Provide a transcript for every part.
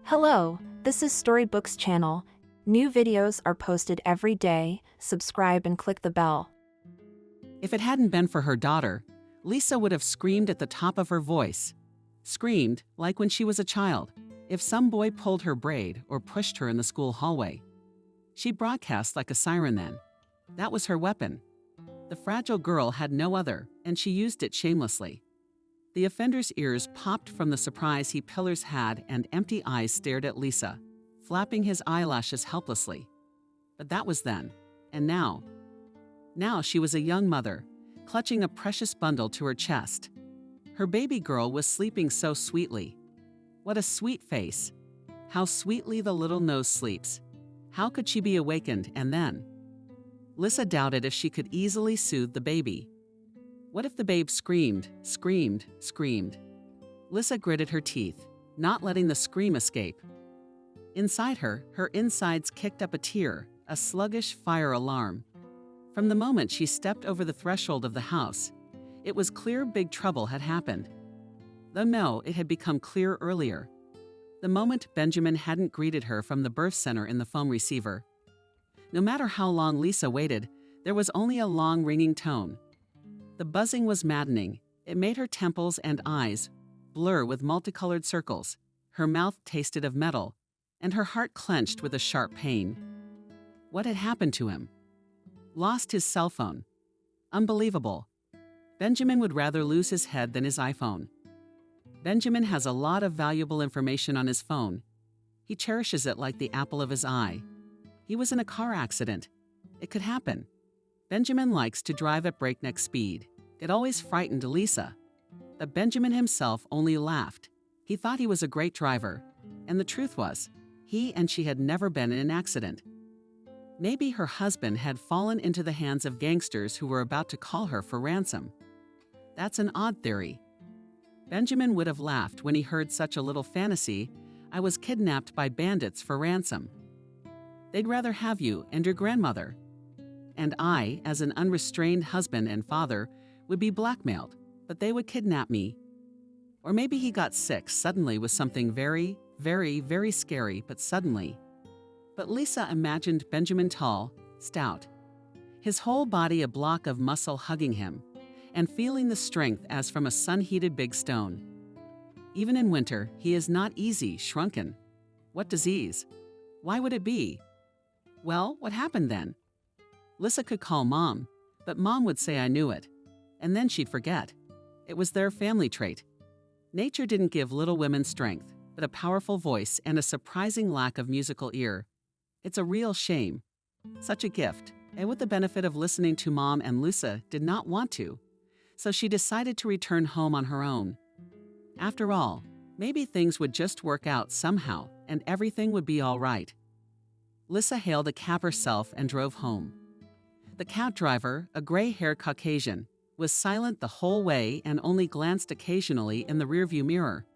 Hello, this is Storybooks channel. New videos are posted every day. Subscribe and click the bell. If it hadn't been for her daughter, Lisa would have screamed at the top of her voice. Screamed, like when she was a child, if some boy pulled her braid or pushed her in the school hallway. She broadcast like a siren then. That was her weapon. The fragile girl had no other, and she used it shamelessly. The offender's ears popped from the surprise he pillars had, and empty eyes stared at Lisa, flapping his eyelashes helplessly. But that was then. And now? Now she was a young mother, clutching a precious bundle to her chest. Her baby girl was sleeping so sweetly. What a sweet face. How sweetly the little nose sleeps. How could she be awakened and then? Lisa doubted if she could easily soothe the baby. What if the babe screamed, screamed, screamed? Lisa gritted her teeth, not letting the scream escape. Inside her, her insides kicked up a tear, a sluggish fire alarm. From the moment she stepped over the threshold of the house, it was clear big trouble had happened. Though no, it had become clear earlier. The moment Benjamin hadn't greeted her from the birth center in the phone receiver. No matter how long Lisa waited, there was only a long ringing tone. The buzzing was maddening. It made her temples and eyes blur with multicolored circles. Her mouth tasted of metal, and her heart clenched with a sharp pain. What had happened to him? Lost his cell phone. Unbelievable. Benjamin would rather lose his head than his iPhone. Benjamin has a lot of valuable information on his phone. He cherishes it like the apple of his eye. He was in a car accident. It could happen. Benjamin likes to drive at breakneck speed. It always frightened Lisa. But Benjamin himself only laughed. He thought he was a great driver. And the truth was, he and she had never been in an accident. Maybe her husband had fallen into the hands of gangsters who were about to call her for ransom. That's an odd theory. Benjamin would have laughed when he heard such a little fantasy. I was kidnapped by bandits for ransom. They'd rather have you and your grandmother. And I, as an unrestrained husband and father, would be blackmailed, but they would kidnap me. Or maybe he got sick suddenly with something very, very, very scary, but suddenly. But Lisa imagined Benjamin tall, stout, his whole body a block of muscle hugging him, and feeling the strength as from a sun-heated big stone. Even in winter, he is not easy, shrunken. What disease? Why would it be? Well, what happened then? Lisa could call Mom, but Mom would say I knew it. And then she'd forget. It was their family trait. Nature didn't give Little Women strength, but a powerful voice and a surprising lack of musical ear. It's a real shame. Such a gift, and with the benefit of listening to Mom, and Lisa did not want to. So she decided to return home on her own. After all, maybe things would just work out somehow, and everything would be all right. Lisa hailed a cab herself and drove home. The cab driver, a gray-haired Caucasian, was silent the whole way and only glanced occasionally in the rearview mirror.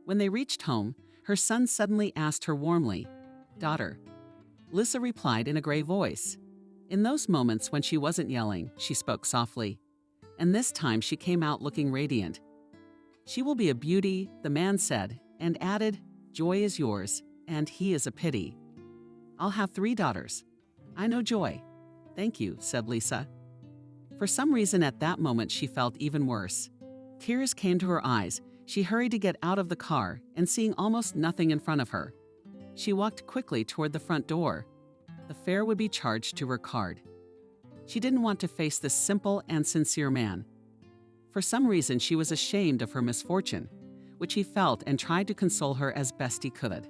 When they reached home, her son suddenly asked her warmly, "Daughter." Lisa replied in a gray voice. In those moments when she wasn't yelling, she spoke softly. And this time she came out looking radiant. "She will be a beauty," the man said, and added, "Joy is yours, and he is a pity. I'll have 3 daughters. I know Joy." "Thank you," said Lisa. For some reason at that moment she felt even worse. Tears came to her eyes. She hurried to get out of the car, and seeing almost nothing in front of her, she walked quickly toward the front door. The fare would be charged to her card. She didn't want to face this simple and sincere man. For some reason she was ashamed of her misfortune, which he felt and tried to console her as best he could.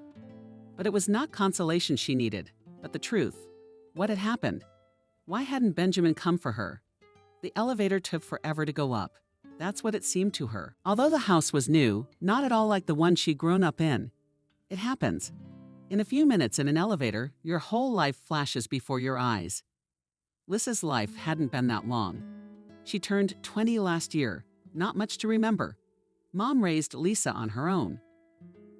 But it was not consolation she needed, but the truth. What had happened? Why hadn't Benjamin come for her? The elevator took forever to go up. That's what it seemed to her. Although the house was new, not at all like the one she'd grown up in. It happens. In a few minutes in an elevator, your whole life flashes before your eyes. Lisa's life hadn't been that long. She turned 20 last year, not much to remember. Mom raised Lisa on her own.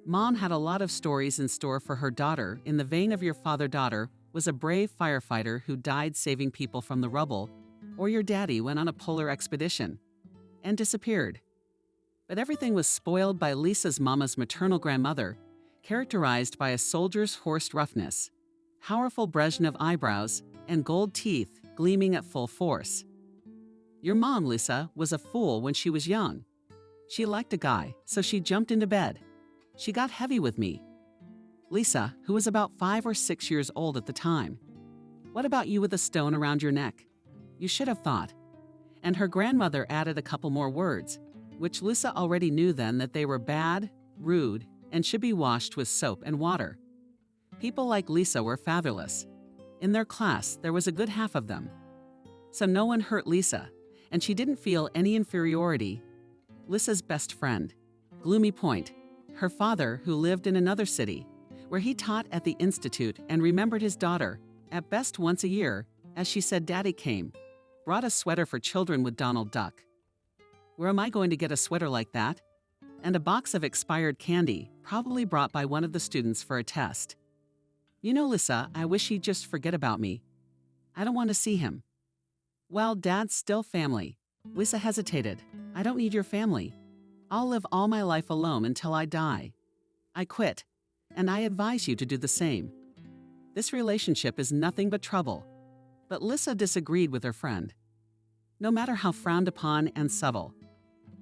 Mom had a lot of stories in store for her daughter in the vein of your father-daughter was a brave firefighter who died saving people from the rubble, or your daddy went on a polar expedition and disappeared. But everything was spoiled by Lisa's mama's maternal grandmother, characterized by a soldier's horsed roughness, powerful Brezhnev eyebrows, and gold teeth gleaming at full force. Your mom, Lisa, was a fool when she was young. She liked a guy, so she jumped into bed. She got heavy with me. Lisa, who was about 5 or 6 years old at the time. What about you with a stone around your neck? You should have thought. And her grandmother added a couple more words, which Lisa already knew then that they were bad, rude, and should be washed with soap and water. People like Lisa were fatherless. In their class, there was a good half of them. So no one hurt Lisa, and she didn't feel any inferiority. Lisa's best friend, Gloomy Point, her father who lived in another city, where he taught at the institute and remembered his daughter, at best once a year, as she said Daddy came, brought a sweater for children with Donald Duck. Where am I going to get a sweater like that? And a box of expired candy, probably brought by one of the students for a test. You know, Lisa, I wish he'd just forget about me. I don't want to see him. Well, Dad's still family. Lisa hesitated. I don't need your family. I'll live all my life alone until I die. I quit, and I advise you to do the same. This relationship is nothing but trouble. But Lisa disagreed with her friend. No matter how frowned upon and subtle.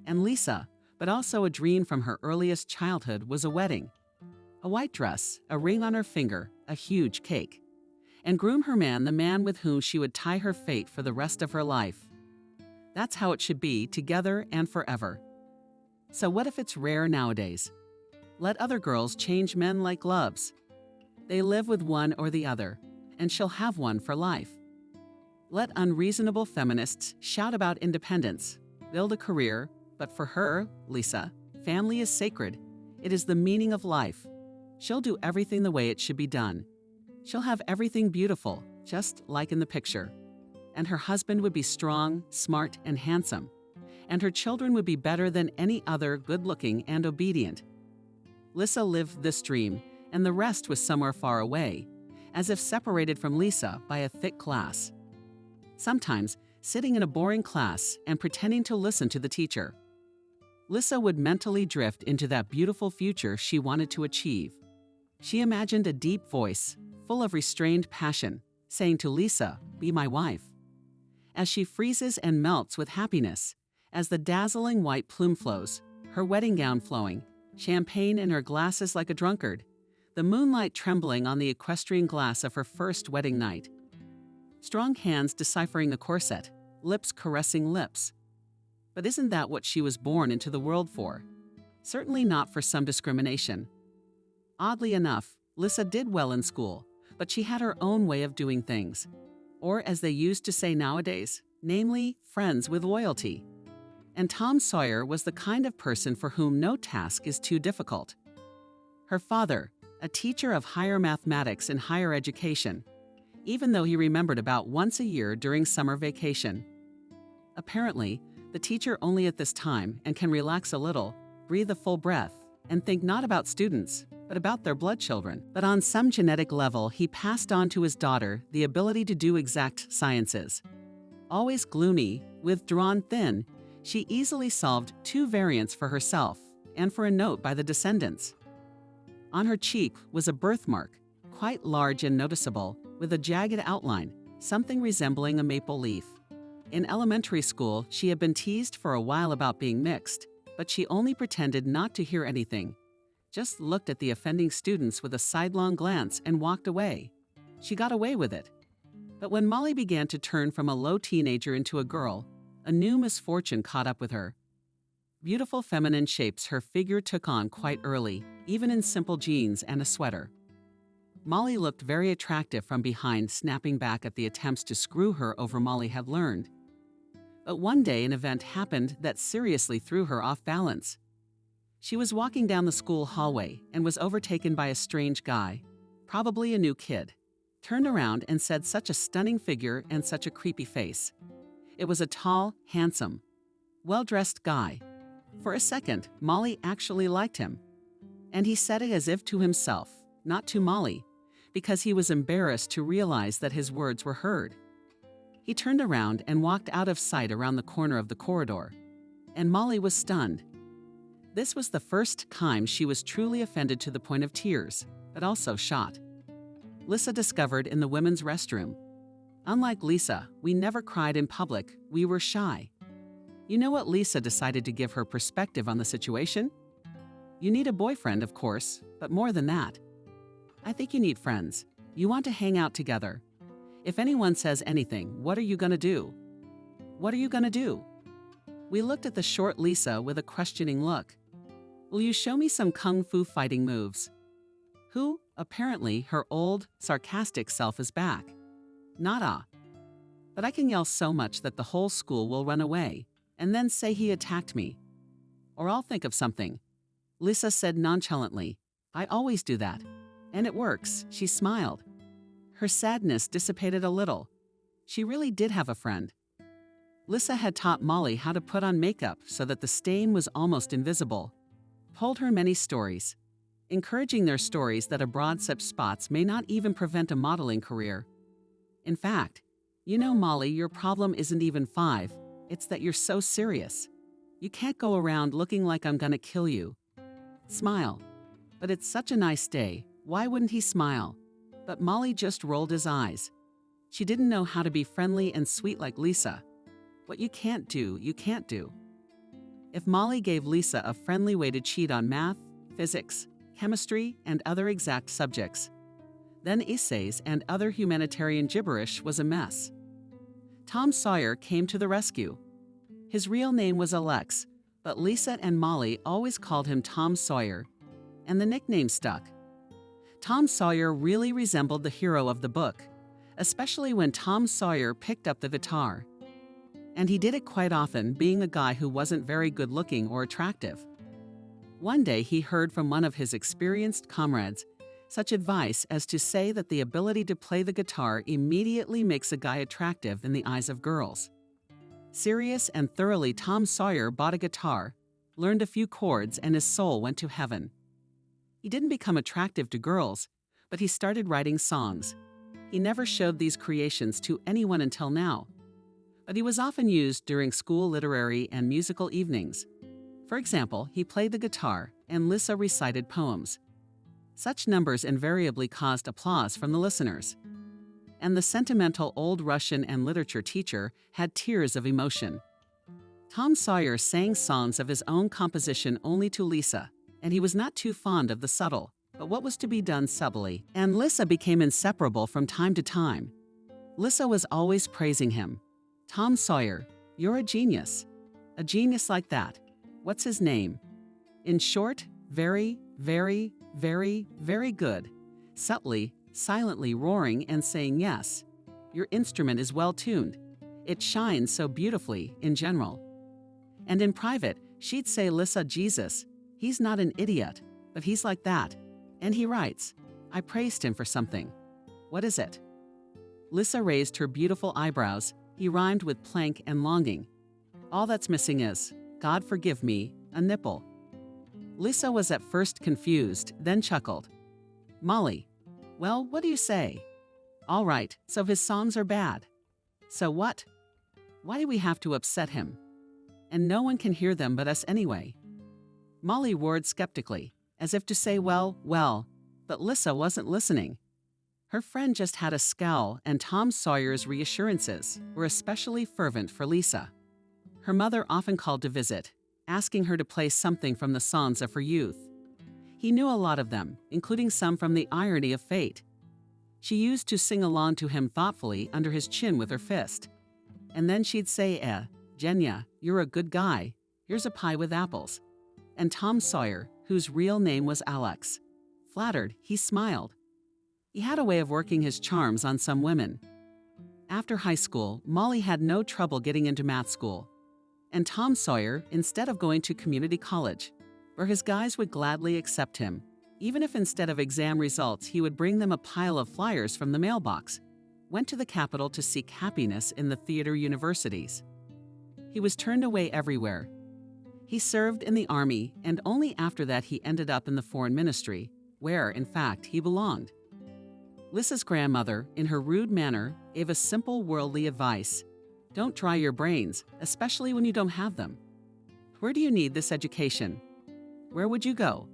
And Lisa, but also a dream from her earliest childhood, was a wedding. A white dress, a ring on her finger, a huge cake. And groom her man, the man with whom she would tie her fate for the rest of her life. That's how it should be, together and forever. So what if it's rare nowadays? Let other girls change men like gloves. They live with one or the other, and she'll have one for life. Let unreasonable feminists shout about independence, build a career, but for her, Lisa, family is sacred. It is the meaning of life. She'll do everything the way it should be done. She'll have everything beautiful, just like in the picture. And her husband would be strong, smart, and handsome. And her children would be better than any other, good-looking and obedient. Lisa lived this dream, and the rest was somewhere far away, as if separated from Lisa by a thick glass. Sometimes, sitting in a boring class and pretending to listen to the teacher. Lisa would mentally drift into that beautiful future she wanted to achieve. She imagined a deep voice, full of restrained passion, saying to Lisa, "Be my wife." As she freezes and melts with happiness, as the dazzling white plume flows, her wedding gown flowing, champagne in her glasses like a drunkard, the moonlight trembling on the equestrian glass of her first wedding night. Strong hands deciphering the corset, lips caressing lips. But isn't that what she was born into the world for? Certainly not for some discrimination. Oddly enough, Lisa did well in school, but she had her own way of doing things. Or as they used to say nowadays, namely, friends with loyalty. And Tom Sawyer was the kind of person for whom no task is too difficult. Her father, a teacher of higher mathematics and higher education, even though he remembered about once a year during summer vacation. Apparently, the teacher only at this time and can relax a little, breathe a full breath, and think not about students, but about their blood children. But on some genetic level, he passed on to his daughter the ability to do exact sciences. Always gloomy, withdrawn thin, she easily solved 2 variants for herself and for a note by the descendants. On her cheek was a birthmark, quite large and noticeable, with a jagged outline, something resembling a maple leaf. In elementary school, she had been teased for a while about being mixed, but she only pretended not to hear anything, just looked at the offending students with a sidelong glance and walked away. She got away with it. But when Molly began to turn from a low teenager into a girl, a new misfortune caught up with her. Beautiful feminine shapes her figure took on quite early, even in simple jeans and a sweater. Molly looked very attractive from behind, snapping back at the attempts to screw her over Molly had learned. But one day an event happened that seriously threw her off balance. She was walking down the school hallway and was overtaken by a strange guy, probably a new kid, turned around and said such a stunning figure and such a creepy face. It was a tall, handsome, well-dressed guy. For a second, Molly actually liked him. And he said it as if to himself, not to Molly, because he was embarrassed to realize that his words were heard. He turned around and walked out of sight around the corner of the corridor. And Molly was stunned. This was the first time she was truly offended to the point of tears, but also shot. Lisa discovered in the women's restroom. Unlike Lisa, we never cried in public, we were shy. You know what Lisa decided to give her perspective on the situation? You need a boyfriend, of course, but more than that. I think you need friends. You want to hang out together. If anyone says anything, what are you going to do? What are you going to do? We looked at the short Lisa with a questioning look. Will you show me some kung fu fighting moves? Who, apparently, her old, sarcastic self is back. Nada. But I can yell so much that the whole school will run away, and then say he attacked me. Or I'll think of something. Lisa said nonchalantly, I always do that. And it works, she smiled. Her sadness dissipated a little. She really did have a friend. Lisa had taught Molly how to put on makeup so that the stain was almost invisible. Told her many stories, encouraging their stories that abroad such spots may not even prevent a modeling career. In fact, you know, Molly, your problem isn't even 5, it's that you're so serious. You can't go around looking like I'm gonna kill you. Smile. But it's such a nice day, why wouldn't he smile? But Molly just rolled his eyes. She didn't know how to be friendly and sweet like Lisa. What you can't do, you can't do. If Molly gave Lisa a friendly way to cheat on math, physics, chemistry, and other exact subjects, then essays and other humanitarian gibberish was a mess. Tom Sawyer came to the rescue. His real name was Alex, but Lisa and Molly always called him Tom Sawyer, and the nickname stuck. Tom Sawyer really resembled the hero of the book, especially when Tom Sawyer picked up the guitar. And he did it quite often, being a guy who wasn't very good-looking or attractive. One day he heard from one of his experienced comrades such advice as to say that the ability to play the guitar immediately makes a guy attractive in the eyes of girls. Serious and thoroughly, Tom Sawyer bought a guitar, learned a few chords, and his soul went to heaven. He didn't become attractive to girls, but he started writing songs. He never showed these creations to anyone until now, but he was often used during school literary and musical evenings. For example, he played the guitar, and Lisa recited poems. Such numbers invariably caused applause from the listeners. And the sentimental old Russian and literature teacher had tears of emotion. Tom Sawyer sang songs of his own composition only to Lisa, and he was not too fond of the subtle, but what was to be done subtly, and Lisa became inseparable from time to time. Lisa was always praising him. Tom Sawyer, you're a genius. A genius like that. What's his name? In short, very, very, very, very good. Subtly, silently roaring and saying yes. Your instrument is well tuned. It shines so beautifully, in general. And in private, she'd say, Lisa, Jesus, he's not an idiot, but he's like that. And he writes, I praised him for something. What is it? Lisa raised her beautiful eyebrows. He rhymed with plank and longing. All that's missing is, God forgive me, a nipple. Lisa was at first confused, then chuckled. Molly, well, what do you say? All right, so his songs are bad. So what? Why do we have to upset him? And no one can hear them but us anyway. Molly roared skeptically, as if to say, well, but Lisa wasn't listening. Her friend just had a scowl, and Tom Sawyer's reassurances were especially fervent for Lisa. Her mother often called to visit, asking her to play something from the songs of her youth. He knew a lot of them, including some from The Irony of Fate. She used to sing along to him thoughtfully under his chin with her fist. And then she'd say, Jenya, you're a good guy. Here's a pie with apples. And Tom Sawyer, whose real name was Alex, flattered, he smiled. He had a way of working his charms on some women. After high school, Molly had no trouble getting into math school. And Tom Sawyer, instead of going to community college, where his guys would gladly accept him, even if instead of exam results he would bring them a pile of flyers from the mailbox, went to the capital to seek happiness in the theater universities. He was turned away everywhere. He served in the army, and only after that he ended up in the foreign ministry, where, in fact, he belonged. Lisa's grandmother, in her rude manner, gave a simple worldly advice. Don't try your brains, especially when you don't have them. Where do you need this education? Where would you go?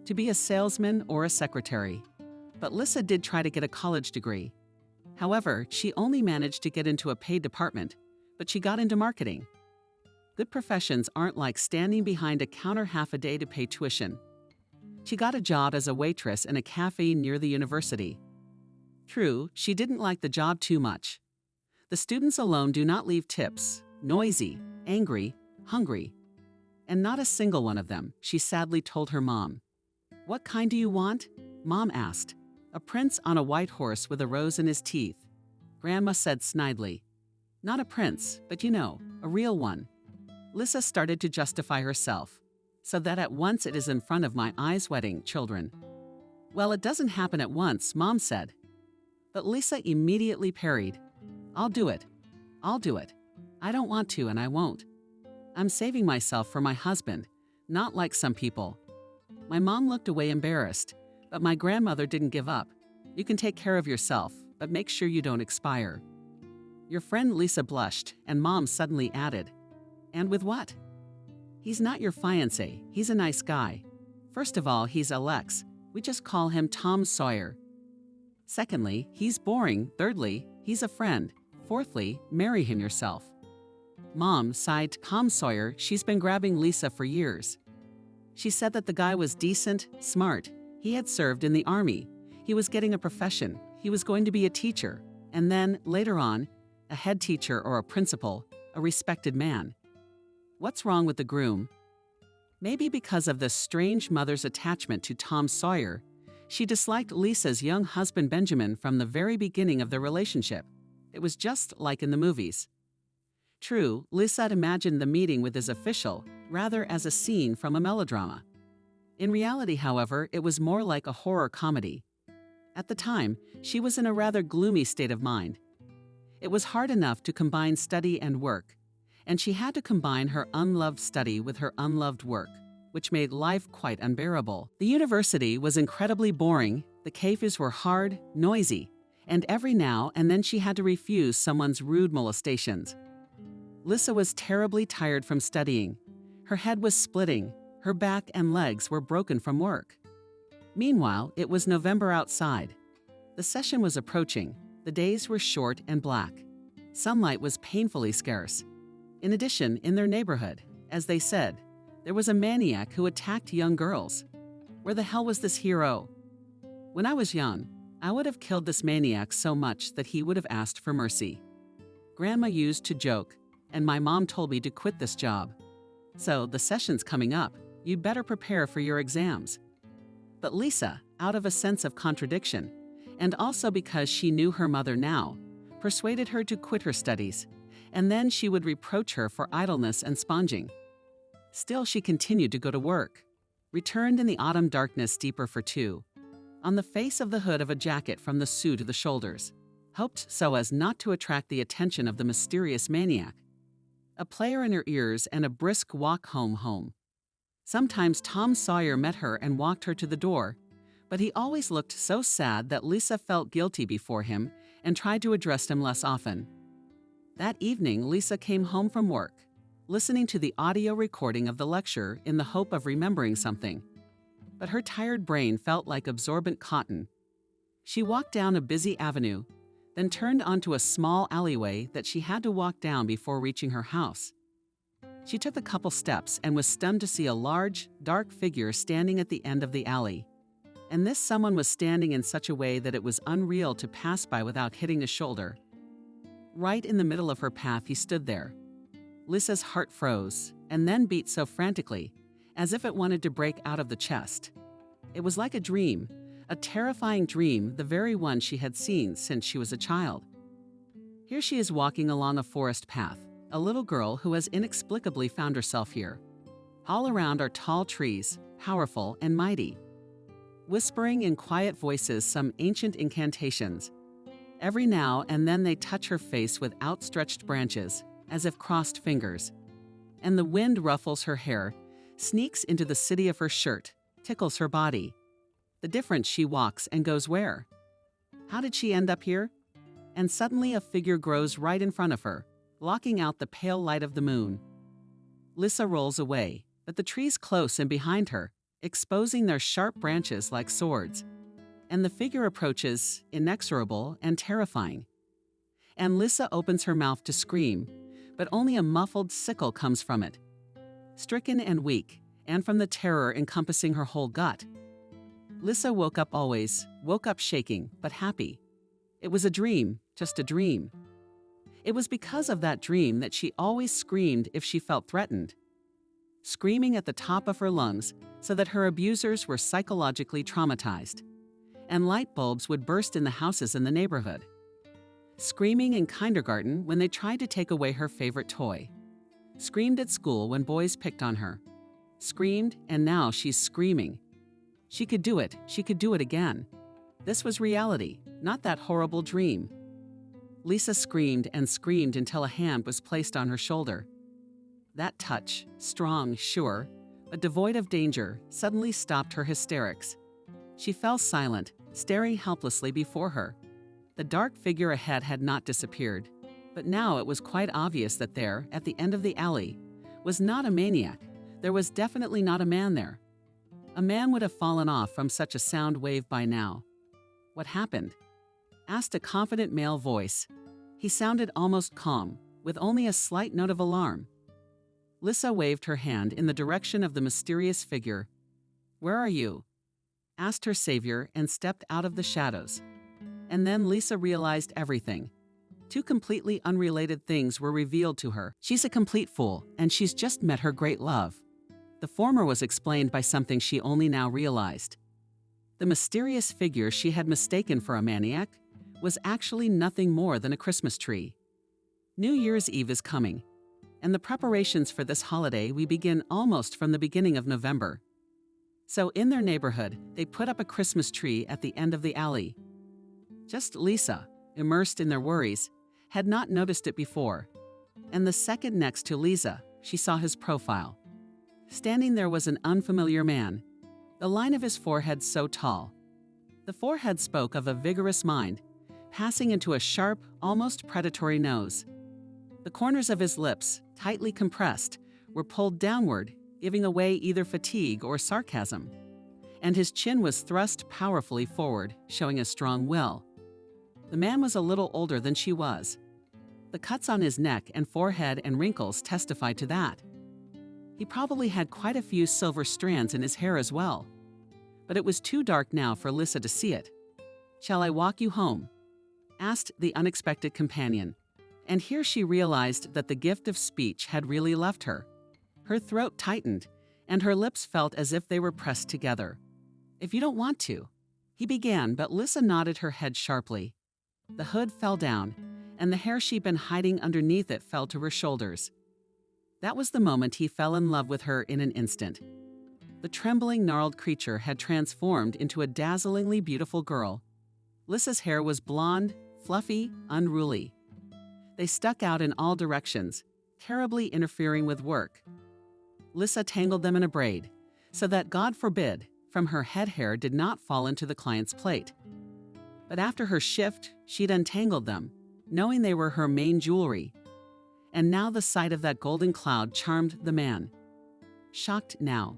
To be a salesman or a secretary? But Lisa did try to get a college degree. However, she only managed to get into a paid department, but she got into marketing. Good professions aren't like standing behind a counter half a day to pay tuition. She got a job as a waitress in a cafe near the university. True, she didn't like the job too much. The students alone do not leave tips, noisy, angry, hungry. And not a single one of them, she sadly told her mom. "What kind do you want?" Mom asked. "A prince on a white horse with a rose in his teeth." Grandma said snidely. "Not a prince, but you know, a real one." Lisa started to justify herself, so that at once it is in front of my eyes wedding, children. "Well, it doesn't happen at once," Mom said. But Lisa immediately parried. "I'll do it. I'll do it. I don't want to and I won't. I'm saving myself for my husband, not like some people." My mom looked away embarrassed, but my grandmother didn't give up. "You can take care of yourself, but make sure you don't expire." Your friend Lisa blushed, and Mom suddenly added, "And with what?" "He's not your fiancé, he's a nice guy. First of all, he's Alex. We just call him Tom Sawyer. Secondly, he's boring. Thirdly, he's a friend. Fourthly, marry him yourself." Mom sighed. Tom Sawyer, she's been grabbing Lisa for years. She said that the guy was decent, smart. He had served in the army. He was getting a profession. He was going to be a teacher. And then, later on, a head teacher or a principal, a respected man. What's wrong with the groom? Maybe because of the strange mother's attachment to Tom Sawyer, she disliked Lisa's young husband Benjamin from the very beginning of their relationship. It was just like in the movies. True, Lisa had imagined the meeting with his official rather as a scene from a melodrama. In reality, however, it was more like a horror comedy. At the time, she was in a rather gloomy state of mind. It was hard enough to combine study and work, and she had to combine her unloved study with her unloved work, which made life quite unbearable. The university was incredibly boring, the cafes were hard, noisy, and every now and then she had to refuse someone's rude molestations. Lisa was terribly tired from studying. Her head was splitting, her back and legs were broken from work. Meanwhile, it was November outside. The session was approaching. The days were short and black. Sunlight was painfully scarce. In addition, in their neighborhood, as they said, there was a maniac who attacked young girls. Where the hell was this hero? When I was young, I would have killed this maniac so much that he would have asked for mercy. Grandma used to joke, and my mom told me to quit this job. So, the session's coming up. You better prepare for your exams. But Lisa, out of a sense of contradiction, and also because she knew her mother now, persuaded her to quit her studies, and then she would reproach her for idleness and sponging. Still, she continued to go to work. Returned in the autumn darkness deeper for two. On the face of the hood of a jacket from the suit to the shoulders. Hoped so as not to attract the attention of the mysterious maniac. A player in her ears and a brisk walk home. Sometimes Tom Sawyer met her and walked her to the door, but he always looked so sad that Lisa felt guilty before him and tried to address him less often. That evening, Lisa came home from work, listening to the audio recording of the lecture in the hope of remembering something. But her tired brain felt like absorbent cotton. She walked down a busy avenue, then turned onto a small alleyway that she had to walk down before reaching her house. She took a couple steps and was stunned to see a large, dark figure standing at the end of the alley. And this someone was standing in such a way that it was unreal to pass by without hitting a shoulder. Right in the middle of her path, he stood there. Lisa's heart froze, and then beat so frantically, as if it wanted to break out of the chest. It was like a dream, a terrifying dream, the very one she had seen since she was a child. Here she is walking along a forest path, a little girl who has inexplicably found herself here. All around are tall trees, powerful and mighty, whispering in quiet voices some ancient incantations. Every now and then they touch her face with outstretched branches, as if crossed fingers. And the wind ruffles her hair, sneaks into the city of her shirt, tickles her body. The difference she walks and goes where? How did she end up here? And suddenly a figure grows right in front of her, blocking out the pale light of the moon. Lisa rolls away, but the trees close and behind her, exposing their sharp branches like swords. And the figure approaches, inexorable and terrifying. And Lissa opens her mouth to scream, but only a muffled sickle comes from it. Stricken and weak, and from the terror encompassing her whole gut. Lissa woke up shaking, but happy. It was a dream, just a dream. It was because of that dream that she always screamed if she felt threatened. Screaming at the top of her lungs so that her abusers were psychologically traumatized. And light bulbs would burst in the houses in the neighborhood. Screaming in kindergarten when they tried to take away her favorite toy. Screamed at school when boys picked on her. Screamed, and now she's screaming. She could do it again. This was reality, not that horrible dream. Lissa screamed and screamed until a hand was placed on her shoulder. That touch, strong, sure, but devoid of danger, suddenly stopped her hysterics. She fell silent, staring helplessly before her. The dark figure ahead had not disappeared, but now it was quite obvious that there, at the end of the alley, was not a maniac. There was definitely not a man there. A man would have fallen off from such a sound wave by now. What happened? Asked a confident male voice. He sounded almost calm, with only a slight note of alarm. Lissa waved her hand in the direction of the mysterious figure. "Where are you?" asked her savior and stepped out of the shadows. And then Lissa realized everything. Two completely unrelated things were revealed to her. She's a complete fool, and she's just met her great love. The former was explained by something she only now realized. The mysterious figure she had mistaken for a maniac was actually nothing more than a Christmas tree. New Year's Eve is coming, and the preparations for this holiday we begin almost from the beginning of November. So in their neighborhood, they put up a Christmas tree at the end of the alley. Just Lissa, immersed in their worries, had not noticed it before. And the second next to Lisa, she saw his profile. Standing there was an unfamiliar man, the line of his forehead so tall. The forehead spoke of a vigorous mind, passing into a sharp, almost predatory nose. The corners of his lips, tightly compressed, were pulled downward, giving away either fatigue or sarcasm. And his chin was thrust powerfully forward, showing a strong will. The man was a little older than she was. The cuts on his neck and forehead and wrinkles testified to that. He probably had quite a few silver strands in his hair as well. But it was too dark now for Lissa to see it. "Shall I walk you home?" asked the unexpected companion. And here she realized that the gift of speech had really left her. Her throat tightened, and her lips felt as if they were pressed together. "If you don't want to," he began, but Lissa nodded her head sharply. The hood fell down, and the hair she'd been hiding underneath it fell to her shoulders. That was the moment he fell in love with her in an instant. The trembling, gnarled creature had transformed into a dazzlingly beautiful girl. Lissa's hair was blonde, fluffy, unruly. They stuck out in all directions, terribly interfering with work. Lissa tangled them in a braid, so that, God forbid, from her head hair did not fall into the client's plate. But after her shift, she'd untangled them, knowing they were her main jewelry. And now the sight of that golden cloud charmed the man. Shocked now.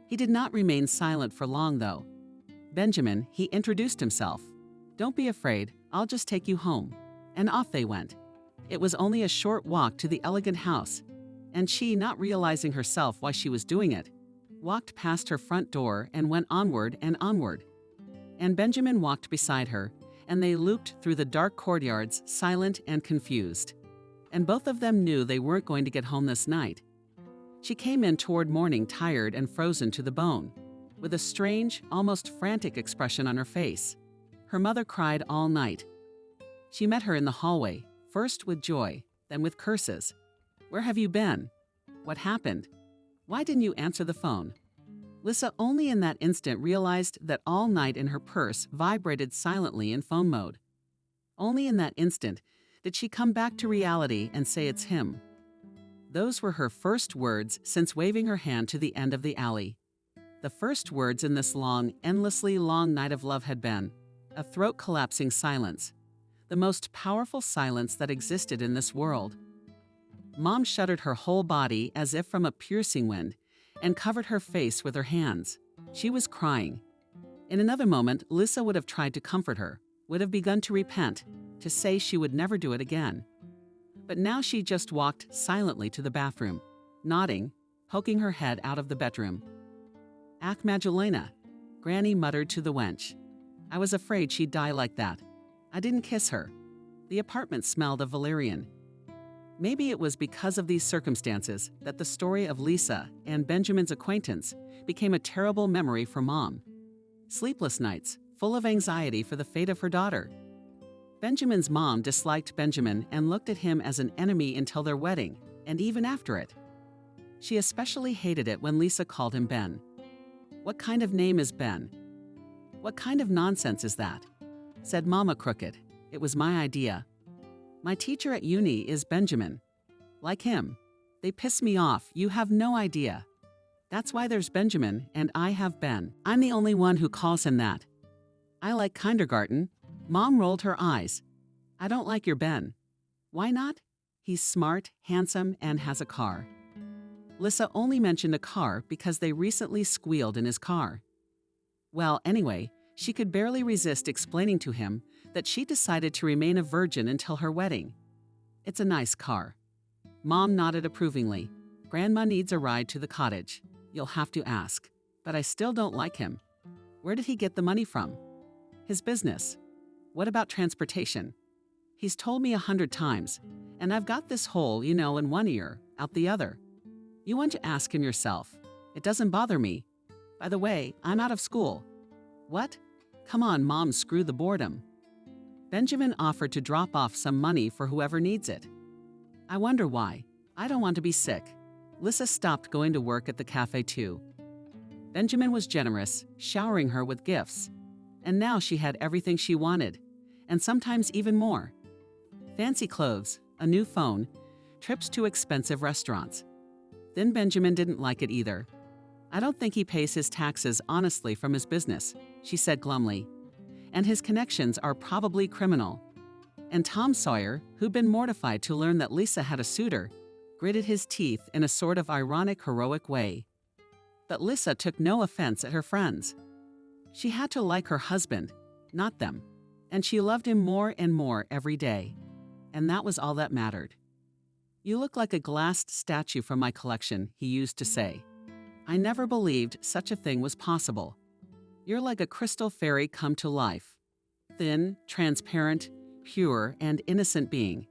He did not remain silent for long, though. "Benjamin," he introduced himself. "Don't be afraid, I'll just take you home." And off they went. It was only a short walk to the elegant house, and she, not realizing herself why she was doing it, walked past her front door and went onward and onward. And Benjamin walked beside her, and they looped through the dark courtyards, silent and confused. And both of them knew they weren't going to get home this night. She came in toward morning tired and frozen to the bone, with a strange, almost frantic expression on her face. Her mother cried all night. She met her in the hallway, first with joy, then with curses. "Where have you been? What happened? Why didn't you answer the phone?" Lissa only in that instant realized that all night in her purse vibrated silently in phone mode. Only in that instant did she come back to reality and say it's him. Those were her first words since waving her hand to the end of the alley. The first words in this long, endlessly long night of love had been a throat-collapsing silence, the most powerful silence that existed in this world. Mom shuddered her whole body as if from a piercing wind and covered her face with her hands. She was crying. In another moment, Lisa would have tried to comfort her, would have begun to repent, to say she would never do it again. But now she just walked silently to the bathroom, nodding, poking her head out of the bedroom. "Ach, Magdalena," Granny muttered to the wench. "I was afraid she'd die like that. I didn't kiss her." The apartment smelled of valerian. Maybe it was because of these circumstances that the story of Lisa and Benjamin's acquaintance became a terrible memory for Mom. Sleepless nights, full of anxiety for the fate of her daughter. Benjamin's mom disliked Benjamin and looked at him as an enemy until their wedding, and even after it. She especially hated it when Lisa called him Ben. "What kind of name is Ben? What kind of nonsense is that?" Said Mama Crooked. "It was my idea. My teacher at uni is Benjamin. Like him. They piss me off, you have no idea. That's why there's Benjamin and I have Ben. I'm the only one who calls him that. I like kindergarten." Mom rolled her eyes. "I don't like your Ben." "Why not?" "He's smart, handsome, and has a car." Lisa only mentioned a car because they recently squealed in his car. Well, anyway, she could barely resist explaining to him that she decided to remain a virgin until her wedding. "It's a nice car." Mom nodded approvingly. "Grandma needs a ride to the cottage. You'll have to ask. But I still don't like him. Where did he get the money from?" "His business." "What about transportation?" "He's told me 100 times, and I've got this hole, in one ear, out the other. You want to ask him yourself. It doesn't bother me. By the way, I'm out of school." "What?" "Come on, Mom, screw the boredom." Benjamin offered to drop off some money for whoever needs it. "I wonder why. I don't want to be sick." Lisa stopped going to work at the cafe too. Benjamin was generous, showering her with gifts. And now she had everything she wanted, and sometimes even more. Fancy clothes, a new phone, trips to expensive restaurants. Then Benjamin didn't like it either. "I don't think he pays his taxes honestly from his business," she said glumly. "And his connections are probably criminal." And Tom Sawyer, who'd been mortified to learn that Lisa had a suitor, gritted his teeth in a sort of ironic, heroic way. But Lisa took no offense at her friends. She had to like her husband, not them, and she loved him more and more every day. And that was all that mattered. "You look like a glassed statue from my collection," he used to say. "I never believed such a thing was possible. You're like a crystal fairy come to life. Thin, transparent, pure, and innocent being."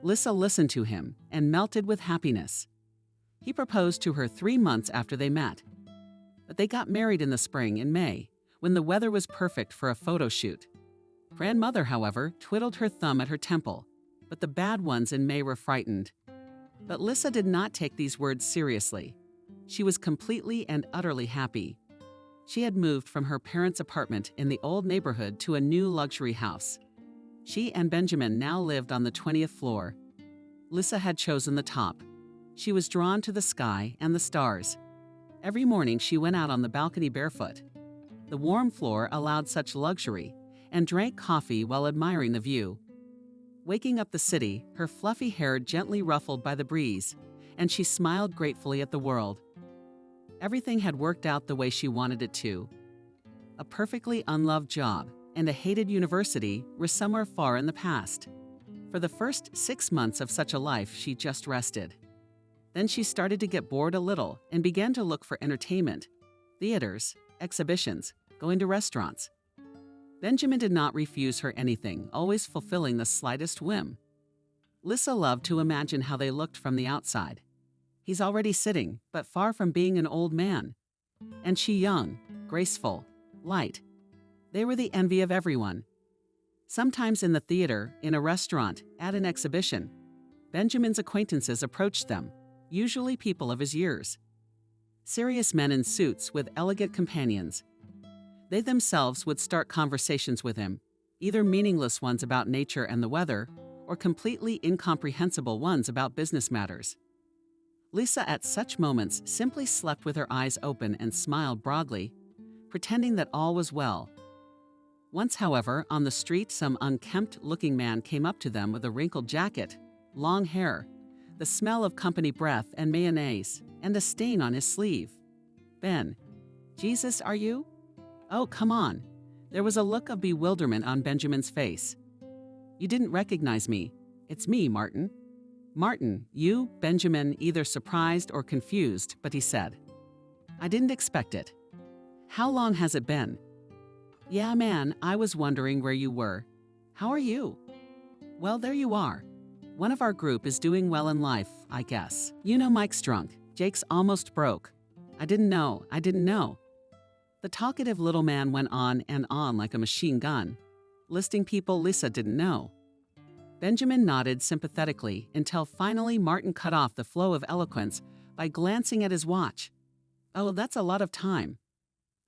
Lisa listened to him and melted with happiness. He proposed to her 3 months after they met. But they got married in the spring, in May, when the weather was perfect for a photo shoot. Grandmother, however, twiddled her thumb at her temple, but the bad ones in May were frightened. But Lisa did not take these words seriously. She was completely and utterly happy. She had moved from her parents' apartment in the old neighborhood to a new luxury house. She and Benjamin now lived on the 20th floor. Lisa had chosen the top. She was drawn to the sky and the stars. Every morning she went out on the balcony barefoot. The warm floor allowed such luxury, and drank coffee while admiring the view. Waking up the city, her fluffy hair gently ruffled by the breeze, and she smiled gratefully at the world. Everything had worked out the way she wanted it to. A perfectly unloved job and a hated university were somewhere far in the past. For the first 6 months of such a life, she just rested. Then she started to get bored a little and began to look for entertainment, theaters, exhibitions, going to restaurants. Benjamin did not refuse her anything, always fulfilling the slightest whim. Lisa loved to imagine how they looked from the outside. He's already sitting, but far from being an old man. And she young, graceful, light. They were the envy of everyone. Sometimes in the theater, in a restaurant, at an exhibition, Benjamin's acquaintances approached them, usually people of his years. Serious men in suits with elegant companions. They themselves would start conversations with him, either meaningless ones about nature and the weather, or completely incomprehensible ones about business matters. Lisa at such moments simply slept with her eyes open and smiled broadly, pretending that all was well. Once, however, on the street, some unkempt-looking man came up to them with a wrinkled jacket, long hair, the smell of company breath and mayonnaise, and a stain on his sleeve. "Ben," Jesus, are you? Oh, come on. There was a look of bewilderment on Benjamin's face. You didn't recognize me. It's me, Martin. Martin, you, Benjamin, either surprised or confused, but he said, I didn't expect it. How long has it been? Yeah, man, I was wondering where you were. How are you? Well, there you are. One of our group is doing well in life, I guess. You know Mike's drunk. Jake's almost broke. I didn't know. The talkative little man went on and on like a machine gun, listing people Lisa didn't know. Benjamin nodded sympathetically until finally Martin cut off the flow of eloquence by glancing at his watch. Oh, that's a lot of time.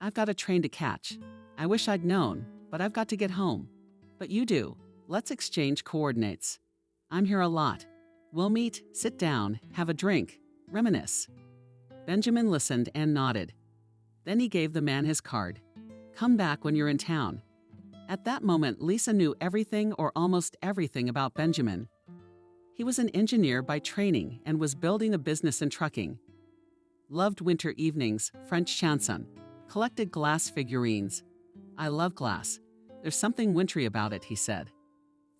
I've got a train to catch. I wish I'd known, but I've got to get home. But you do. Let's exchange coordinates. I'm here a lot. We'll meet, sit down, have a drink, reminisce. Benjamin listened and nodded. Then he gave the man his card. Come back when you're in town. At that moment, Lisa knew everything or almost everything about Benjamin. He was an engineer by training and was building a business in trucking. Loved winter evenings, French chanson, collected glass figurines. I love glass. There's something wintry about it, he said.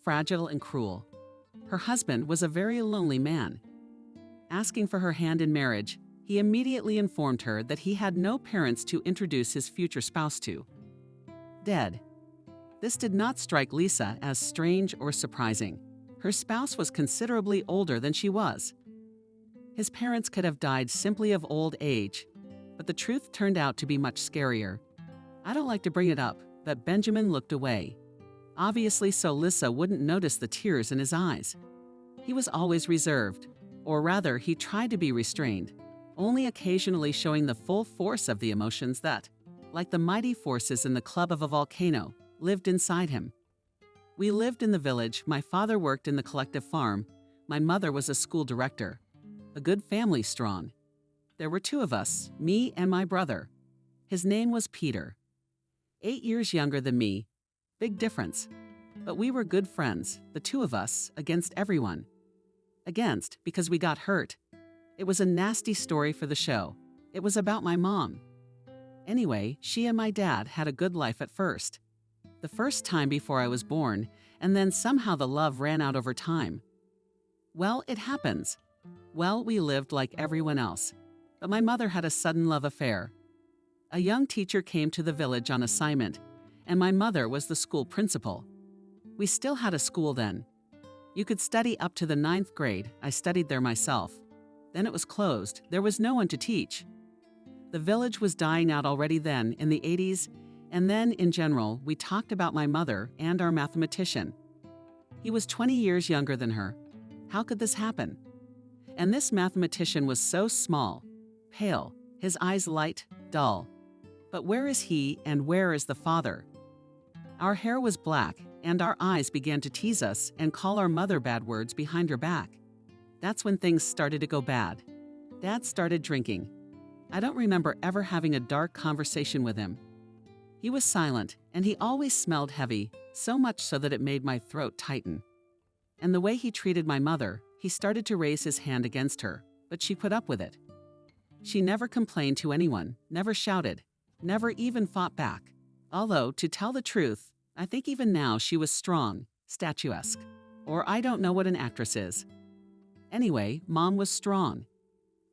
Fragile and cruel. Her husband was a very lonely man. Asking for her hand in marriage, he immediately informed her that he had no parents to introduce his future spouse to. Dead. This did not strike Lisa as strange or surprising. Her spouse was considerably older than she was. His parents could have died simply of old age, but the truth turned out to be much scarier. I don't like to bring it up, but Benjamin looked away. Obviously so Lisa wouldn't notice the tears in his eyes. He was always reserved, or rather he tried to be restrained, only occasionally showing the full force of the emotions that, like the mighty forces in the club of a volcano, lived inside him. We lived in the village. My father worked in the collective farm. My mother was a school director. A good family strong. There were two of us, me and my brother. His name was Peter. 8 years younger than me. Big difference. But we were good friends, the two of us, against everyone. Against, because we got hurt. It was a nasty story for the show. It was about my mom. Anyway, she and my dad had a good life at first. The first time before I was born, and then somehow the love ran out over time. Well, it happens. Well, we lived like everyone else, but my mother had a sudden love affair. A young teacher came to the village on assignment, and my mother was the school principal. We still had a school then. You could study up to the 9th grade. I studied there myself. Then it was closed. There was no one to teach. The village was dying out already then in the 80s, and then, in general, we talked about my mother and our mathematician. He was 20 years younger than her. How could this happen? And this mathematician was so small, pale, his eyes light, dull. But where is he and where is the father? Our hair was black, and our eyes began to tease us and call our mother bad words behind her back. That's when things started to go bad. Dad started drinking. I don't remember ever having a dark conversation with him. He was silent, and he always smelled heavy, so much so that it made my throat tighten. And the way he treated my mother, he started to raise his hand against her, but she put up with it. She never complained to anyone, never shouted, never even fought back. Although, to tell the truth, I think even now she was strong, statuesque. Or I don't know what an actress is. Anyway, Mom was strong.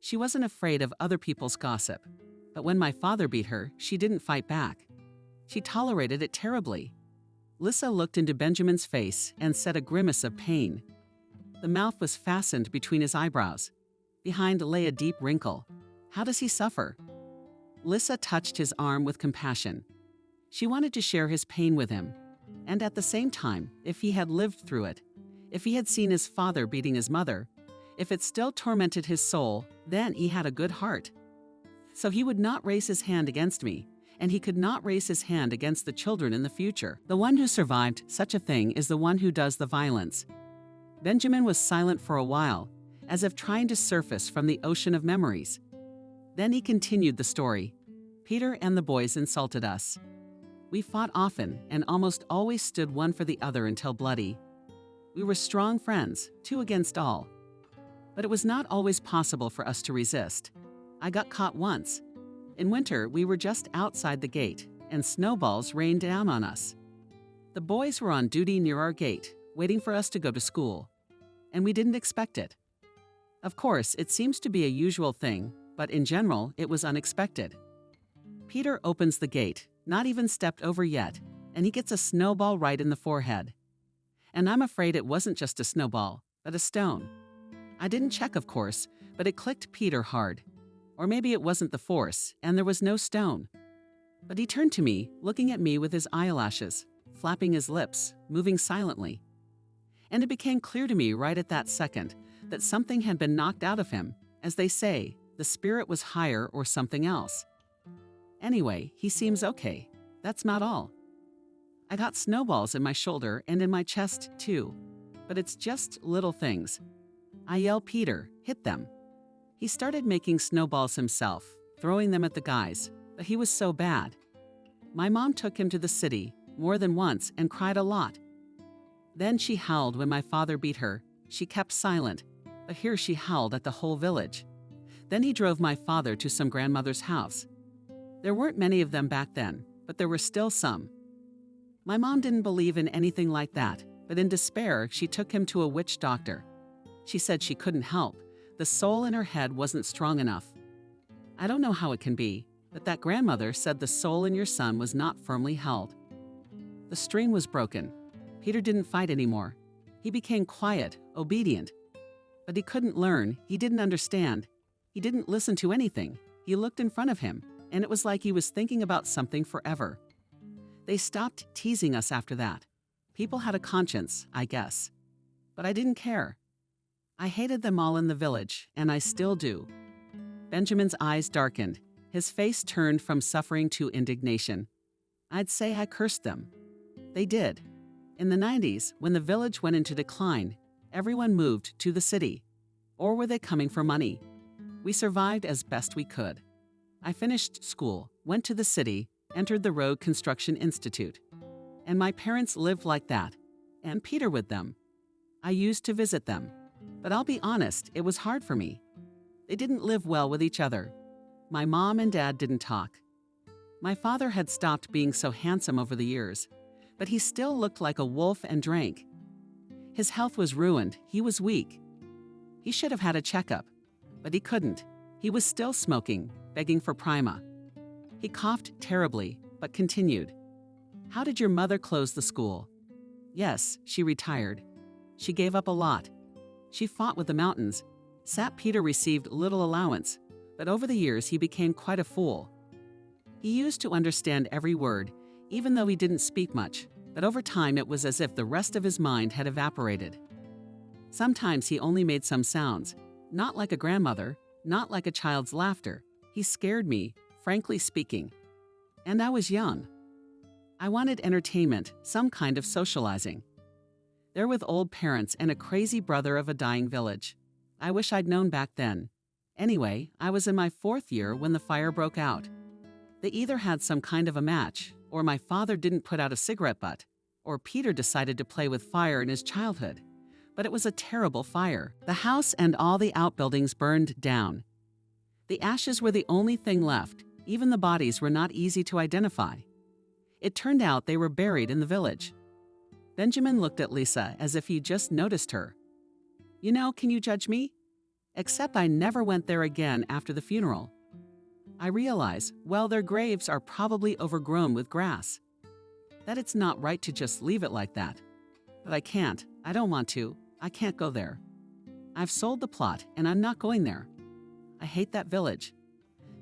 She wasn't afraid of other people's gossip. But when my father beat her, she didn't fight back. She tolerated it terribly. Lisa looked into Benjamin's face and said a grimace of pain. The mouth was fastened between his eyebrows. Behind lay a deep wrinkle. How does he suffer? Lisa touched his arm with compassion. She wanted to share his pain with him. And at the same time, if he had lived through it, if he had seen his father beating his mother, if it still tormented his soul, then he had a good heart. So he would not raise his hand against me, and he could not raise his hand against the children in the future. The one who survived such a thing is the one who does the violence. Benjamin was silent for a while, as if trying to surface from the ocean of memories. Then he continued the story. Peter and the boys insulted us. We fought often and almost always stood one for the other until bloody. We were strong friends, 2 against all. But it was not always possible for us to resist. I got caught once. In winter, we were just outside the gate, and snowballs rained down on us. The boys were on duty near our gate, waiting for us to go to school, and we didn't expect it. Of course, it seems to be a usual thing, but in general, it was unexpected. Peter opens the gate, not even stepped over yet, and he gets a snowball right in the forehead. And I'm afraid it wasn't just a snowball, but a stone. I didn't check, of course, but it clicked Peter hard. Or maybe it wasn't the force, and there was no stone. But he turned to me, looking at me with his eyelashes, flapping his lips, moving silently. And it became clear to me right at that second that something had been knocked out of him. As they say, the spirit was higher or something else. Anyway, he seems okay. That's not all. I got snowballs in my shoulder and in my chest, too. But it's just little things. I yell, "Peter, hit them." He started making snowballs himself, throwing them at the guys, but he was so bad. My mom took him to the city more than once and cried a lot. Then she howled when my father beat her. She kept silent, but here she howled at the whole village. Then he drove my father to some grandmother's house. There weren't many of them back then, but there were still some. My mom didn't believe in anything like that, but in despair, she took him to a witch doctor. She said she couldn't help. The soul in her head wasn't strong enough. I don't know how it can be, but that grandmother said the soul in your son was not firmly held. The string was broken. Peter didn't fight anymore. He became quiet, obedient. But he couldn't learn, he didn't understand. He didn't listen to anything. He looked in front of him, and it was like he was thinking about something forever. They stopped teasing us after that. People had a conscience, I guess. But I didn't care. I hated them all in the village, and I still do. Benjamin's eyes darkened. His face turned from suffering to indignation. I'd say I cursed them. They did. In the 90s, when the village went into decline, everyone moved to the city. Or were they coming for money? We survived as best we could. I finished school, went to the city, entered the Road Construction Institute. And my parents lived like that, and Peter with them. I used to visit them. But I'll be honest, it was hard for me. They didn't live well with each other. My mom and dad didn't talk. My father had stopped being so handsome over the years, but he still looked like a wolf and drank. His health was ruined, he was weak. He should have had a checkup, but he couldn't. He was still smoking, begging for Prima. He coughed terribly, but continued. How did your mother close the school? Yes, she retired. She gave up a lot. She fought with the mountains. Sap Peter received little allowance, but over the years he became quite a fool. He used to understand every word, even though he didn't speak much, but over time it was as if the rest of his mind had evaporated. Sometimes he only made some sounds, not like a grandmother, not like a child's laughter. He scared me, frankly speaking. And I was young. I wanted entertainment, some kind of socializing. They're with old parents and a crazy brother of a dying village. I wish I'd known back then. Anyway, I was in my 4th year when the fire broke out. They either had some kind of a match, or my father didn't put out a cigarette butt, or Peter decided to play with fire in his childhood. But it was a terrible fire. The house and all the outbuildings burned down. The ashes were the only thing left. Even the bodies were not easy to identify. It turned out they were buried in the village. Benjamin looked at Lisa as if he just noticed her. You know, can you judge me? Except I never went there again after the funeral. I realize, well, their graves are probably overgrown with grass. That it's not right to just leave it like that. But I can't. I don't want to. I can't go there. I've sold the plot, and I'm not going there. I hate that village.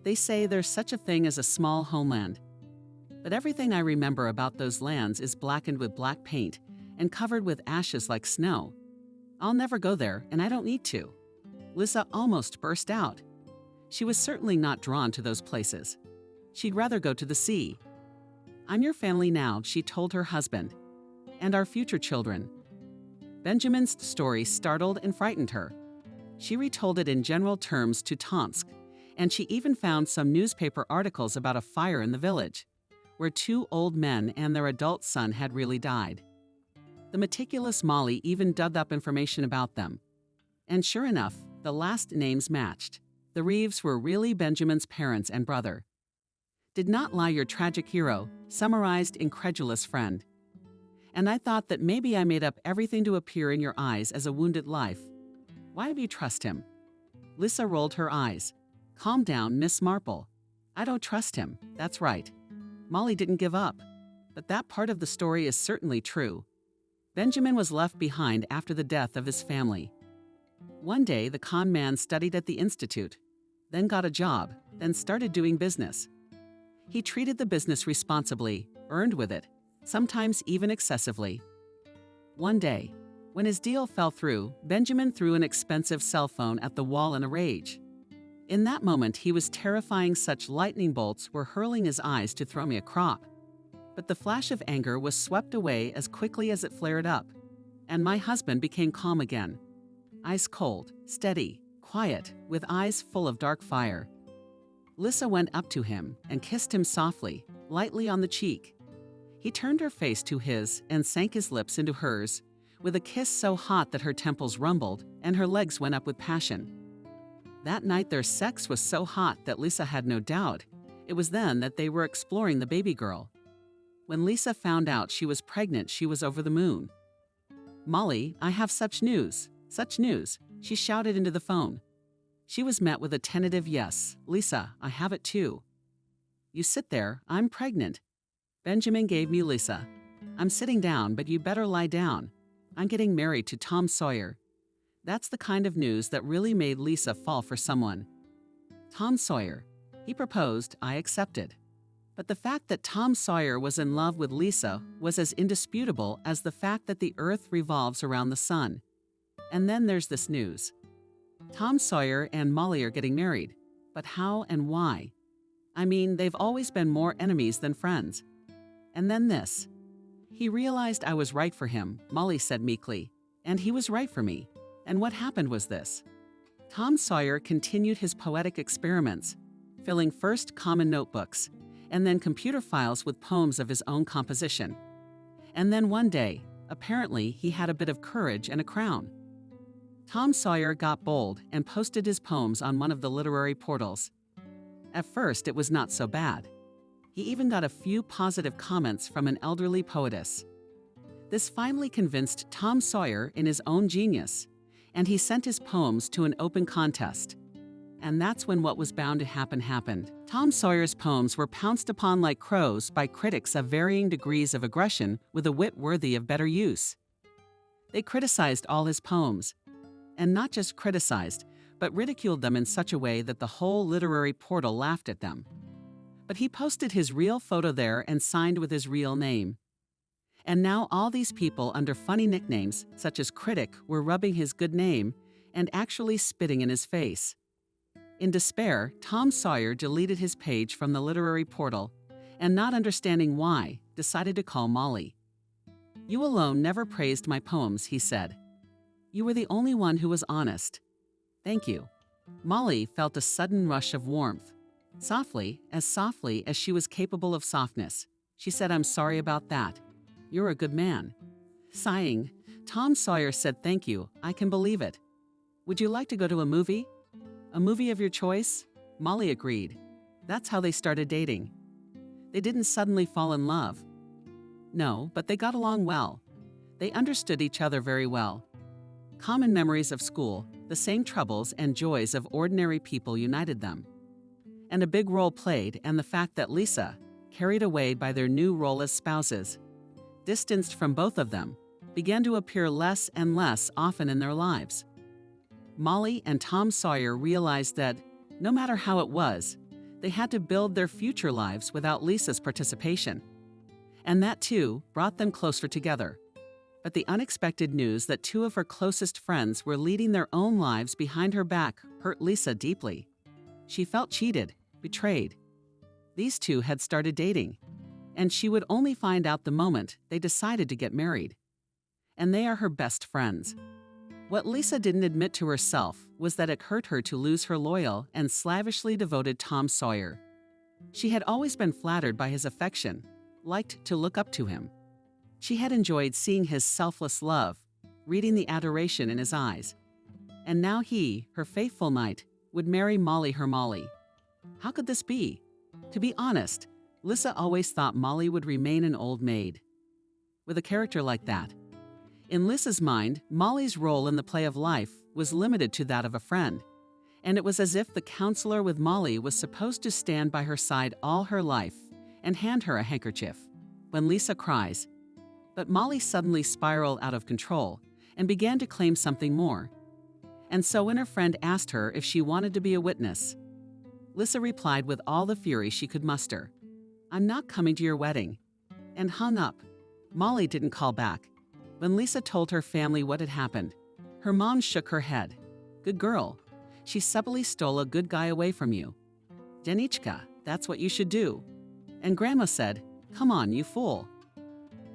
They say there's such a thing as a small homeland. But everything I remember about those lands is blackened with black paint and covered with ashes like snow. I'll never go there, and I don't need to. Lisa almost burst out. She was certainly not drawn to those places. She'd rather go to the sea. I'm your family now, she told her husband. And our future children. Benjamin's story startled and frightened her. She retold it in general terms to Tomsk, and she even found some newspaper articles about a fire in the village, where 2 old men and their adult son had really died. The meticulous Molly even dug up information about them. And sure enough, the last names matched. The Reeves were really Benjamin's parents and brother. Did not lie, your tragic hero, summarized incredulous friend. And I thought that maybe I made up everything to appear in your eyes as a wounded life. Why do you trust him? Lisa rolled her eyes. Calm down, Miss Marple. I don't trust him, that's right. Molly didn't give up. But that part of the story is certainly true. Benjamin was left behind after the death of his family. One day, the con man studied at the institute, then got a job, then started doing business. He treated the business responsibly, earned with it, sometimes even excessively. One day, when his deal fell through, Benjamin threw an expensive cell phone at the wall in a rage. In that moment, he was terrifying. Such lightning bolts were hurling his eyes to throw me a crop. But the flash of anger was swept away as quickly as it flared up, and my husband became calm again. Ice cold, steady, quiet, with eyes full of dark fire. Lisa went up to him and kissed him softly, lightly on the cheek. He turned her face to his and sank his lips into hers, with a kiss so hot that her temples rumbled and her legs went up with passion. That night their sex was so hot that Lisa had no doubt it was then that they were exploring the baby girl. When Lisa found out she was pregnant, she was over the moon. "Molly, I have such news, she shouted into the phone. She was met with a tentative yes. "Lisa, I have it too." "You sit there, I'm pregnant." Benjamin gave me Lisa. "I'm sitting down, but you better lie down. I'm getting married to Tom Sawyer." That's the kind of news that really made Lisa fall for someone. Tom Sawyer. He proposed, I accepted. But the fact that Tom Sawyer was in love with Lisa was as indisputable as the fact that the earth revolves around the sun. And then there's this news. Tom Sawyer and Molly are getting married. But how and why? I mean, they've always been more enemies than friends. And then this. He realized I was right for him, Molly said meekly. And he was right for me. And what happened was this. Tom Sawyer continued his poetic experiments, filling first common notebooks, and then computer files with poems of his own composition. And then one day, apparently he had a bit of courage and a crown. Tom Sawyer got bold and posted his poems on one of the literary portals. At first, it was not so bad. He even got a few positive comments from an elderly poetess. This finally convinced Tom Sawyer in his own genius, and he sent his poems to an open contest. And that's when what was bound to happen happened. Tom Sawyer's poems were pounced upon like crows by critics of varying degrees of aggression with a wit worthy of better use. They criticized all his poems, and not just criticized, but ridiculed them in such a way that the whole literary portal laughed at them. But he posted his real photo there and signed with his real name. And now all these people under funny nicknames, such as critic, were rubbing his good name and actually spitting in his face. In despair, Tom Sawyer deleted his page from the literary portal and, not understanding why, decided to call Molly. "You alone never praised my poems," he said. "You were the only one who was honest. Thank you." Molly felt a sudden rush of warmth. Softly as she was capable of softness, she said, "I'm sorry about that. You're a good man." Sighing, Tom Sawyer said, "Thank you, I can believe it. Would you like to go to a movie? A movie of your choice?" Molly agreed. That's how they started dating. They didn't suddenly fall in love. No, but they got along well. They understood each other very well. Common memories of school, the same troubles and joys of ordinary people united them. And a big role played, and the fact that Lisa, carried away by their new role as spouses, distanced from both of them, began to appear less and less often in their lives. Molly and Tom Sawyer realized that, no matter how it was, they had to build their future lives without Lisa's participation. And that, too, brought them closer together. But the unexpected news that two of her closest friends were leading their own lives behind her back hurt Lisa deeply. She felt cheated, betrayed. These two had started dating, and she would only find out the moment they decided to get married. And they are her best friends. What Lisa didn't admit to herself was that it hurt her to lose her loyal and slavishly devoted Tom Sawyer. She had always been flattered by his affection, liked to look up to him. She had enjoyed seeing his selfless love, reading the adoration in his eyes. And now he, her faithful knight, would marry Molly, her Molly. How could this be? To be honest, Lissa always thought Molly would remain an old maid. With a character like that, in Lissa's mind, Molly's role in the play of life was limited to that of a friend, and it was as if the counselor with Molly was supposed to stand by her side all her life and hand her a handkerchief when Lissa cries. But Molly suddenly spiraled out of control and began to claim something more. And so when her friend asked her if she wanted to be a witness, Lissa replied with all the fury she could muster, "I'm not coming to your wedding," and hung up. Molly didn't call back. When Lissa told her family what had happened, her mom shook her head. "Good girl. She subtly stole a good guy away from you. Janichka, that's what you should do." And Grandma said, "Come on, you fool."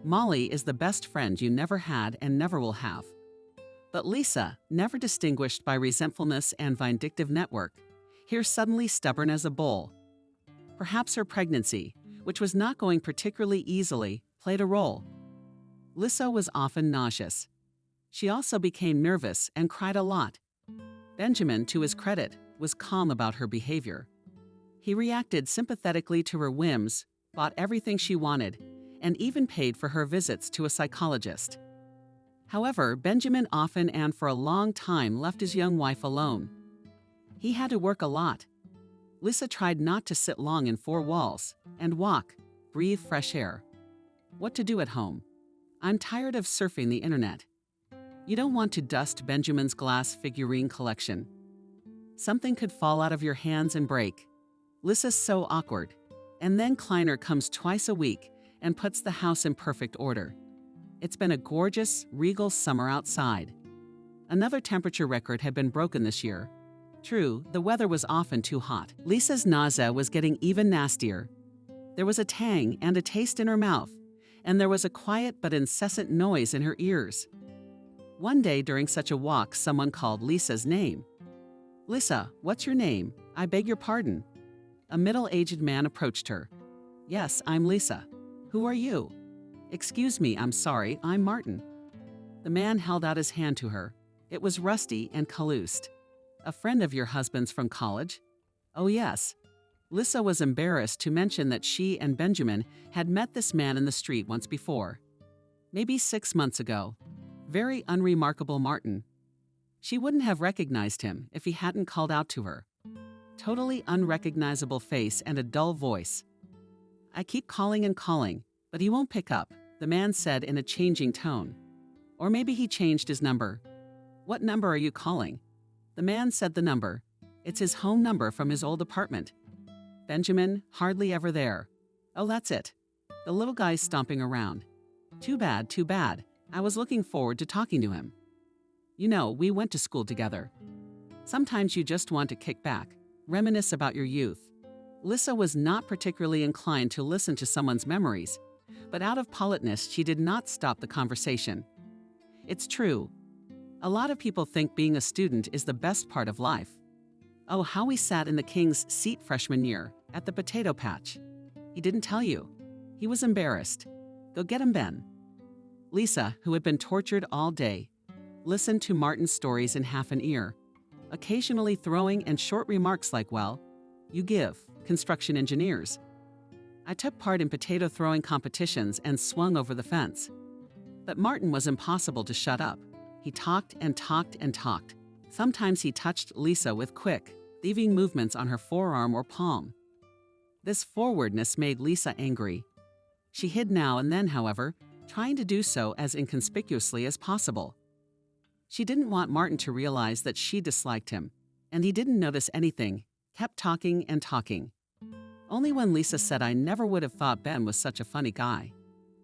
Molly is the best friend you never had and never will have. But Lissa, never distinguished by resentfulness and vindictive network, here suddenly stubborn as a bull. Perhaps her pregnancy, which was not going particularly easily, played a role. Lissa was often nauseous. She also became nervous and cried a lot. Benjamin, to his credit, was calm about her behavior. He reacted sympathetically to her whims, bought everything she wanted, and even paid for her visits to a psychologist. However, Benjamin often and for a long time left his young wife alone. He had to work a lot. Lissa tried not to sit long in four walls and walk, breathe fresh air. What to do at home? "I'm tired of surfing the internet." You don't want to dust Benjamin's glass figurine collection. Something could fall out of your hands and break. Lissa's so awkward. And then Kleiner comes twice a week and puts the house in perfect order. It's been a gorgeous, regal summer outside. Another temperature record had been broken this year. True, the weather was often too hot. Lissa's nausea was getting even nastier. There was a tang and a taste in her mouth, and there was a quiet but incessant noise in her ears. One day during such a walk, someone called Lissa's name. "Lissa, what's your name? I beg your pardon." A middle-aged man approached her. "Yes, I'm Lissa. Who are you?" "Excuse me, I'm sorry, I'm Martin." The man held out his hand to her. It was rusty and calloused. "A friend of your husband's from college?" "Oh yes." Lissa was embarrassed to mention that she and Benjamin had met this man in the street once before. Maybe 6 months ago. Very unremarkable Martin. She wouldn't have recognized him if he hadn't called out to her. Totally unrecognizable face and a dull voice. "I keep calling and calling, but he won't pick up," the man said in a changing tone. Or maybe he changed his number. "What number are you calling?" The man said the number. It's his home number from his old apartment. "Benjamin, hardly ever there." "Oh, that's it." The little guy's stomping around. Too bad, too bad. I was looking forward to talking to him. You know, we went to school together." Sometimes you just want to kick back, reminisce about your youth. Lissa was not particularly inclined to listen to someone's memories, but out of politeness, she did not stop the conversation. It's true. A lot of people think being a student is the best part of life. Oh, how we sat in the king's seat freshman year, at the potato patch. He didn't tell you. He was embarrassed. Go get him, Ben. Lissa, who had been tortured all day, listened to Martin's stories in half an ear, occasionally throwing in short remarks like, "Well, you give, construction engineers." I took part in potato throwing competitions and swung over the fence. But Martin was impossible to shut up. He talked and talked and talked. Sometimes he touched Lissa with quick, thieving movements on her forearm or palm. This forwardness made Lissa angry. She hid now and then, however, trying to do so as inconspicuously as possible. She didn't want Martin to realize that she disliked him, and he didn't notice anything, kept talking and talking. Only when Lissa said, "I never would have thought Ben was such a funny guy.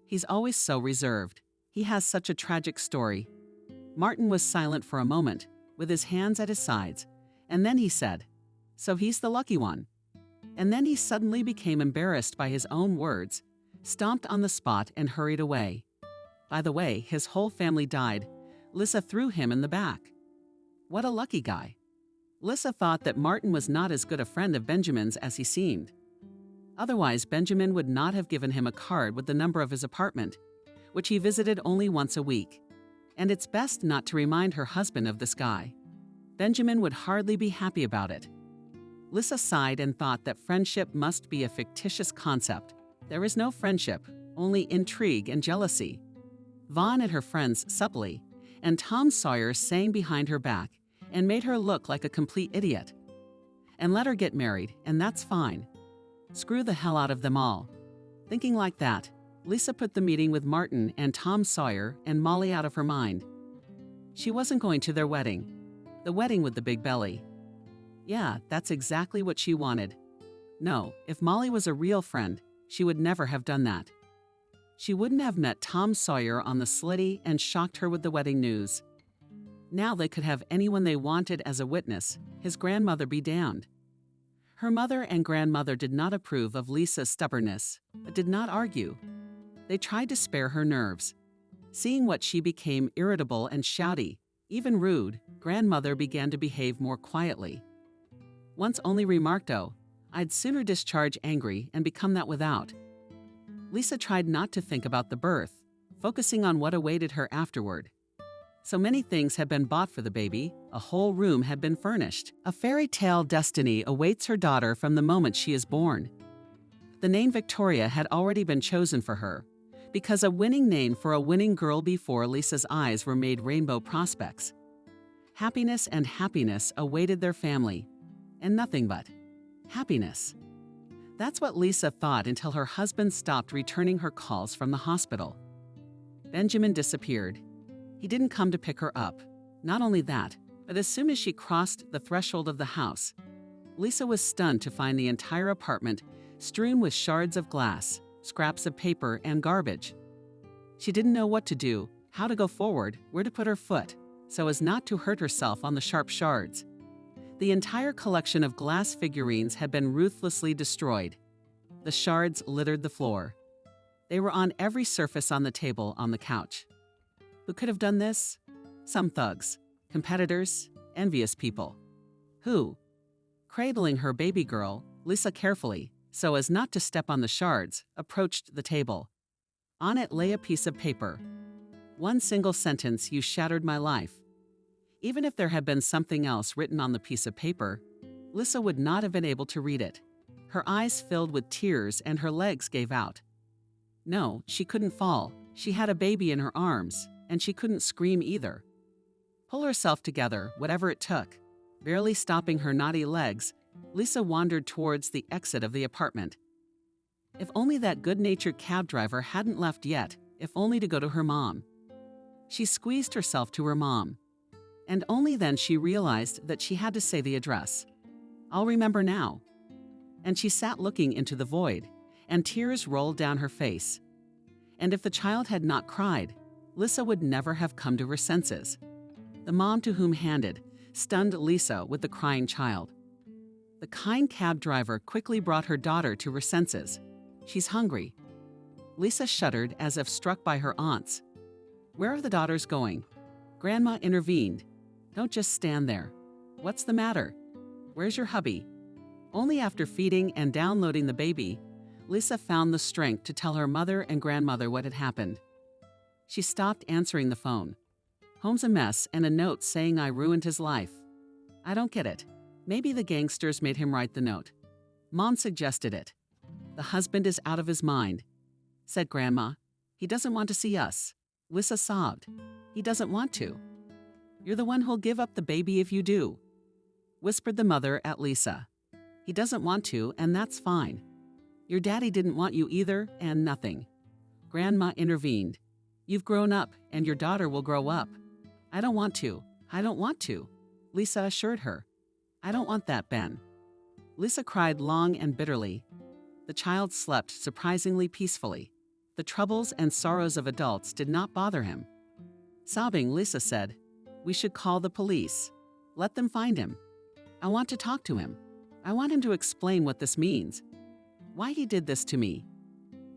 He's always so reserved. He has such a tragic story." Martin was silent for a moment, with his hands at his sides, and then he said, "So he's the lucky one." And then he suddenly became embarrassed by his own words, stomped on the spot and hurried away. By the way, his whole family died. Lissa threw him in the back. What a lucky guy. Lissa thought that Martin was not as good a friend of Benjamin's as he seemed. Otherwise, Benjamin would not have given him a card with the number of his apartment, which he visited only once a week. And it's best not to remind her husband of this guy. Benjamin would hardly be happy about it. Lisa sighed and thought that friendship must be a fictitious concept. There is no friendship, only intrigue and jealousy. Vaughn and her friends supply, and Tom Sawyer sang behind her back and made her look like a complete idiot. And let her get married, and that's fine. Screw the hell out of them all. Thinking like that, Lisa put the meeting with Martin and Tom Sawyer and Molly out of her mind. She wasn't going to their wedding. The wedding with the big belly. Yeah, that's exactly what she wanted. No, if Molly was a real friend, she would never have done that. She wouldn't have met Tom Sawyer on the slitty and shocked her with the wedding news. Now they could have anyone they wanted as a witness, his grandmother be damned. Her mother and grandmother did not approve of Lisa's stubbornness, but did not argue. They tried to spare her nerves. Seeing what she became irritable and shouty, even rude, grandmother began to behave more quietly. Once only remarked, "Oh, I'd sooner discharge angry and become that without." Lisa tried not to think about the birth, focusing on what awaited her afterward. So many things had been bought for the baby, a whole room had been furnished. A fairy tale destiny awaits her daughter from the moment she is born. The name Victoria had already been chosen for her, because a winning name for a winning girl before Lisa's eyes were made rainbow prospects. Happiness and happiness awaited their family, and nothing but happiness. That's what Lisa thought until her husband stopped returning her calls from the hospital. Benjamin disappeared. He didn't come to pick her up. Not only that, but as soon as she crossed the threshold of the house, Lisa was stunned to find the entire apartment strewn with shards of glass, scraps of paper, and garbage. She didn't know what to do, how to go forward, where to put her foot, so as not to hurt herself on the sharp shards. The entire collection of glass figurines had been ruthlessly destroyed. The shards littered the floor. They were on every surface on the table, on the couch. Who could have done this? Some thugs, competitors, envious people. Who? Cradling her baby girl, Lisa carefully, so as not to step on the shards, approached the table. On it lay a piece of paper. One single sentence: "You shattered my life." Even if there had been something else written on the piece of paper, Lisa would not have been able to read it. Her eyes filled with tears and her legs gave out. No, she couldn't fall. She had a baby in her arms, and she couldn't scream either. Pull herself together, whatever it took. Barely stopping her knotty legs, Lisa wandered towards the exit of the apartment. If only that good-natured cab driver hadn't left yet, if only to go to her mom. She squeezed herself to her mom. And only then she realized that she had to say the address. I'll remember now. And she sat looking into the void, and tears rolled down her face. And if the child had not cried, Lisa would never have come to her senses. The mom to whom handed stunned Lisa with the crying child. The kind cab driver quickly brought her daughter to her senses. She's hungry. Lisa shuddered as if struck by her aunts. Where are the daughters going? Grandma intervened. Don't just stand there. What's the matter? Where's your hubby? Only after feeding and downloading the baby, Lisa found the strength to tell her mother and grandmother what had happened. She stopped answering the phone. Home's a mess and a note saying I ruined his life. I don't get it. Maybe the gangsters made him write the note. Mom suggested it. The husband is out of his mind, said Grandma. He doesn't want to see us. Lisa sobbed. He doesn't want to. You're the one who'll give up the baby if you do, whispered the mother at Lisa. He doesn't want to, and that's fine. Your daddy didn't want you either, and nothing. Grandma intervened. You've grown up, and your daughter will grow up. I don't want to. I don't want to, Lisa assured her. I don't want that, Ben. Lisa cried long and bitterly. The child slept surprisingly peacefully. The troubles and sorrows of adults did not bother him. Sobbing, Lisa said, We should call the police. Let them find him. I want to talk to him. I want him to explain what this means. Why he did this to me.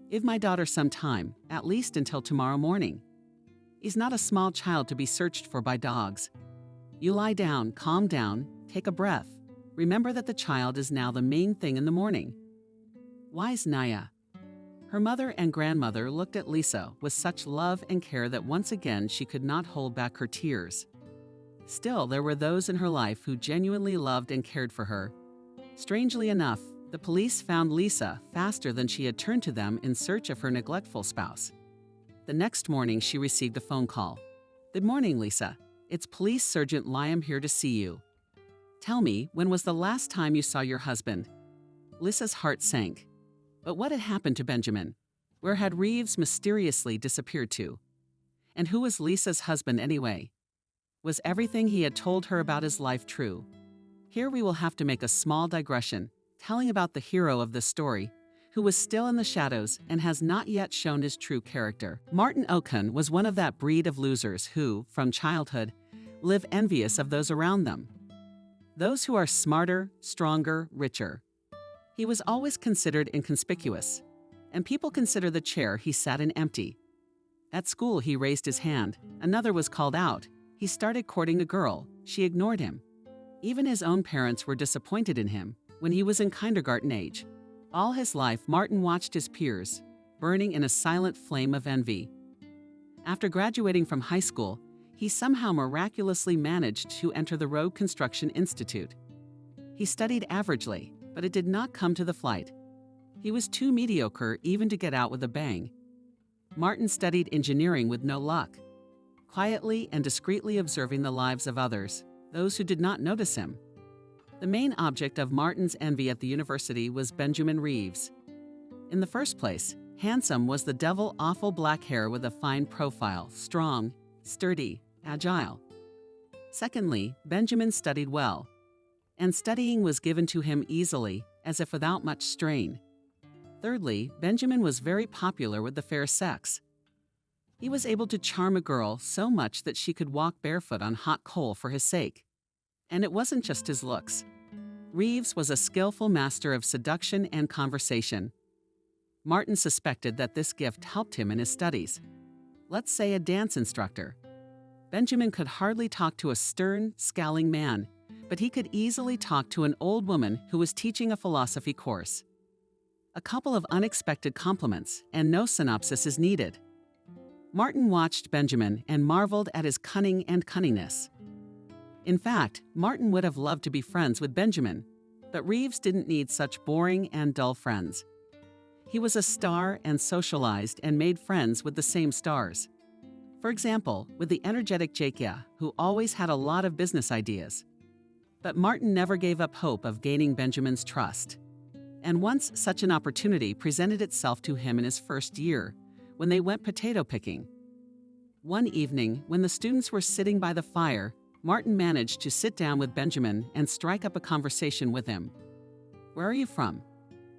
Give my daughter some time, at least until tomorrow morning. He's not a small child to be searched for by dogs. You lie down, calm down, take a breath. Remember that the child is now the main thing in the morning. Wise Naya. Her mother and grandmother looked at Lisa with such love and care that once again she could not hold back her tears. Still, there were those in her life who genuinely loved and cared for her. Strangely enough, the police found Lisa faster than she had turned to them in search of her neglectful spouse. The next morning, she received a phone call. "Good morning, Lisa. It's Police Sergeant Liam here to see you. Tell me, when was the last time you saw your husband?" Lisa's heart sank. But what had happened to Benjamin? Where had Reeves mysteriously disappeared to? And who was Lisa's husband anyway? Was everything he had told her about his life true? Here we will have to make a small digression, telling about the hero of this story, who was still in the shadows and has not yet shown his true character. Martin Okun was one of that breed of losers who, from childhood, live envious of those around them. Those who are smarter, stronger, richer. He was always considered inconspicuous, and people consider the chair he sat in empty. At school, he raised his hand. Another was called out. He started courting a girl. She ignored him. Even his own parents were disappointed in him when he was in kindergarten age. All his life, Martin watched his peers, burning in a silent flame of envy. After graduating from high school, he somehow miraculously managed to enter the Road Construction Institute. He studied averagely, but it did not come to the flight. He was too mediocre even to get out with a bang. Martin studied engineering with no luck, quietly and discreetly observing the lives of others, those who did not notice him. The main object of Martin's envy at the university was Benjamin Reeves. In the first place, handsome was the devil-awful black hair with a fine profile, strong, sturdy, agile. Secondly, Benjamin studied well, and studying was given to him easily, as if without much strain. Thirdly, Benjamin was very popular with the fair sex. He was able to charm a girl so much that she could walk barefoot on hot coal for his sake. And it wasn't just his looks. Reeves was a skillful master of seduction and conversation. Martin suspected that this gift helped him in his studies. Let's say a dance instructor. Benjamin could hardly talk to a stern, scowling man, but he could easily talk to an old woman who was teaching a philosophy course. A couple of unexpected compliments, and no synopsis is needed. Martin watched Benjamin and marveled at his cunning and cunningness. In fact, Martin would have loved to be friends with Benjamin, but Reeves didn't need such boring and dull friends. He was a star and socialized and made friends with the same stars. For example, with the energetic Jakia, who always had a lot of business ideas. But Martin never gave up hope of gaining Benjamin's trust. And once such an opportunity presented itself to him in his first year, when they went potato picking. One evening, when the students were sitting by the fire, Martin managed to sit down with Benjamin and strike up a conversation with him. "Where are you from?"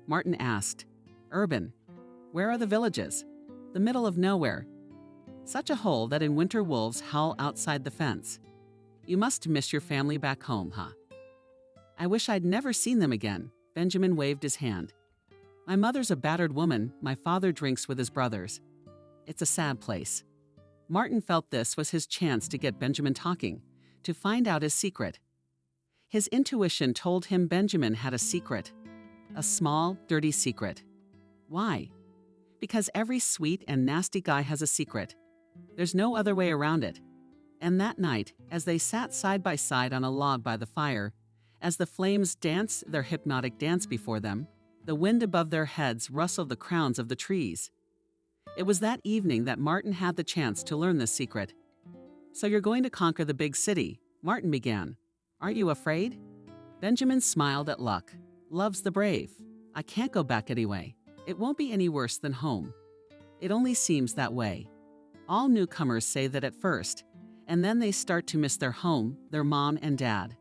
Martin asked. "Urban." "Where are the villages?" "The middle of nowhere." "Such a hole that in winter wolves howl outside the fence. You must miss your family back home, huh?" "I wish I'd never seen them again." Benjamin waved his hand. "My mother's a battered woman. My father drinks with his brothers. It's a sad place." Martin felt this was his chance to get Benjamin talking, to find out his secret. His intuition told him Benjamin had a secret. A small, dirty secret. Why? Because every sweet and nasty guy has a secret. There's no other way around it. And that night, as they sat side by side on a log by the fire, as the flames danced their hypnotic dance before them, the wind above their heads rustled the crowns of the trees. It was that evening that Martin had the chance to learn this secret. "So you're going to conquer the big city," Martin began. "Aren't you afraid?" Benjamin smiled at luck. "Love's the brave. I can't go back anyway. It won't be any worse than home. It only seems that way. All newcomers say that at first, and then they start to miss their home, their mom and dad."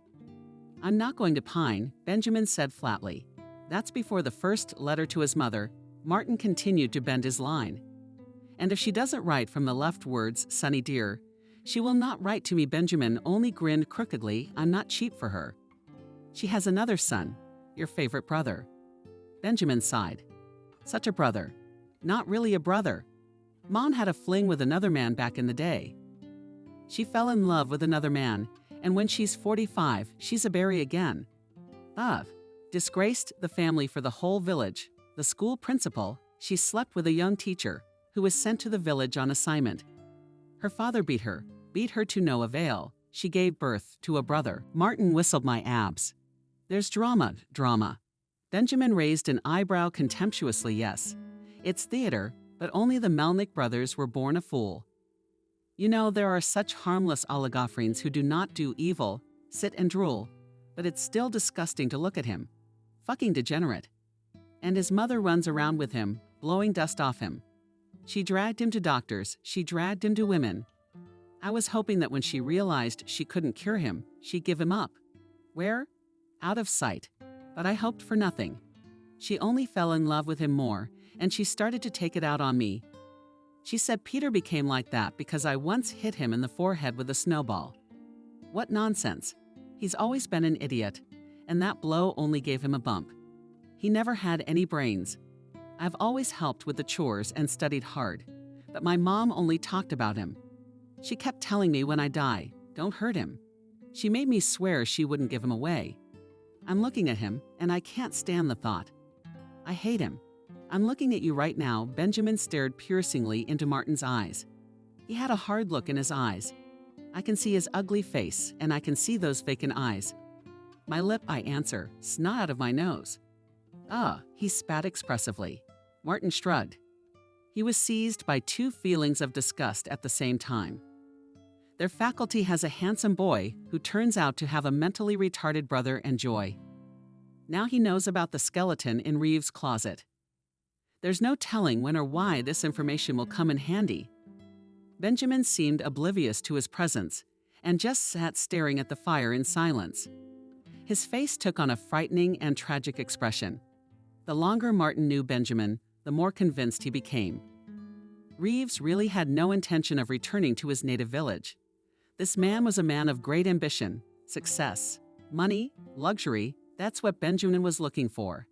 "I'm not going to pine," Benjamin said flatly. That's before the first letter to his mother. Martin continued to bend his line. "And if she doesn't write from the left words, Sonny dear, she will not write to me." Benjamin only grinned crookedly. "I'm not cheap for her." "She has another son, your favorite brother." Benjamin sighed. "Such a brother. Not really a brother. Mom had a fling with another man back in the day. She fell in love with another man, and when she's 45, she's a berry again. Ugh. Disgraced the family for the whole village. The school principal, she slept with a young teacher who was sent to the village on assignment. Her father beat her to no avail. She gave birth to a brother." Martin whistled. "My abs. There's drama. Benjamin raised an eyebrow contemptuously, yes. It's theater, but only the Melnick brothers were born a fool. You know, there are such harmless oligophrenes who do not do evil, sit and drool, but it's still disgusting to look at him. Fucking degenerate. And his mother runs around with him, blowing dust off him. She dragged him to doctors, she dragged him to women. I was hoping that when she realized she couldn't cure him, she'd give him up. Where? Out of sight. But I hoped for nothing. She only fell in love with him more, and she started to take it out on me. She said Peter became like that because I once hit him in the forehead with a snowball. What nonsense. He's always been an idiot, and that blow only gave him a bump. He never had any brains. I've always helped with the chores and studied hard, but my mom only talked about him. She kept telling me when I die, don't hurt him. She made me swear she wouldn't give him away. I'm looking at him, and I can't stand the thought. I hate him. I'm looking at you right now. Benjamin stared piercingly into Martin's eyes. He had a hard look in his eyes. I can see his ugly face, and I can see those vacant eyes. My lip, I answer, snot out of my nose. He spat expressively. Martin shrugged. He was seized by two feelings of disgust at the same time. Their faculty has a handsome boy who turns out to have a mentally retarded brother and joy. Now he knows about the skeleton in Reeves' closet. There's no telling when or why this information will come in handy. Benjamin seemed oblivious to his presence and just sat staring at the fire in silence. His face took on a frightening and tragic expression. The longer Martin knew Benjamin, the more convinced he became. Reeves really had no intention of returning to his native village. This man was a man of great ambition, success, money, luxury. That's what Benjamin was looking for.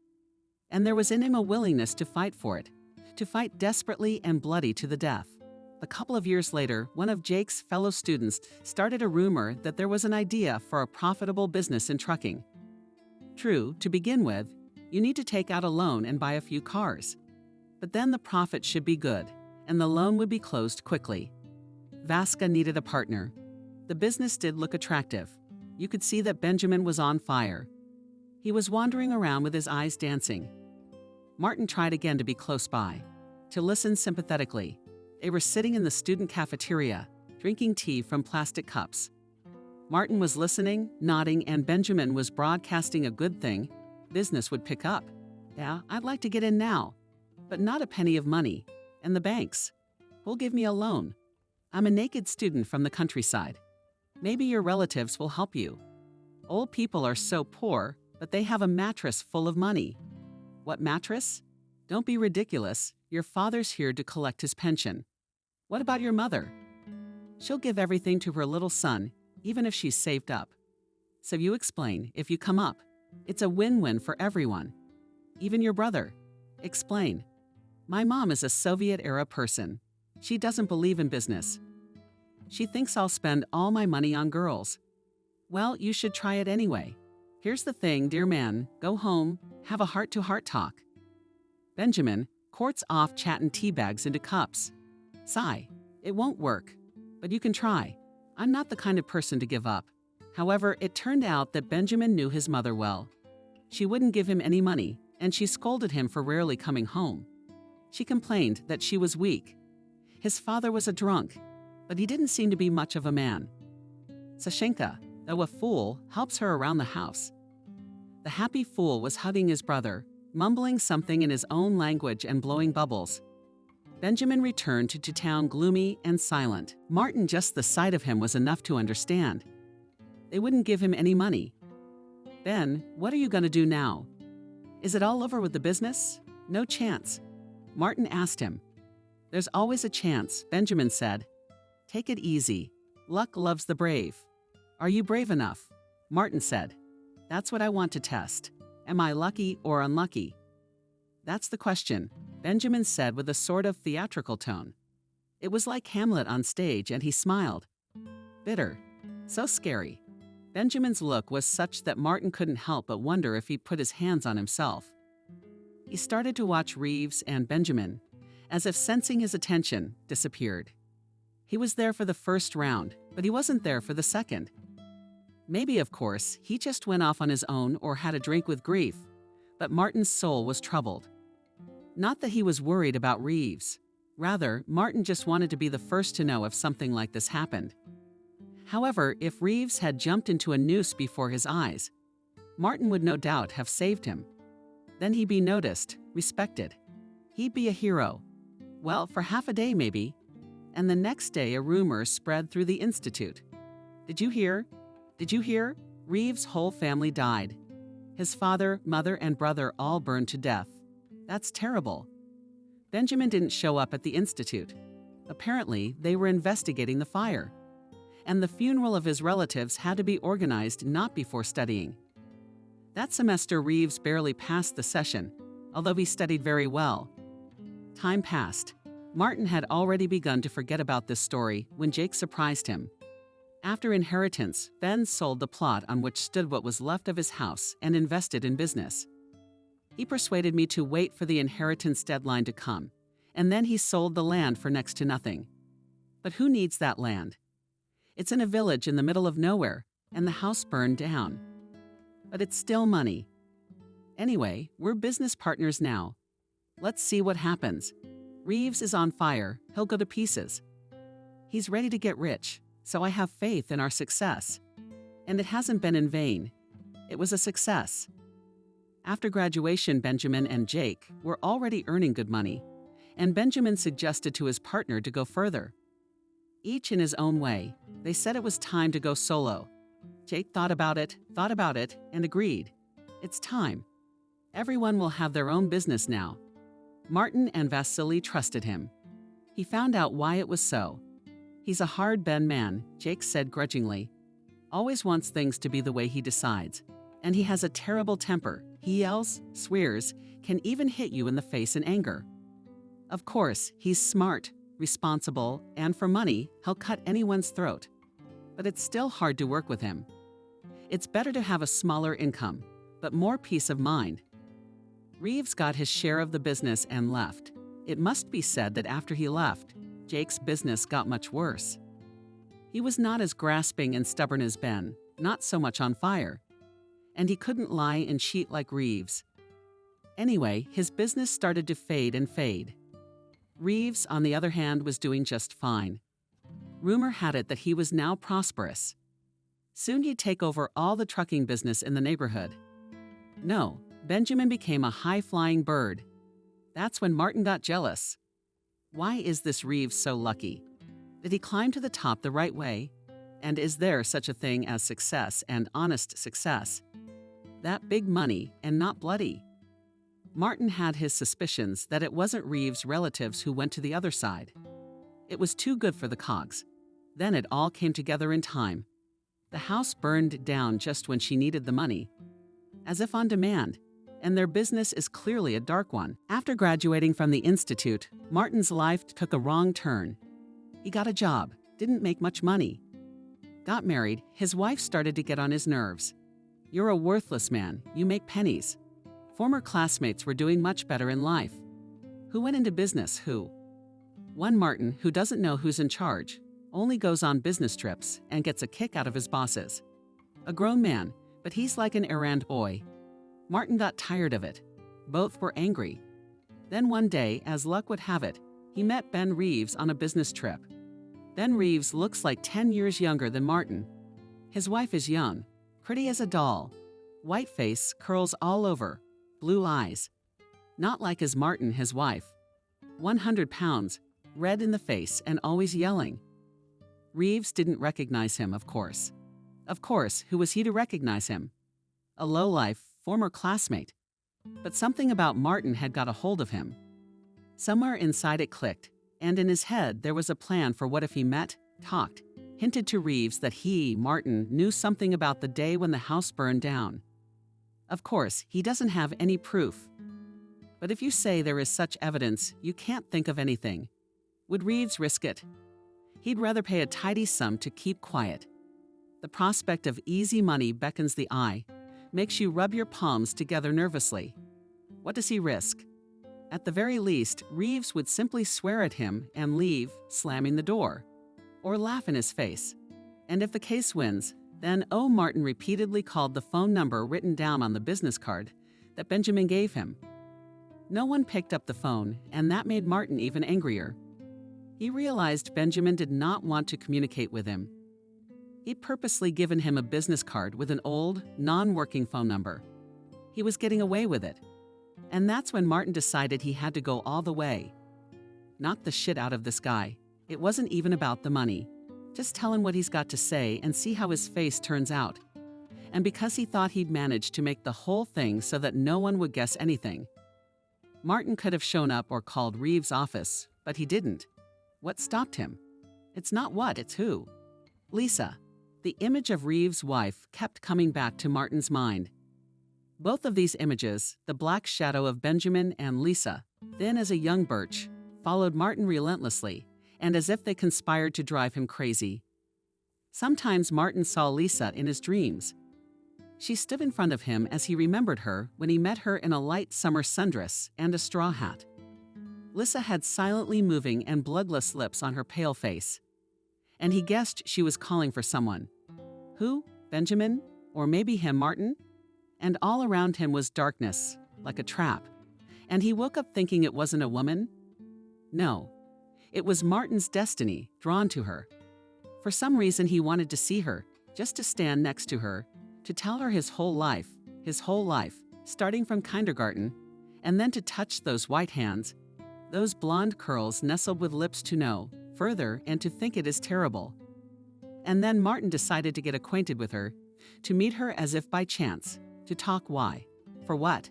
And there was in him a willingness to fight for it, to fight desperately and bloody to the death. A couple of years later, one of Jake's fellow students started a rumor that there was an idea for a profitable business in trucking. True, to begin with, you need to take out a loan and buy a few cars. But then the profit should be good, and the loan would be closed quickly. Vasca needed a partner. The business did look attractive. You could see that Benjamin was on fire. He was wandering around with his eyes dancing. Martin tried again to be close by, to listen sympathetically. They were sitting in the student cafeteria, drinking tea from plastic cups. Martin was listening, nodding, and Benjamin was broadcasting a good thing. Business would pick up. Yeah, I'd like to get in now, but not a penny of money. And the banks will give me a loan. I'm a naked student from the countryside. Maybe your relatives will help you. Old people are so poor, but they have a mattress full of money. What mattress? Don't be ridiculous. Your father's here to collect his pension. What about your mother? She'll give everything to her little son, even if she's saved up. So you explain, if you come up. It's a win-win for everyone. Even your brother. Explain. My mom is a Soviet-era person. She doesn't believe in business. She thinks I'll spend all my money on girls. Well, you should try it anyway. Here's the thing, dear man, go home, have a heart-to-heart talk. Benjamin, quarts off chatting tea bags into cups. Sigh, it won't work, but you can try. I'm not the kind of person to give up. However, it turned out that Benjamin knew his mother well. She wouldn't give him any money, and she scolded him for rarely coming home. She complained that she was weak. His father was a drunk, but he didn't seem to be much of a man. Sashenka, though a fool, helps her around the house. The happy fool was hugging his brother, mumbling something in his own language and blowing bubbles. Benjamin returned to town gloomy and silent. Martin, just the sight of him was enough to understand. They wouldn't give him any money. Ben, what are you going to do now? Is it all over with the business? No chance. Martin asked him. There's always a chance, Benjamin said. Take it easy. Luck loves the brave. Are you brave enough? Martin said. That's what I want to test. Am I lucky or unlucky? That's the question, Benjamin said with a sort of theatrical tone. It was like Hamlet on stage, and he smiled. Bitter. So scary. Benjamin's look was such that Martin couldn't help but wonder if he'd put his hands on himself. He started to watch Reeves, and Benjamin, as if sensing his attention, disappeared. He was there for the first round, but he wasn't there for the second. Maybe, of course, he just went off on his own or had a drink with grief, but Martin's soul was troubled. Not that he was worried about Reeves. Rather, Martin just wanted to be the first to know if something like this happened. However, if Reeves had jumped into a noose before his eyes, Martin would no doubt have saved him. Then he'd be noticed, respected. He'd be a hero. Well, for half a day maybe. And the next day a rumor spread through the institute. Did you hear? Did you hear? Reeves' whole family died. His father, mother, and brother all burned to death. That's terrible. Benjamin didn't show up at the institute. Apparently, they were investigating the fire. And the funeral of his relatives had to be organized not before studying. That semester, Reeves barely passed the session, although he studied very well. Time passed. Martin had already begun to forget about this story when Jake surprised him. After inheritance, Ben sold the plot on which stood what was left of his house and invested in business. He persuaded me to wait for the inheritance deadline to come, and then he sold the land for next to nothing. But who needs that land? It's in a village in the middle of nowhere, and the house burned down. But it's still money. Anyway, we're business partners now. Let's see what happens. Reeves is on fire, he'll go to pieces. He's ready to get rich, so I have faith in our success. And it hasn't been in vain. It was a success. After graduation, Benjamin and Jake were already earning good money, and Benjamin suggested to his partner to go further. Each in his own way, they said it was time to go solo. Jake thought about it, and agreed. It's time. Everyone will have their own business now. Martin and Vasily trusted him. He found out why it was so. He's a hard-bend man, Jake said grudgingly. Always wants things to be the way he decides. And he has a terrible temper. He yells, swears, can even hit you in the face in anger. Of course, he's smart, responsible, and for money, he'll cut anyone's throat. But it's still hard to work with him. It's better to have a smaller income, but more peace of mind. Reeves got his share of the business and left. It must be said that after he left, Jake's business got much worse. He was not as grasping and stubborn as Ben, not so much on fire. And he couldn't lie and cheat like Reeves. Anyway, his business started to fade and fade. Reeves, on the other hand, was doing just fine. Rumor had it that he was now prosperous. Soon he'd take over all the trucking business in the neighborhood. No, Benjamin became a high-flying bird. That's when Martin got jealous. Why is this Reeves so lucky? Did he climb to the top the right way? And is there such a thing as success and honest success? That big money and not bloody. Martin had his suspicions that it wasn't Reeves' relatives who went to the other side. It was too good for the cogs. Then it all came together in time. The house burned down just when she needed the money, as if on demand, and their business is clearly a dark one. After graduating from the institute, Martin's life took a wrong turn. He got a job, didn't make much money. Got married, his wife started to get on his nerves. You're a worthless man, you make pennies. Former classmates were doing much better in life. Who went into business, who? One Martin, who doesn't know who's in charge, only goes on business trips and gets a kick out of his bosses. A grown man, but he's like an errand boy. Martin got tired of it. Both were angry. Then one day, as luck would have it, he met Ben Reeves on a business trip. Ben Reeves looks like 10 years younger than Martin. His wife is young, pretty as a doll. White face, curls all over, blue eyes. Not like as Martin, his wife. 100 pounds, red in the face and always yelling. Reeves didn't recognize him, of course. Of course, who was he to recognize him? A lowlife, former classmate. But something about Martin had got a hold of him. Somewhere inside it clicked, and in his head there was a plan for what if he met, talked, hinted to Reeves that he, Martin, knew something about the day when the house burned down. Of course, he doesn't have any proof. But if you say there is such evidence, you can't think of anything. Would Reeves risk it? He'd rather pay a tidy sum to keep quiet. The prospect of easy money beckons the eye, makes you rub your palms together nervously. What does he risk? At the very least, Reeves would simply swear at him and leave, slamming the door, or laugh in his face. And if the case wins, Then Martin repeatedly called the phone number written down on the business card that Benjamin gave him. No one picked up the phone, and that made Martin even angrier. He realized Benjamin did not want to communicate with him. He'd purposely given him a business card with an old, non-working phone number. He was getting away with it. And that's when Martin decided he had to go all the way. Knock the shit out of this guy. It wasn't even about the money. Just tell him what he's got to say and see how his face turns out. And because he thought he'd managed to make the whole thing so that no one would guess anything, Martin could have shown up or called Reeves' office, but he didn't. What stopped him? It's not what, it's who. Lisa. The image of Reeves' wife kept coming back to Martin's mind. Both of these images, the black shadow of Benjamin and Lisa, thin as a young birch, followed Martin relentlessly, and as if they conspired to drive him crazy. Sometimes Martin saw Lisa in his dreams. She stood in front of him as he remembered her when he met her in a light summer sundress and a straw hat. Lisa had silently moving and bloodless lips on her pale face, and he guessed she was calling for someone. Who? Benjamin? Or maybe him, Martin? And all around him was darkness, like a trap. And he woke up thinking it wasn't a woman? No. It was Martin's destiny, drawn to her. For some reason he wanted to see her, just to stand next to her, to tell her his whole life, starting from kindergarten, and then to touch those white hands, those blonde curls nestled with lips to know, further, and to think it is terrible. And then Martin decided to get acquainted with her, to meet her as if by chance, to talk why, for what.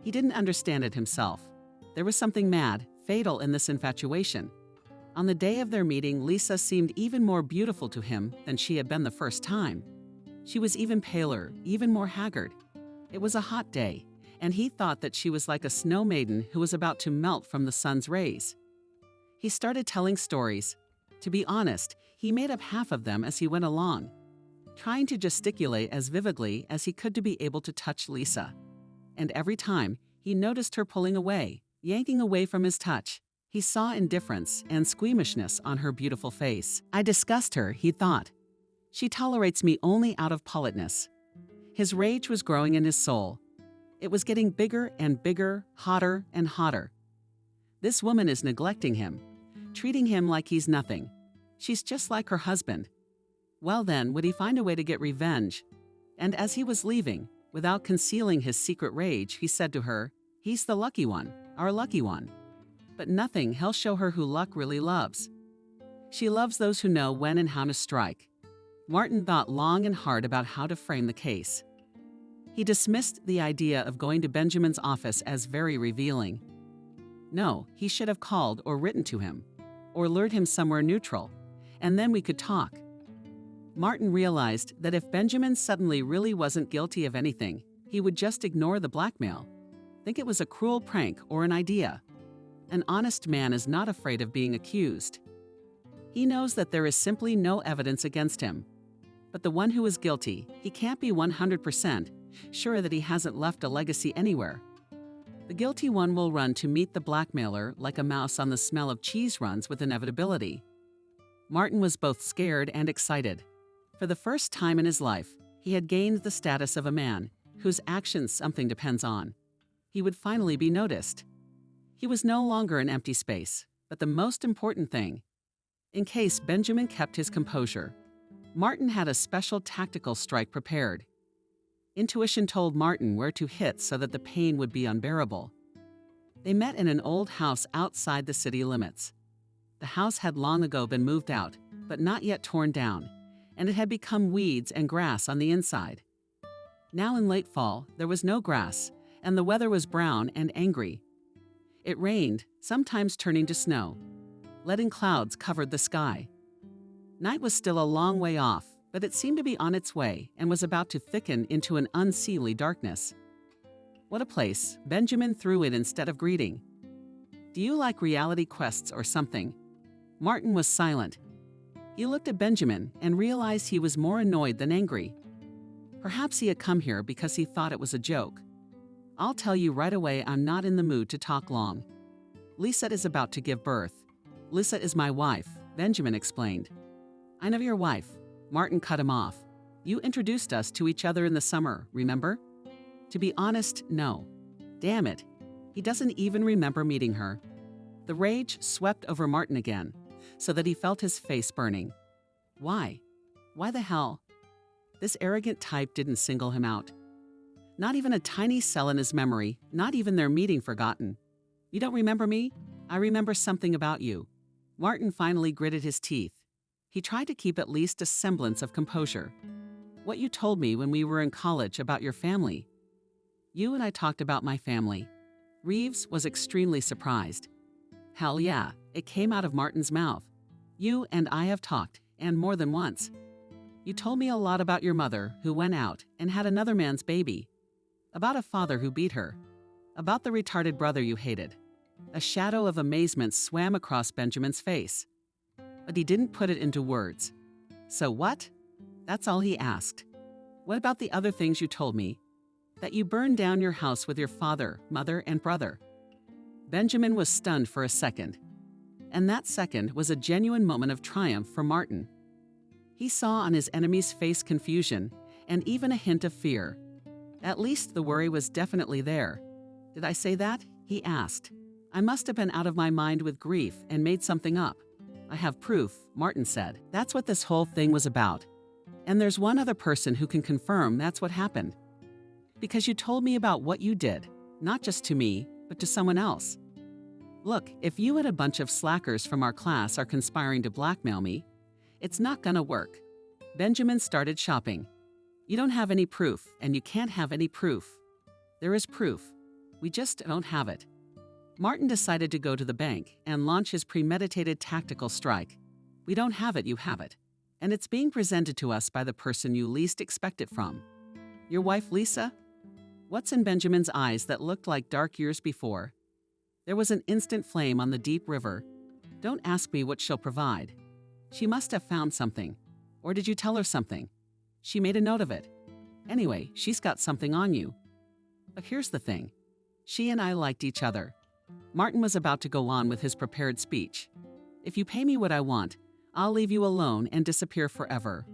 He didn't understand it himself. There was something mad, fatal in this infatuation. On the day of their meeting, Lisa seemed even more beautiful to him than she had been the first time. She was even paler, even more haggard. It was a hot day, and he thought that she was like a snow maiden who was about to melt from the sun's rays. He started telling stories. To be honest, he made up half of them as he went along, trying to gesticulate as vividly as he could to be able to touch Lisa. And every time, he noticed her pulling away, yanking away from his touch. He saw indifference and squeamishness on her beautiful face. I disgust her, he thought. She tolerates me only out of politeness. His rage was growing in his soul. It was getting bigger and bigger, hotter and hotter. This woman is neglecting him, treating him like he's nothing. She's just like her husband. Well then, would he find a way to get revenge? And as he was leaving, without concealing his secret rage, he said to her, "He's the lucky one, our lucky one." But nothing, he'll show her who luck really loves. She loves those who know when and how to strike. Martin thought long and hard about how to frame the case. He dismissed the idea of going to Benjamin's office as very revealing. No, he should have called or written to him, or lured him somewhere neutral, and then we could talk. Martin realized that if Benjamin suddenly really wasn't guilty of anything, he would just ignore the blackmail, think it was a cruel prank or an idea. An honest man is not afraid of being accused. He knows that there is simply no evidence against him. But the one who is guilty, he can't be 100% sure that he hasn't left a legacy anywhere. The guilty one will run to meet the blackmailer like a mouse on the smell of cheese runs with inevitability. Martin was both scared and excited. For the first time in his life, he had gained the status of a man whose actions something depends on. He would finally be noticed. He was no longer an empty space, but the most important thing. In case Benjamin kept his composure, Martin had a special tactical strike prepared. Intuition told Martin where to hit so that the pain would be unbearable. They met in an old house outside the city limits. The house had long ago been moved out, but not yet torn down, and it had become weeds and grass on the inside. Now in late fall, there was no grass, and the weather was brown and angry. It rained, sometimes turning to snow. Leaden clouds covered the sky. Night was still a long way off, but it seemed to be on its way and was about to thicken into an unseelie darkness. What a place, Benjamin threw in instead of greeting. Do you like reality quests or something? Martin was silent. He looked at Benjamin and realized he was more annoyed than angry. Perhaps he had come here because he thought it was a joke. I'll tell you right away, I'm not in the mood to talk long. Lisa is about to give birth. Lisa is my wife, Benjamin explained. I know your wife. Martin cut him off. You introduced us to each other in the summer, remember? To be honest, no. Damn it. He doesn't even remember meeting her. The rage swept over Martin again, so that he felt his face burning. Why? Why the hell? This arrogant type didn't single him out. Not even a tiny cell in his memory, not even their meeting forgotten. You don't remember me? I remember something about you. Martin finally gritted his teeth. He tried to keep at least a semblance of composure. What you told me when we were in college about your family. You and I talked about my family. Reeves was extremely surprised. Hell yeah, it came out of Martin's mouth. You and I have talked, and more than once. You told me a lot about your mother, who went out and had another man's baby. About a father who beat her. About the retarded brother you hated. A shadow of amazement swam across Benjamin's face. But he didn't put it into words. So what? That's all he asked. What about the other things you told me? That you burned down your house with your father, mother, and brother. Benjamin was stunned for a second. And that second was a genuine moment of triumph for Martin. He saw on his enemy's face confusion and even a hint of fear. At least the worry was definitely there. Did I say that? He asked. I must have been out of my mind with grief and made something up. I have proof, Martin said. That's what this whole thing was about. And there's one other person who can confirm that's what happened. Because you told me about what you did, not just to me, but to someone else. Look, if you and a bunch of slackers from our class are conspiring to blackmail me, it's not gonna work. Benjamin started shopping. You don't have any proof, and you can't have any proof. There is proof. We just don't have it. Martin decided to go to the bank and launch his premeditated tactical strike. We don't have it, you have it. And it's being presented to us by the person you least expect it from. Your wife, Lisa? What's in Benjamin's eyes that looked like dark years before? There was an instant flame on the deep river. Don't ask me what she'll provide. She must have found something. Or did you tell her something? She made a note of it. Anyway, she's got something on you. But here's the thing. She and I liked each other. Martin was about to go on with his prepared speech. If you pay me what I want, I'll leave you alone and disappear forever.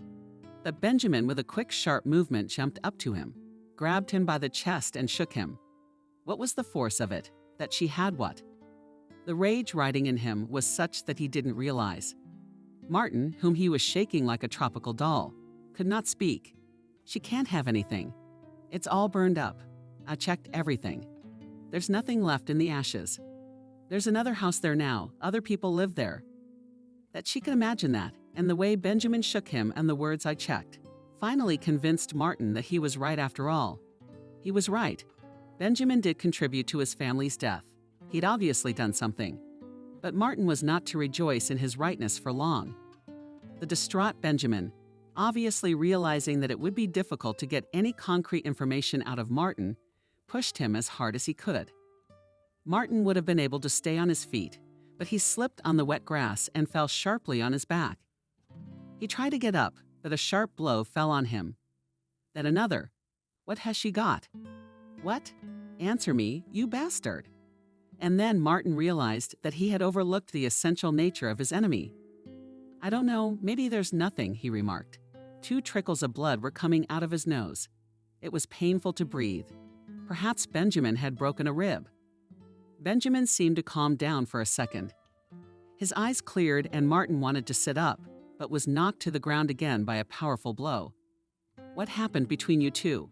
But Benjamin, with a quick, sharp movement, jumped up to him, grabbed him by the chest and shook him. What was the force of it? That she had what? The rage riding in him was such that he didn't realize. Martin, whom he was shaking like a tropical doll, could not speak. She can't have anything. It's all burned up. I checked everything. There's nothing left in the ashes. There's another house there now. Other people live there. That she could imagine that, and the way Benjamin shook him and the words I checked, finally convinced Martin that he was right after all. He was right. Benjamin did contribute to his family's death. He'd obviously done something. But Martin was not to rejoice in his rightness for long. The distraught Benjamin, obviously realizing that it would be difficult to get any concrete information out of Martin, pushed him as hard as he could. Martin would have been able to stay on his feet, but he slipped on the wet grass and fell sharply on his back. He tried to get up, but a sharp blow fell on him. Then another. What has she got? What? Answer me, you bastard. And then Martin realized that he had overlooked the essential nature of his enemy. I don't know, maybe there's nothing, he remarked. 2 trickles of blood were coming out of his nose. It was painful to breathe. Perhaps Benjamin had broken a rib. Benjamin seemed to calm down for a second. His eyes cleared and Martin wanted to sit up, but was knocked to the ground again by a powerful blow. What happened between you two?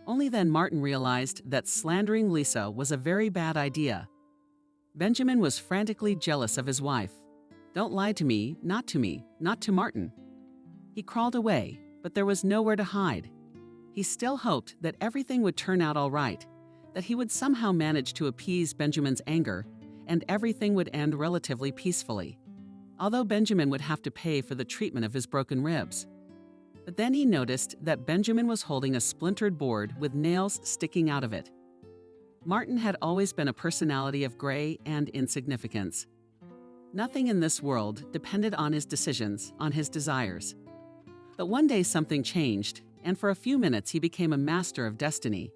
Only then Martin realized that slandering Lisa was a very bad idea. Benjamin was frantically jealous of his wife. Don't lie to me, not to Martin. He crawled away, but there was nowhere to hide. He still hoped that everything would turn out all right, that he would somehow manage to appease Benjamin's anger, and everything would end relatively peacefully, although Benjamin would have to pay for the treatment of his broken ribs. But then he noticed that Benjamin was holding a splintered board with nails sticking out of it. Martin had always been a personality of gray and insignificance. Nothing in this world depended on his decisions, on his desires. But one day something changed, and for a few minutes he became a master of destiny.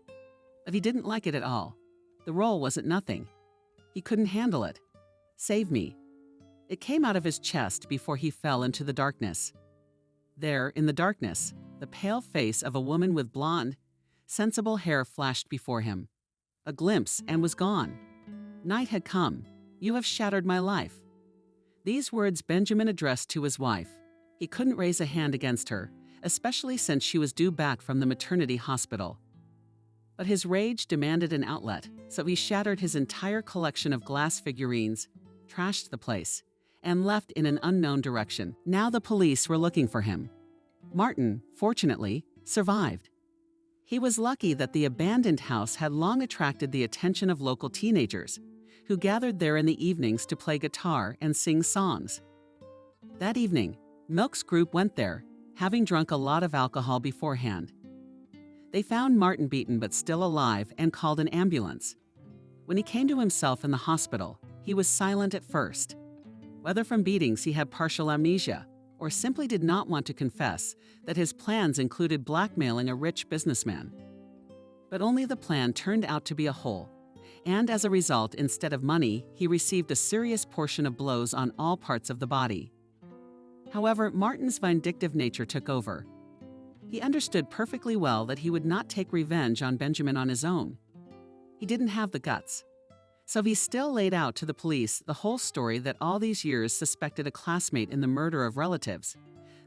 But he didn't like it at all. The role wasn't nothing. He couldn't handle it. Save me. It came out of his chest before he fell into the darkness. There, in the darkness, The pale face of a woman with blonde, sensible hair flashed before him. A glimpse and was gone. Night had come. You have shattered my life. These words Benjamin addressed to his wife. He couldn't raise a hand against her, especially since she was due back from the maternity hospital. But his rage demanded an outlet, so he shattered his entire collection of glass figurines, trashed the place, and left in an unknown direction. Now the police were looking for him. Martin, fortunately, survived. He was lucky that the abandoned house had long attracted the attention of local teenagers, who gathered there in the evenings to play guitar and sing songs. That evening, Milk's group went there, having drunk a lot of alcohol beforehand. They found Martin beaten but still alive and called an ambulance. When he came to himself in the hospital, he was silent at first. Whether from beatings he had partial amnesia, or simply did not want to confess that his plans included blackmailing a rich businessman. But only the plan turned out to be a hole, and as a result, instead of money, he received a serious portion of blows on all parts of the body. However, Martin's vindictive nature took over. He understood perfectly well that he would not take revenge on Benjamin on his own. He didn't have the guts. So he still laid out to the police the whole story that all these years suspected a classmate in the murder of relatives,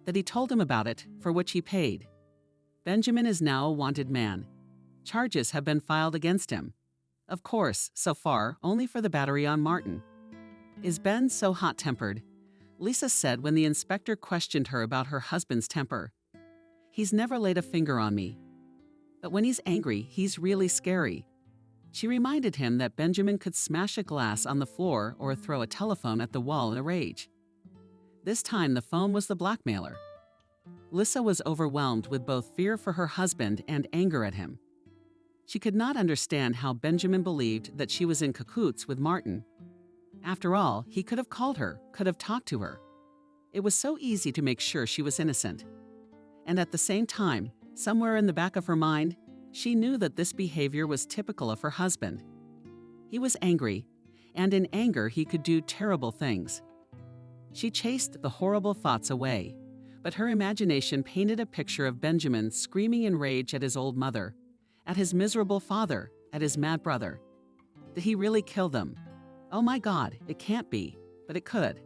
that he told him about it, for which he paid. Benjamin is now a wanted man. Charges have been filed against him. Of course, so far, only for the battery on Martin. Is Ben so hot-tempered? Lisa said when the inspector questioned her about her husband's temper. He's never laid a finger on me. But when he's angry, he's really scary. She reminded him that Benjamin could smash a glass on the floor or throw a telephone at the wall in a rage. This time the phone was the blackmailer. Lisa was overwhelmed with both fear for her husband and anger at him. She could not understand how Benjamin believed that she was in cahoots with Martin. After all, he could have called her, could have talked to her. It was so easy to make sure she was innocent. And at the same time, somewhere in the back of her mind, she knew that this behavior was typical of her husband. He was angry, and in anger he could do terrible things. She chased the horrible thoughts away, but her imagination painted a picture of Benjamin screaming in rage at his old mother, at his miserable father, at his mad brother. Did he really kill them? Oh my God, it can't be, but it could.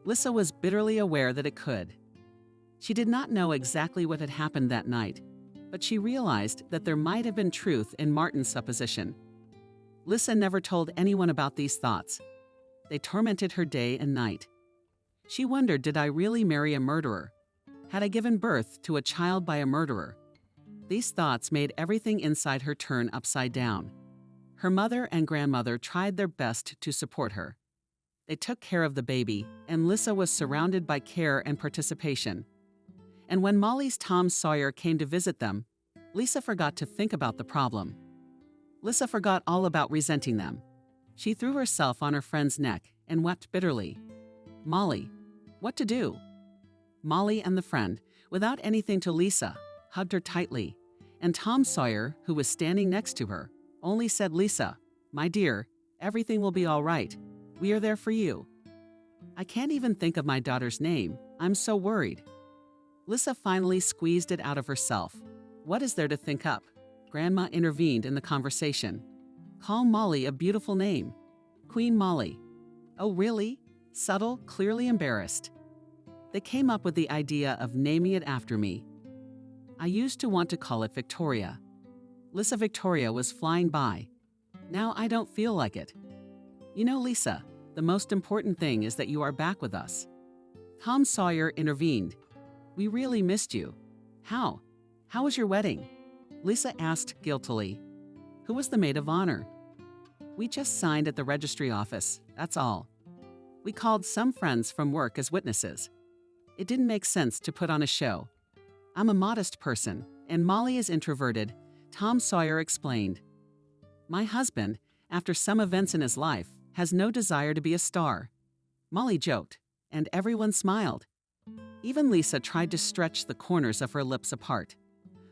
Lisa was bitterly aware that it could. She did not know exactly what had happened that night, but she realized that there might have been truth in Martin's supposition. Lisa never told anyone about these thoughts. They tormented her day and night. She wondered, did I really marry a murderer? Had I given birth to a child by a murderer? These thoughts made everything inside her turn upside down. Her mother and grandmother tried their best to support her. They took care of the baby, and Lisa was surrounded by care and participation. And when Molly's Tom Sawyer came to visit them, Lisa forgot to think about the problem. Lisa forgot all about resenting them. She threw herself on her friend's neck and wept bitterly. Molly, what to do? Molly and the friend, without anything to Lisa, hugged her tightly, and Tom Sawyer, who was standing next to her, only said, "Lisa, my dear, everything will be all right. We are there for you." I can't even think of my daughter's name. I'm so worried. Lisa finally squeezed it out of herself. What is there to think up? Grandma intervened in the conversation. Call Molly a beautiful name. Queen Molly. Oh, really? Subtle, clearly embarrassed. They came up with the idea of naming it after me. I used to want to call it Victoria. Lisa Victoria was flying by. Now I don't feel like it. You know, Lisa, the most important thing is that you are back with us. Tom Sawyer intervened. We really missed you. How? How was your wedding? Lisa asked guiltily. Who was the maid of honor? We just signed at the registry office, that's all. We called some friends from work as witnesses. It didn't make sense to put on a show. I'm a modest person, and Molly is introverted, Tom Sawyer explained. My husband, after some events in his life, has no desire to be a star. Molly joked, and everyone smiled. Even Lisa tried to stretch the corners of her lips apart.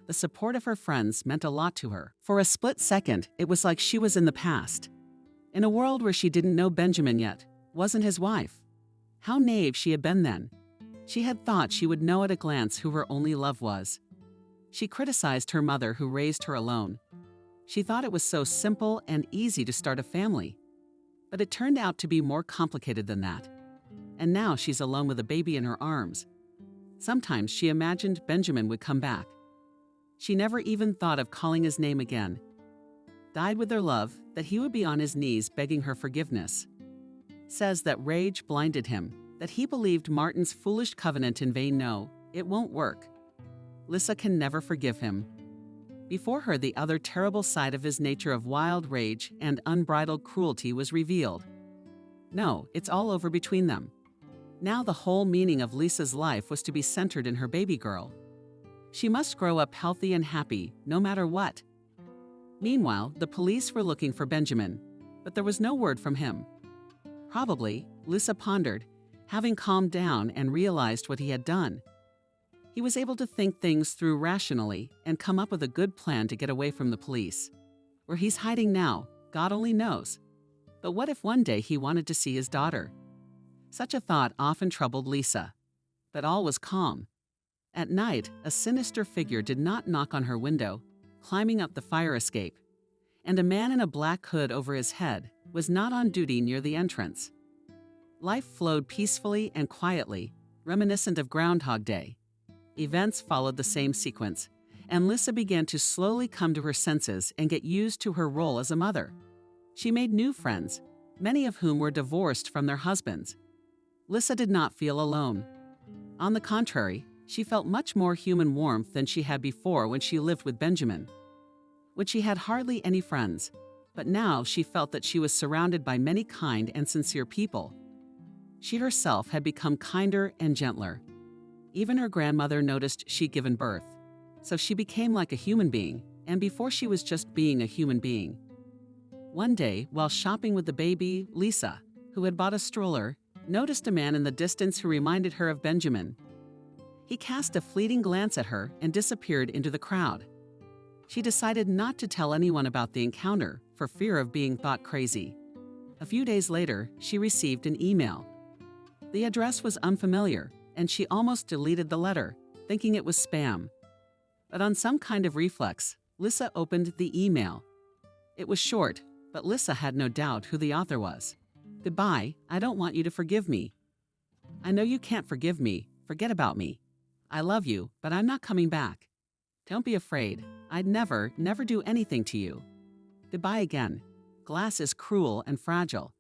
The support of her friends meant a lot to her. For a split second, it was like she was in the past. In a world where she didn't know Benjamin yet, wasn't his wife. How naive she had been then. She had thought she would know at a glance who her only love was. She criticized her mother who raised her alone. She thought it was so simple and easy to start a family. But it turned out to be more complicated than that. And now she's alone with a baby in her arms. Sometimes she imagined Benjamin would come back. She never even thought of calling his name again. Died with their love that he would be on his knees begging her forgiveness. Says that rage blinded him, that he believed Martin's foolish covenant in vain. No, it won't work. Lissa can never forgive him. Before her, the other terrible side of his nature of wild rage and unbridled cruelty was revealed. No, it's all over between them. Now the whole meaning of Lisa's life was to be centered in her baby girl. She must grow up healthy and happy, no matter what. Meanwhile, the police were looking for Benjamin, but there was no word from him. Probably, Lissa pondered, having calmed down and realized what he had done. He was able to think things through rationally and come up with a good plan to get away from the police. Where he's hiding now, God only knows. But what if one day he wanted to see his daughter? Such a thought often troubled Lissa. But all was calm. At night, a sinister figure did not knock on her window, climbing up the fire escape, and a man in a black hood over his head was not on duty near the entrance. Life flowed peacefully and quietly, reminiscent of Groundhog Day. Events followed the same sequence, and Lissa began to slowly come to her senses and get used to her role as a mother. She made new friends, many of whom were divorced from their husbands. Lissa did not feel alone. On the contrary, she felt much more human warmth than she had before when she lived with Benjamin. When she had hardly any friends, but now she felt that she was surrounded by many kind and sincere people. She herself had become kinder and gentler. Even her grandmother noticed she'd given birth, so she became like a human being, and before she was just being a human being. One day, while shopping with the baby, Lissa, who had bought a stroller, noticed a man in the distance who reminded her of Benjamin. He cast a fleeting glance at her and disappeared into the crowd. She decided not to tell anyone about the encounter for fear of being thought crazy. A few days later, she received an email. The address was unfamiliar, and she almost deleted the letter, thinking it was spam. But on some kind of reflex, Lissa opened the email. It was short, but Lissa had no doubt who the author was. Goodbye, I don't want you to forgive me. I know you can't forgive me, forget about me. I love you, but I'm not coming back. Don't be afraid, I'd never do anything to you. Goodbye again. Glass is cruel and fragile.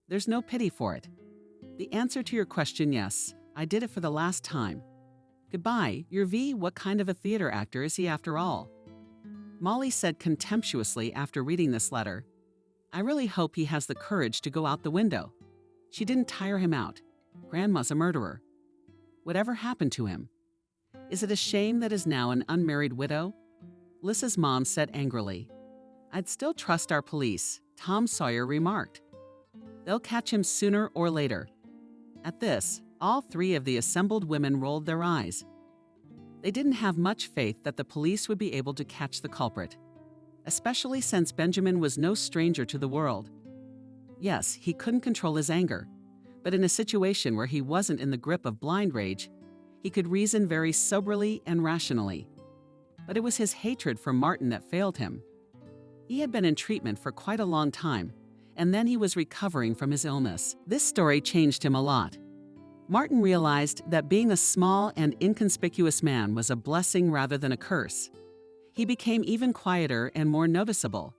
There's no pity for it. The answer to your question, yes, I did it for the last time. Goodbye, your V, what kind of a theater actor is he after all? Molly said contemptuously after reading this letter, I really hope he has the courage to go out the window. She didn't tire him out. Grandma's a murderer. Whatever happened to him? Is it a shame that is now an unmarried widow? Lissa's mom said angrily. I'd still trust our police, Tom Sawyer remarked. They'll catch him sooner or later. At this, all three of the assembled women rolled their eyes. They didn't have much faith that the police would be able to catch the culprit, especially since Benjamin was no stranger to the world. Yes, he couldn't control his anger, but in a situation where he wasn't in the grip of blind rage, he could reason very soberly and rationally. But it was his hatred for Martin that failed him. He had been in treatment for quite a long time, and then he was recovering from his illness. This story changed him a lot. Martin realized that being a small and inconspicuous man was a blessing rather than a curse. He became even quieter and more noticeable,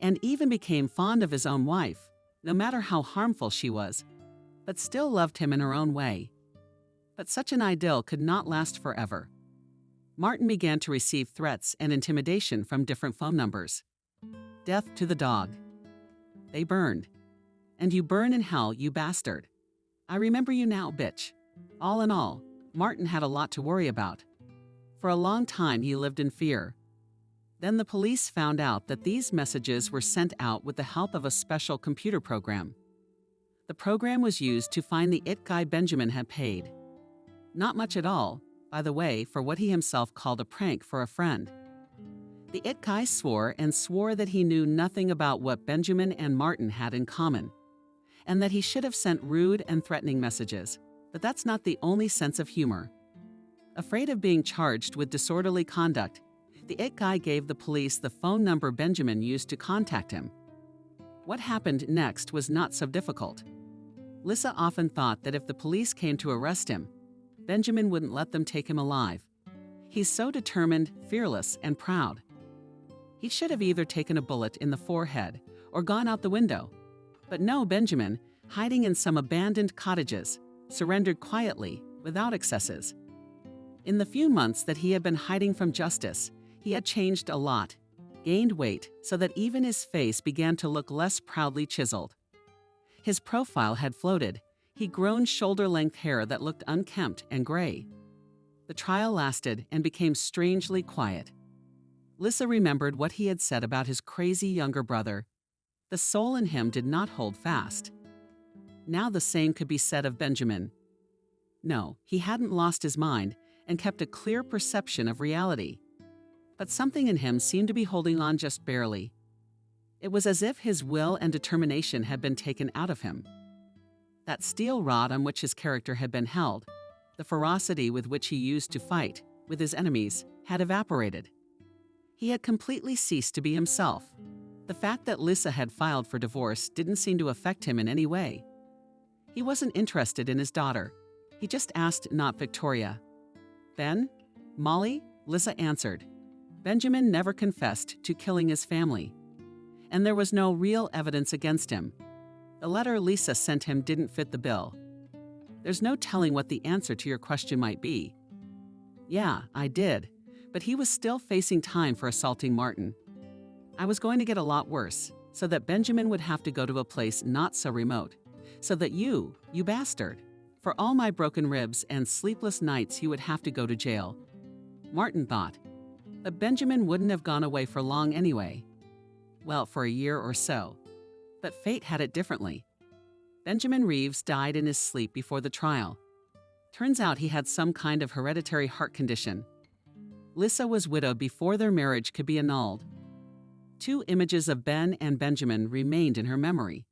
and even became fond of his own wife, no matter how harmful she was, but still loved him in her own way. But such an idyll could not last forever. Martin began to receive threats and intimidation from different phone numbers. Death to the dog. They burned. And you burn in hell, you bastard. I remember you now, bitch. All in all, Martin had a lot to worry about. For a long time, he lived in fear. Then the police found out that these messages were sent out with the help of a special computer program. The program was used to find the it guy Benjamin had paid. Not much at all, by the way, for what he himself called a prank for a friend. The it guy swore that he knew nothing about what Benjamin and Martin had in common, and that he should have sent rude and threatening messages, but that's not the only sense of humor. Afraid of being charged with disorderly conduct, The it guy gave the police the phone number Benjamin used to contact him. What happened next was not so difficult. Lissa often thought that if the police came to arrest him, Benjamin wouldn't let them take him alive. He's so determined, fearless, and proud. He should have either taken a bullet in the forehead or gone out the window. But no, Benjamin, hiding in some abandoned cottages, surrendered quietly, without excesses. In the few months that he had been hiding from justice, he had changed a lot, gained weight so that even his face began to look less proudly chiseled. His profile had floated. He'd grown shoulder-length hair that looked unkempt and gray. The trial lasted and became strangely quiet. Lissa remembered what he had said about his crazy younger brother. The soul in him did not hold fast. Now the same could be said of Benjamin. No, he hadn't lost his mind and kept a clear perception of reality. But something in him seemed to be holding on just barely. It was as if his will and determination had been taken out of him. That steel rod on which his character had been held, the ferocity with which he used to fight with his enemies, had evaporated. He had completely ceased to be himself. The fact that Lissa had filed for divorce didn't seem to affect him in any way. He wasn't interested in his daughter. He just asked not Victoria. Ben? Molly? Lissa answered. Benjamin never confessed to killing his family. And there was no real evidence against him. The letter Lissa sent him didn't fit the bill. There's no telling what the answer to your question might be. Yeah, I did, but he was still facing time for assaulting Martin. I was going to get a lot worse, so that Benjamin would have to go to a place not so remote, so that you bastard, for all my broken ribs and sleepless nights you would have to go to jail. Martin thought, but Benjamin wouldn't have gone away for long anyway. Well, for a year or so. But fate had it differently. Benjamin Reeves died in his sleep before the trial. Turns out he had some kind of hereditary heart condition. Lissa was widowed before their marriage could be annulled. 2 images of Ben and Benjamin remained in her memory.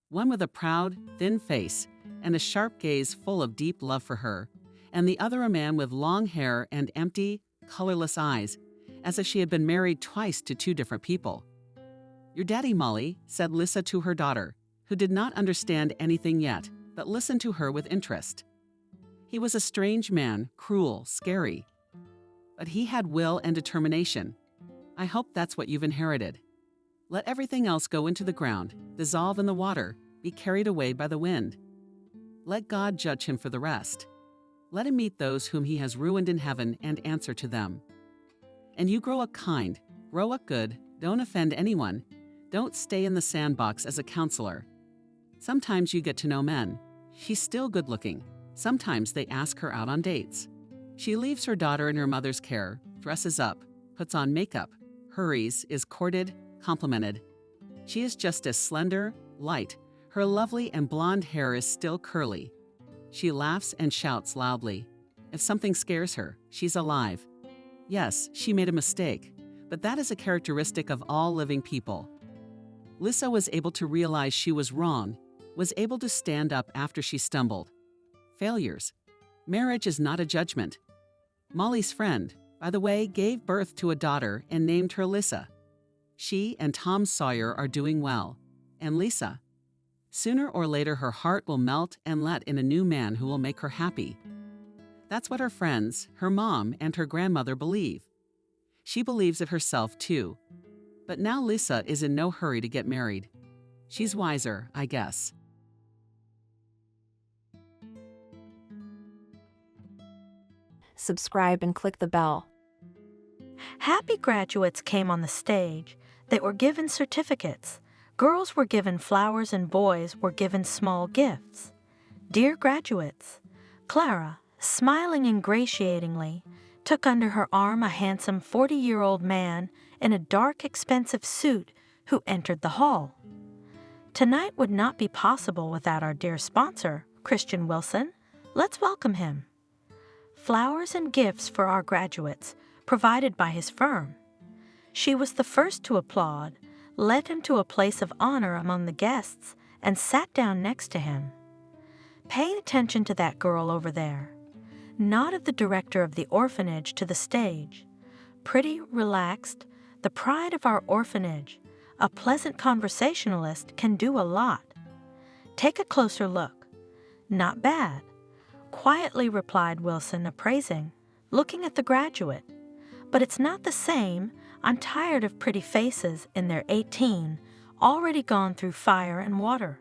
One with a proud, thin face and a sharp gaze full of deep love for her, and the other a man with long hair and empty, colorless eyes, as if she had been married twice to 2 different people. Your daddy, Molly, said Lissa to her daughter, who did not understand anything yet, but listened to her with interest. He was a strange man, cruel, scary. But he had will and determination. I hope that's what you've inherited. Let everything else go into the ground, dissolve in the water, be carried away by the wind. Let God judge him for the rest. Let him meet those whom he has ruined in heaven and answer to them. And you grow up kind, grow up good, don't offend anyone, don't stay in the sandbox as a counselor. Sometimes you get to know men. She's still good looking. Sometimes they ask her out on dates. She leaves her daughter in her mother's care, dresses up, puts on makeup, hurries, is courted, complimented. She is just as slender, light. Her lovely and blonde hair is still curly. She laughs and shouts loudly. If something scares her, she's alive. Yes, she made a mistake, but that is a characteristic of all living people. Lissa was able to realize she was wrong, was able to stand up after she stumbled. Failures. Marriage is not a judgment. Molly's friend, by the way, gave birth to a daughter and named her Lissa. She and Tom Sawyer are doing well. And Lissa. Sooner or later her heart will melt and let in a new man who will make her happy. That's what her friends, her mom, and her grandmother believe. She believes it herself too. But now Lissa is in no hurry to get married. She's wiser, I guess. Subscribe and click the bell. Happy graduates came on the stage. They were given certificates. Girls were given flowers and boys were given small gifts. Dear graduates, Clara, smiling ingratiatingly, took under her arm a handsome 40-year-old man in a dark, expensive suit who entered the hall. Tonight would not be possible without our dear sponsor, Christian Wilson. Let's welcome him. Flowers and gifts for our graduates, provided by his firm. She was the first to applaud, led him to a place of honor among the guests, and sat down next to him. Pay attention to that girl over there. Nodded the director of the orphanage to the stage. pretty, relaxed, the pride of our orphanage, a pleasant conversationalist can do a lot. Take a closer look. Not bad, quietly replied Wilson, appraising, looking at the graduate. But it's not the same. I'm tired of pretty faces in their 18, already gone through fire and water.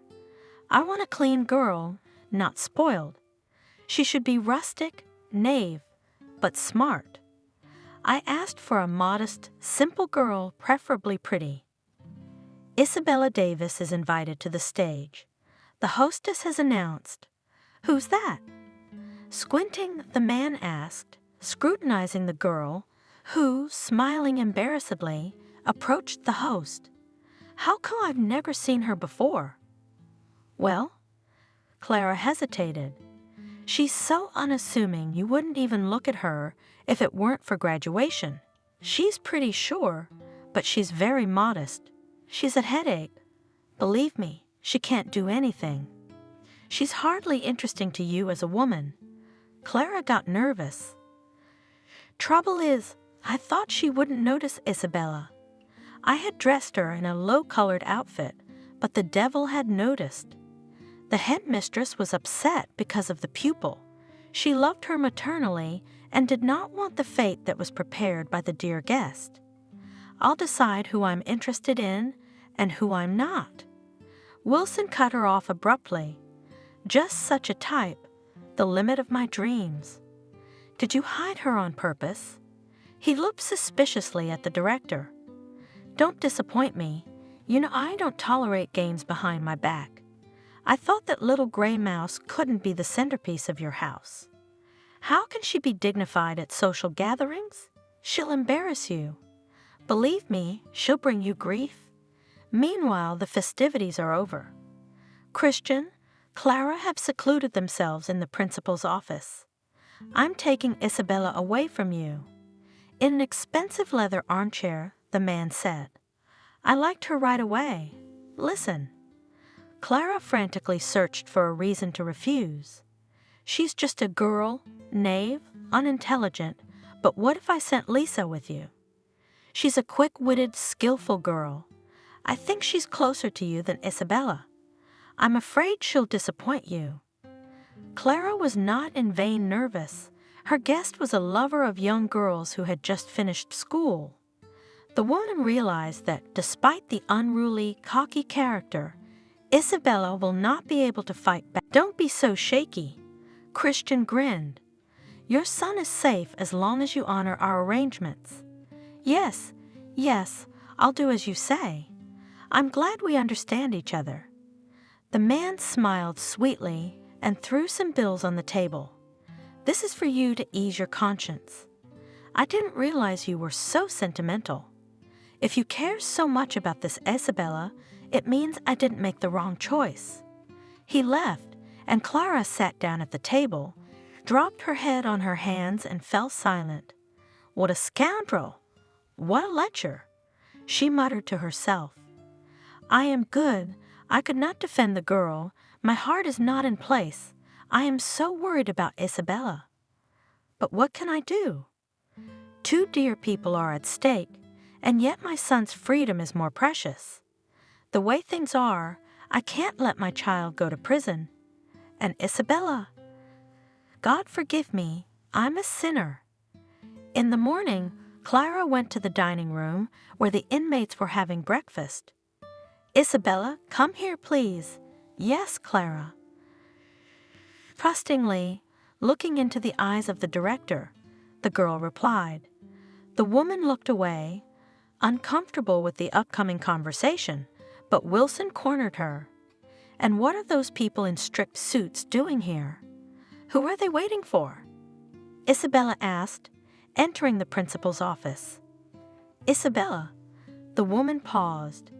I want a clean girl, not spoiled. She should be rustic, naive, but smart. I asked for a modest, simple girl, preferably pretty. Isabella Davis is invited to the stage. The hostess has announced. Who's that? Squinting, the man asked, scrutinizing the girl, who, smiling embarrassedly, approached the host. How come I've never seen her before? Well, Clara hesitated. She's so unassuming you wouldn't even look at her if it weren't for graduation. She's pretty sure, but she's very modest. She's a headache. Believe me, she can't do anything. She's hardly interesting to you as a woman. Clara got nervous. Trouble is, I thought she wouldn't notice Isabella. I had dressed her in a low-colored outfit, but the devil had noticed. The headmistress was upset because of the pupil. She loved her maternally and did not want the fate that was prepared by the dear guest. I'll decide who I'm interested in and who I'm not. Wilson cut her off abruptly. Just such a type, the limit of my dreams. Did you hide her on purpose? He looked suspiciously at the director. Don't disappoint me. You know I don't tolerate games behind my back. I thought that little gray mouse couldn't be the centerpiece of your house. How can she be dignified at social gatherings? She'll embarrass you. Believe me, she'll bring you grief. Meanwhile, the festivities are over. Christian, Clara have secluded themselves in the principal's office. I'm taking Isabella away from you. In an expensive leather armchair, the man said. I liked her right away. Listen. Clara frantically searched for a reason to refuse. She's just a girl, naive, unintelligent, but what if I sent Lisa with you? She's a quick-witted, skillful girl. I think she's closer to you than Isabella. I'm afraid she'll disappoint you. Clara was not in vain nervous. Her guest was a lover of young girls who had just finished school. The woman realized that, despite the unruly, cocky character, Isabella will not be able to fight back. Don't be so shaky. Christian grinned. Your son is safe as long as you honor our arrangements. Yes, I'll do as you say. I'm glad we understand each other. The man smiled sweetly and threw some bills on the table. This is for you to ease your conscience. I didn't realize you were so sentimental. If you care so much about this Isabella, it means I didn't make the wrong choice. He left, and Clara sat down at the table, dropped her head on her hands, and fell silent. What a scoundrel! What a lecher! She muttered to herself. I am good. I could not defend the girl. My heart is not in place. I am so worried about Isabella. But what can I do? Two dear people are at stake, and yet my son's freedom is more precious. The way things are, I can't let my child go to prison. And Isabella, God forgive me, I'm a sinner. In the morning, Clara went to the dining room where the inmates were having breakfast. Isabella, come here, please. Yes, Clara. Trustingly, looking into the eyes of the director, the girl replied. The woman looked away, uncomfortable with the upcoming conversation, but Wilson cornered her. And what are those people in strict suits doing here? Who are they waiting for? Isabella asked, entering the principal's office. Isabella. The woman paused.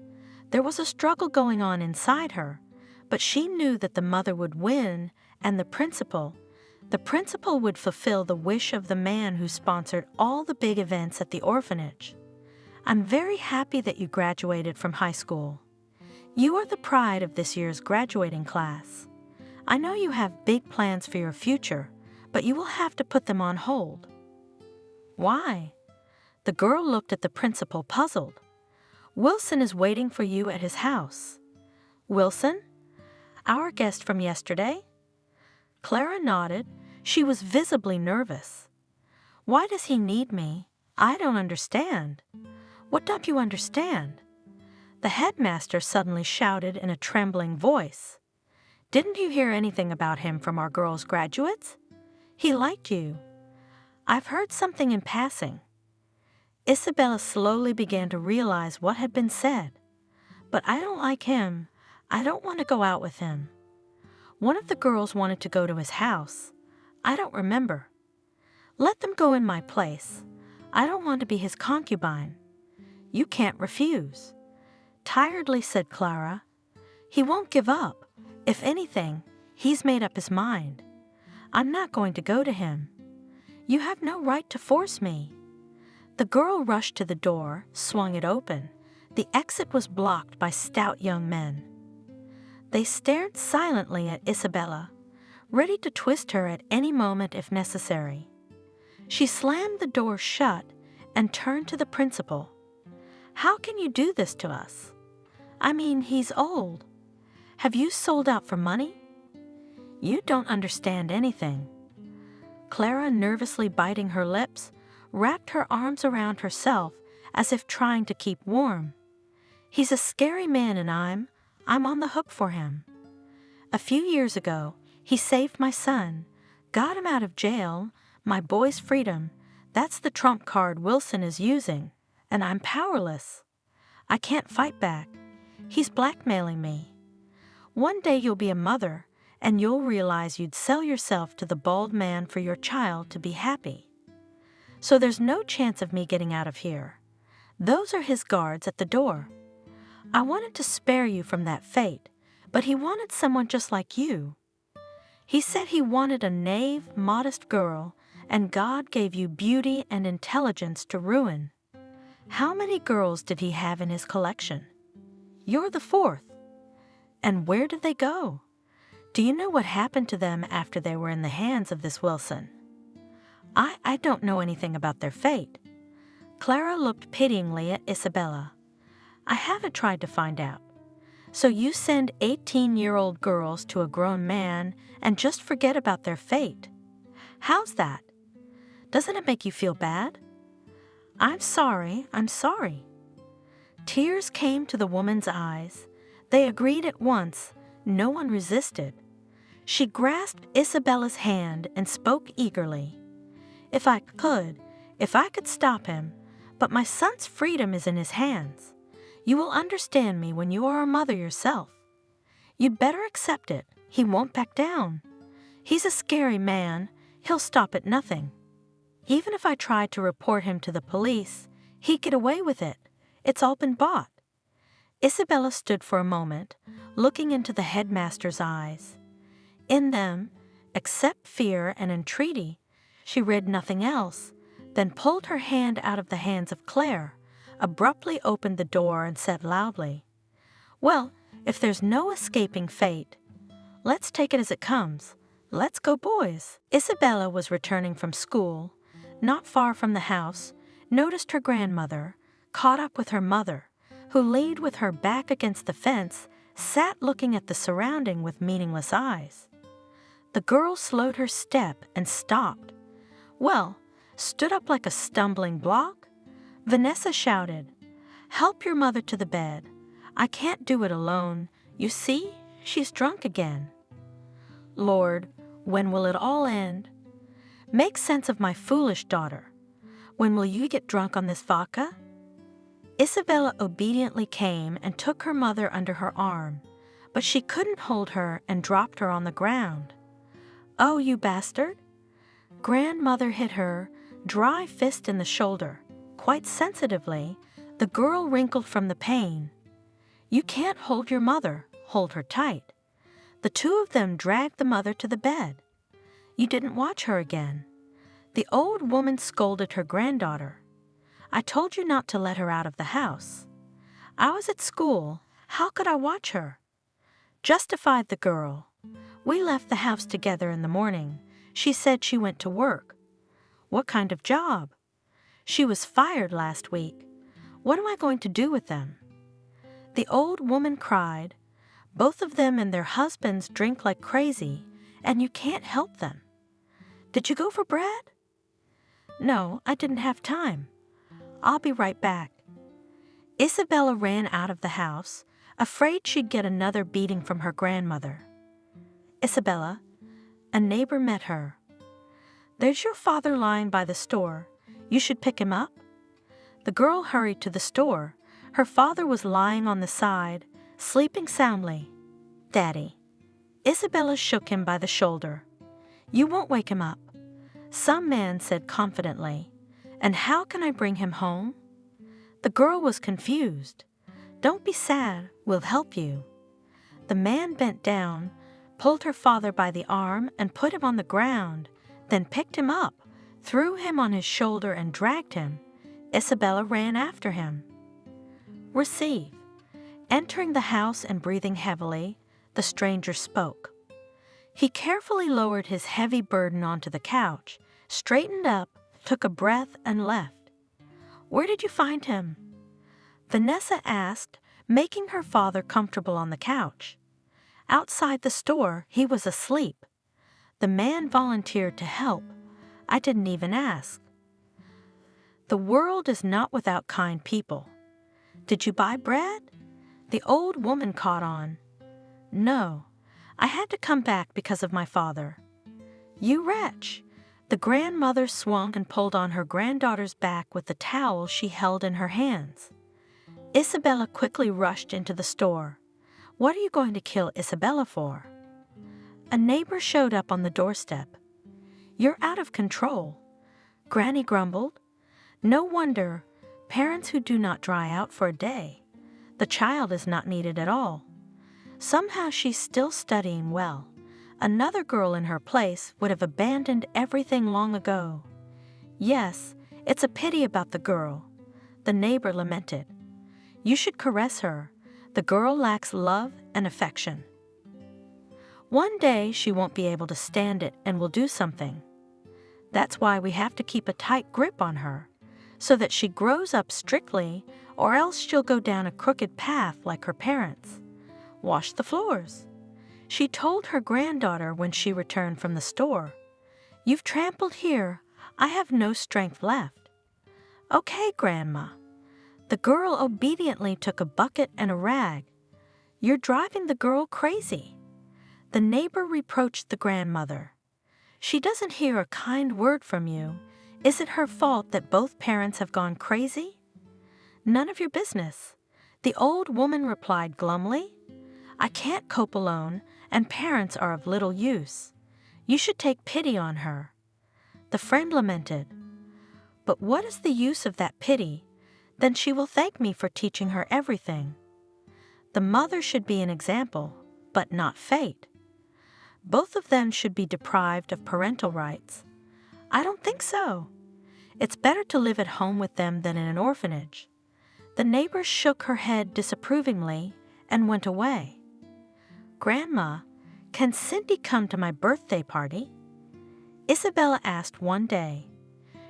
There was a struggle going on inside her, but she knew that the mother would win, and the principal would fulfill the wish of the man who sponsored all the big events at the orphanage. I'm very happy that you graduated from high school. You are the pride of this year's graduating class. I know you have big plans for your future, but you will have to put them on hold. Why? The girl looked at the principal, puzzled. Wilson is waiting for you at his house. Wilson? Our guest from yesterday? Clara nodded. She was visibly nervous. Why does he need me? I don't understand. What don't you understand? The headmaster suddenly shouted in a trembling voice. Didn't you hear anything about him from our girls' graduates? He liked you. I've heard something in passing. Isabella slowly began to realize what had been said. But I don't like him. I don't want to go out with him. One of the girls wanted to go to his house. I don't remember. Let them go in my place. I don't want to be his concubine. You can't refuse. Tiredly said Clara. He won't give up. If anything, he's made up his mind. I'm not going to go to him. You have no right to force me. The girl rushed to the door, swung it open. The exit was blocked by stout young men. They stared silently at Isabella, ready to twist her at any moment if necessary. She slammed the door shut and turned to the principal. How can you do this to us? I mean, he's old. Have you sold out for money? You don't understand anything. Clara, nervously biting her lips, wrapped her arms around herself as if trying to keep warm. He's a scary man and I'm on the hook for him. A few years ago, he saved my son, got him out of jail, my boy's freedom. That's the trump card Wilson is using, and I'm powerless. I can't fight back. He's blackmailing me. One day you'll be a mother, and you'll realize you'd sell yourself to the bald man for your child to be happy. So there's no chance of me getting out of here. Those are his guards at the door. I wanted to spare you from that fate, but he wanted someone just like you. He said he wanted a naive, modest girl, and God gave you beauty and intelligence to ruin. How many girls did he have in his collection? You're the fourth. And where did they go? Do you know what happened to them after they were in the hands of this Wilson? I don't know anything about their fate. Clara looked pityingly at Isabella. I haven't tried to find out. So you send 18-year-old girls to a grown man and just forget about their fate. How's that? Doesn't it make you feel bad? I'm sorry. Tears came to the woman's eyes. They agreed at once. No one resisted. She grasped Isabella's hand and spoke eagerly. If I could stop him, but my son's freedom is in his hands. You will understand me when you are a mother yourself. You'd better accept it. He won't back down. He's a scary man. He'll stop at nothing. Even if I tried to report him to the police, he'd get away with it. It's all been bought. Isabella stood for a moment, looking into the headmaster's eyes. In them, except fear and entreaty, she read nothing else, then pulled her hand out of the hands of Claire, abruptly opened the door and said loudly, Well, if there's no escaping fate, let's take it as it comes. Let's go, boys. Isabella was returning from school, not far from the house, noticed her grandmother, caught up with her mother, who leaned with her back against the fence, sat looking at the surrounding with meaningless eyes. The girl slowed her step and stopped. Well, stood up like a stumbling block. Vanessa shouted, Help your mother to the bed. I can't do it alone. You see, she's drunk again. Lord, when will it all end? Make sense of my foolish daughter. When will you get drunk on this vodka? Isabella obediently came and took her mother under her arm, but she couldn't hold her and dropped her on the ground. Oh, you bastard! Grandmother hit her, dry fist in the shoulder. Quite sensitively, the girl wrinkled from the pain. You can't hold your mother, hold her tight. The two of them dragged the mother to the bed. You didn't watch her again. The old woman scolded her granddaughter. I told you not to let her out of the house. I was at school. How could I watch her? Justified the girl. We left the house together in the morning. She said she went to work. What kind of job? She was fired last week. What am I going to do with them?" The old woman cried. "Both of them and their husbands drink like crazy, and you can't help them. Did you go for bread?" "No, I didn't have time. I'll be right back." Isabella ran out of the house, afraid she'd get another beating from her grandmother. "Isabella," a neighbor met her. "There's your father lying by the store. You should pick him up." The girl hurried to the store. Her father was lying on the side, sleeping soundly. "Daddy." Isabella shook him by the shoulder. "You won't wake him up." Some man said confidently, "And how can I bring him home?" The girl was confused. "Don't be sad, we'll help you." The man bent down, pulled her father by the arm and put him on the ground, then picked him up, threw him on his shoulder and dragged him. Isabella ran after him. "Receive." Entering the house and breathing heavily, the stranger spoke. He carefully lowered his heavy burden onto the couch, straightened up, took a breath, and left. "Where did you find him?" Vanessa asked, making her father comfortable on the couch. "Outside the store, he was asleep. The man volunteered to help. I didn't even ask." The world is not without kind people. "Did you buy bread?" The old woman caught on. "No, I had to come back because of my father." "You wretch!" The grandmother swung and pulled on her granddaughter's back with the towel she held in her hands. Isabella quickly rushed into the store. "What are you going to kill Isabella for?" A neighbor showed up on the doorstep. "You're out of control," Granny grumbled. "No wonder. Parents who do not dry out for a day. The child is not needed at all. Somehow she's still studying well. Another girl in her place would have abandoned everything long ago." "Yes, it's a pity about the girl," the neighbor lamented. "You should caress her. The girl lacks love and affection. One day she won't be able to stand it and will do something. That's why we have to keep a tight grip on her, so that she grows up strictly, or else she'll go down a crooked path like her parents. Wash the floors." She told her granddaughter when she returned from the store. "You've trampled here. I have no strength left." "Okay, Grandma." The girl obediently took a bucket and a rag. "You're driving the girl crazy." The neighbor reproached the grandmother. "She doesn't hear a kind word from you. Is it her fault that both parents have gone crazy?" "None of your business." The old woman replied glumly. "I can't cope alone, and parents are of little use. You should take pity on her." The friend lamented. "But what is the use of that pity? Then she will thank me for teaching her everything." The mother should be an example, but not fate. Both of them should be deprived of parental rights. "I don't think so. It's better to live at home with them than in an orphanage." The neighbor shook her head disapprovingly and went away. "Grandma, can Cindy come to my birthday party?" Isabella asked one day.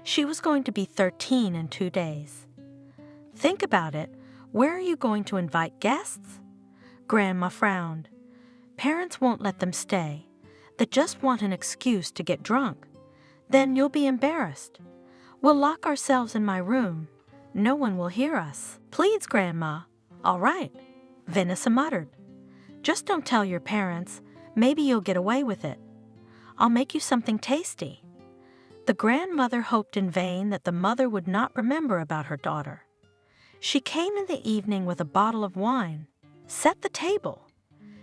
She was going to be 13 in 2 days. "Think about it. Where are you going to invite guests?" Grandma frowned. "Parents won't let them stay. They just want an excuse to get drunk. Then you'll be embarrassed. We'll lock ourselves in my room. No one will hear us." "Please, Grandma." "All right," Vanessa muttered. "Just don't tell your parents. Maybe you'll get away with it. I'll make you something tasty." The grandmother hoped in vain that the mother would not remember about her daughter. She came in the evening with a bottle of wine. "Set the table."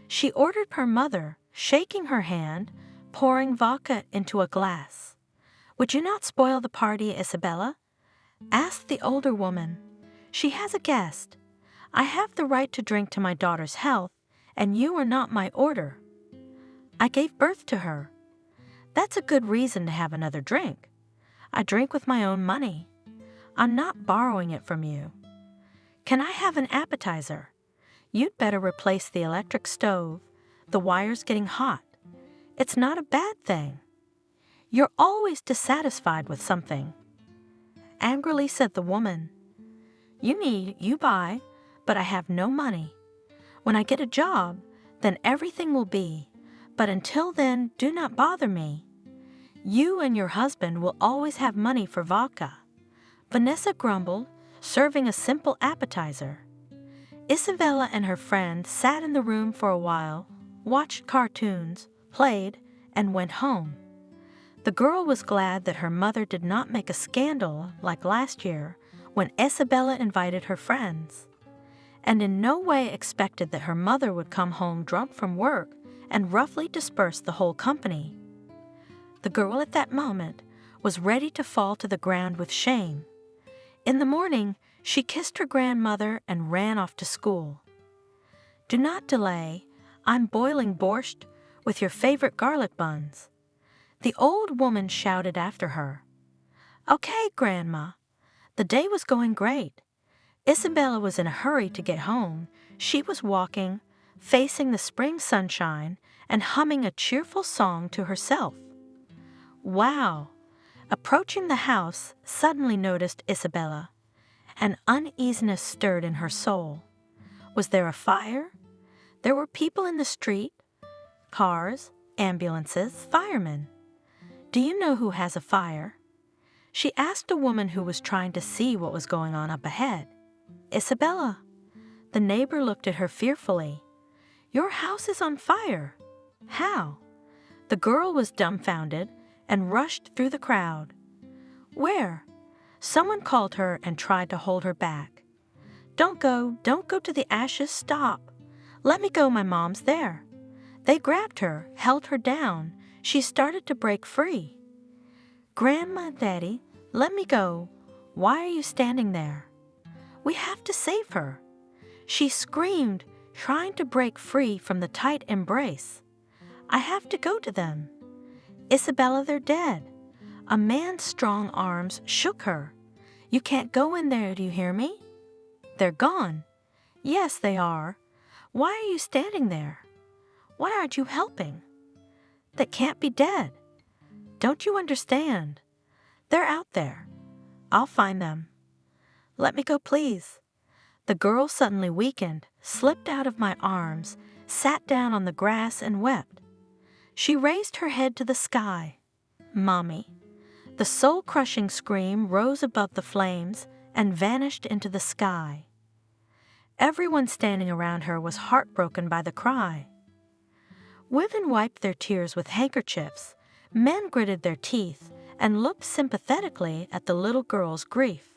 She ordered her mother, shaking her hand, pouring vodka into a glass. "Would you not spoil the party, Isabella?" asked the older woman. "She has a guest. I have the right to drink to my daughter's health, and you are not my order." "I gave birth to her." "That's a good reason to have another drink." "I drink with my own money. I'm not borrowing it from you." "Can I have an appetizer?" "You'd better replace the electric stove. The wire's getting hot." "It's not a bad thing." "You're always dissatisfied with something." angrily said the woman. You need, you buy, but I have no money. When I get a job, then everything will be, but until then, do not bother me. You and your husband will always have money for vodka. Vanessa grumbled, serving a simple appetizer. Isabella and her friend sat in the room for a while, watched cartoons, played, and went home. The girl was glad that her mother did not make a scandal like last year when Isabella invited her friends, and in no way expected that her mother would come home drunk from work and roughly disperse the whole company. The girl at that moment was ready to fall to the ground with shame. In the morning, she kissed her grandmother and ran off to school. Do not delay. I'm boiling borscht with your favorite garlic buns. The old woman shouted after her. Okay, Grandma. The day was going great. Isabella was in a hurry to get home. She was walking, facing the spring sunshine, and humming a cheerful song to herself. Wow! Approaching the house, suddenly noticed Isabella. An uneasiness stirred in her soul. Was there a fire? There were people in the street, cars, ambulances, firemen. Do you know who has a fire? She asked a woman who was trying to see what was going on up ahead. Isabella. The neighbor looked at her fearfully. Your house is on fire. How? The girl was dumbfounded and rushed through the crowd. Where? Someone called her and tried to hold her back. Don't go to the ashes, stop. Let me go, my mom's there. They grabbed her, held her down. She started to break free. Grandma, Daddy, let me go. Why are you standing there? We have to save her. She screamed, trying to break free from the tight embrace. I have to go to them. Isabella, they're dead. A man's strong arms shook her. You can't go in there, do you hear me? They're gone. Yes, they are. Why are you standing there? Why aren't you helping? They can't be dead. Don't you understand? They're out there. I'll find them. Let me go, please. The girl suddenly weakened, slipped out of my arms, sat down on the grass and wept. She raised her head to the sky. Mommy. The soul-crushing scream rose above the flames and vanished into the sky. Everyone standing around her was heartbroken by the cry. Women wiped their tears with handkerchiefs, men gritted their teeth, and looked sympathetically at the little girl's grief.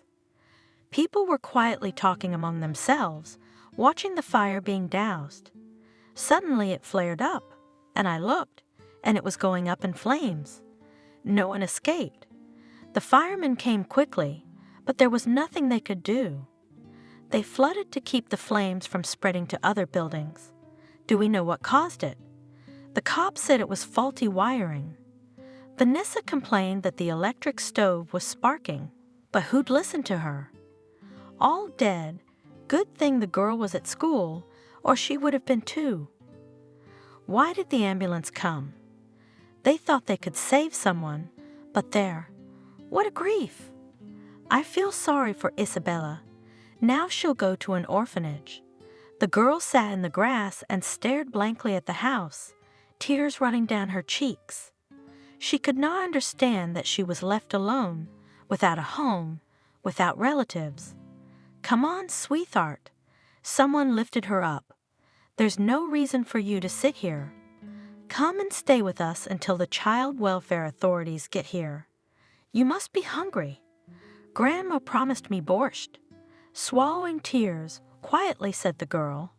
People were quietly talking among themselves, watching the fire being doused. Suddenly it flared up, and I looked, and it was going up in flames. No one escaped. The firemen came quickly, but there was nothing they could do. They flooded to keep the flames from spreading to other buildings. Do we know what caused it? The cops said it was faulty wiring. Vanessa complained that the electric stove was sparking, but who'd listen to her? All dead. Good thing the girl was at school, or she would have been too. Why did the ambulance come? They thought they could save someone, but there. What a grief! I feel sorry for Isabella. Now she'll go to an orphanage. The girl sat in the grass and stared blankly at the house, tears running down her cheeks. She could not understand that she was left alone, without a home, without relatives. Come on, sweetheart. Someone lifted her up. There's no reason for you to sit here. Come and stay with us until the child welfare authorities get here. You must be hungry. Grandma promised me borscht. Swallowing tears, quietly said the girl.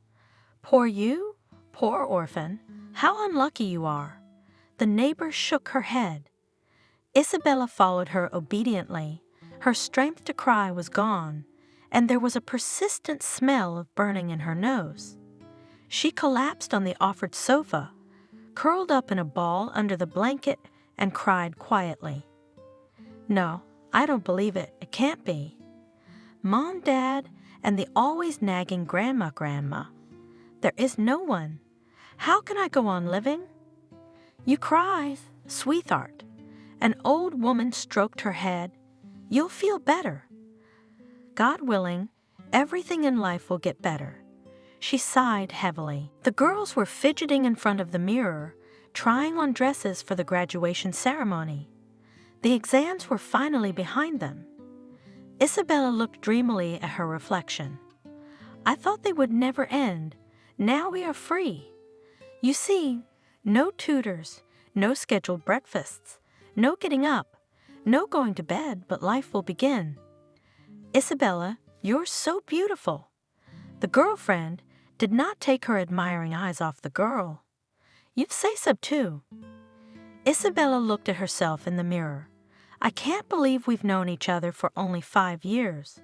Poor you? Poor orphan. How unlucky you are. The neighbor shook her head. Isabella followed her obediently. Her strength to cry was gone, and there was a persistent smell of burning in her nose. She collapsed on the offered sofa, curled up in a ball under the blanket, and cried quietly. No, I don't believe it. It can't be. Mom, Dad, and the always nagging Grandma. There is no one. How can I go on living? You cry, sweetheart. An old woman stroked her head. You'll feel better. God willing, everything in life will get better." She sighed heavily. The girls were fidgeting in front of the mirror, trying on dresses for the graduation ceremony. The exams were finally behind them. Isabella looked dreamily at her reflection. "I thought they would never end. Now we are free. You see, no tutors, no scheduled breakfasts, no getting up, no going to bed, but life will begin. Isabella, you're so beautiful." The girlfriend did not take her admiring eyes off the girl. "You'd say so too." Isabella looked at herself in the mirror. "I can't believe we've known each other for only 5 years.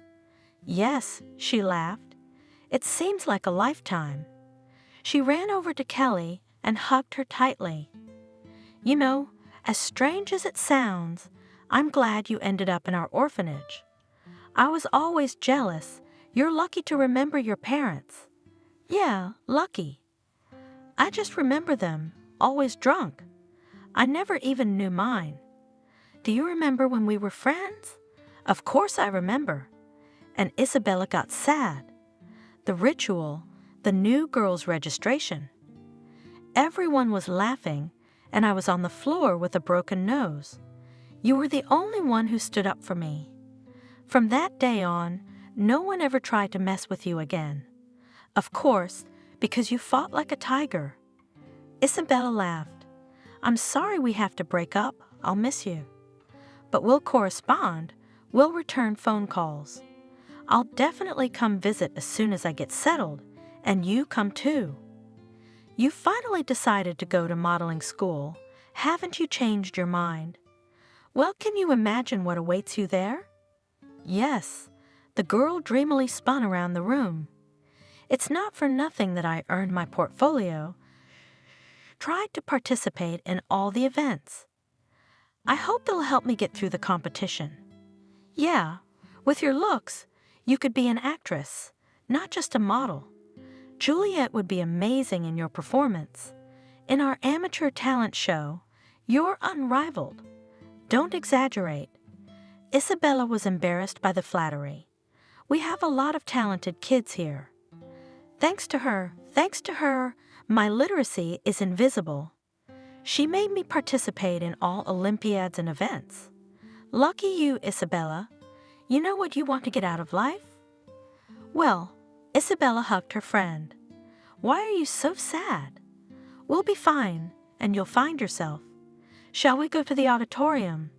"Yes," she laughed. "It seems like a lifetime." She ran over to Kelly and hugged her tightly. "You know, as strange as it sounds, I'm glad you ended up in our orphanage. I was always jealous. You're lucky to remember your parents." "Yeah, lucky. I just remember them, always drunk. I never even knew mine. Do you remember when we were friends?" "Of course I remember." And Isabella got sad. The ritual, the new girl's registration. Everyone was laughing, and I was on the floor with a broken nose. You were the only one who stood up for me. From that day on, no one ever tried to mess with you again. Of course, because you fought like a tiger." Isabella laughed. "I'm sorry we have to break up. I'll miss you. But we'll correspond. We'll return phone calls. I'll definitely come visit as soon as I get settled, and you come too. You finally decided to go to modeling school. Haven't you changed your mind? Well, can you imagine what awaits you there?" "Yes." The girl dreamily spun around the room. "It's not for nothing that I earned my portfolio. Tried to participate in all the events. I hope they'll help me get through the competition. Yeah, with your looks, you could be an actress, not just a model. Juliet would be amazing in your performance. In our amateur talent show, you're unrivaled. Don't exaggerate." Isabella was embarrassed by the flattery. "We have a lot of talented kids here. Thanks to her, my literacy is invisible. She made me participate in all Olympiads and events. Lucky you, Isabella. You know what you want to get out of life?" "Well," Isabella hugged her friend. "Why are you so sad? We'll be fine, and you'll find yourself. Shall we go to the auditorium?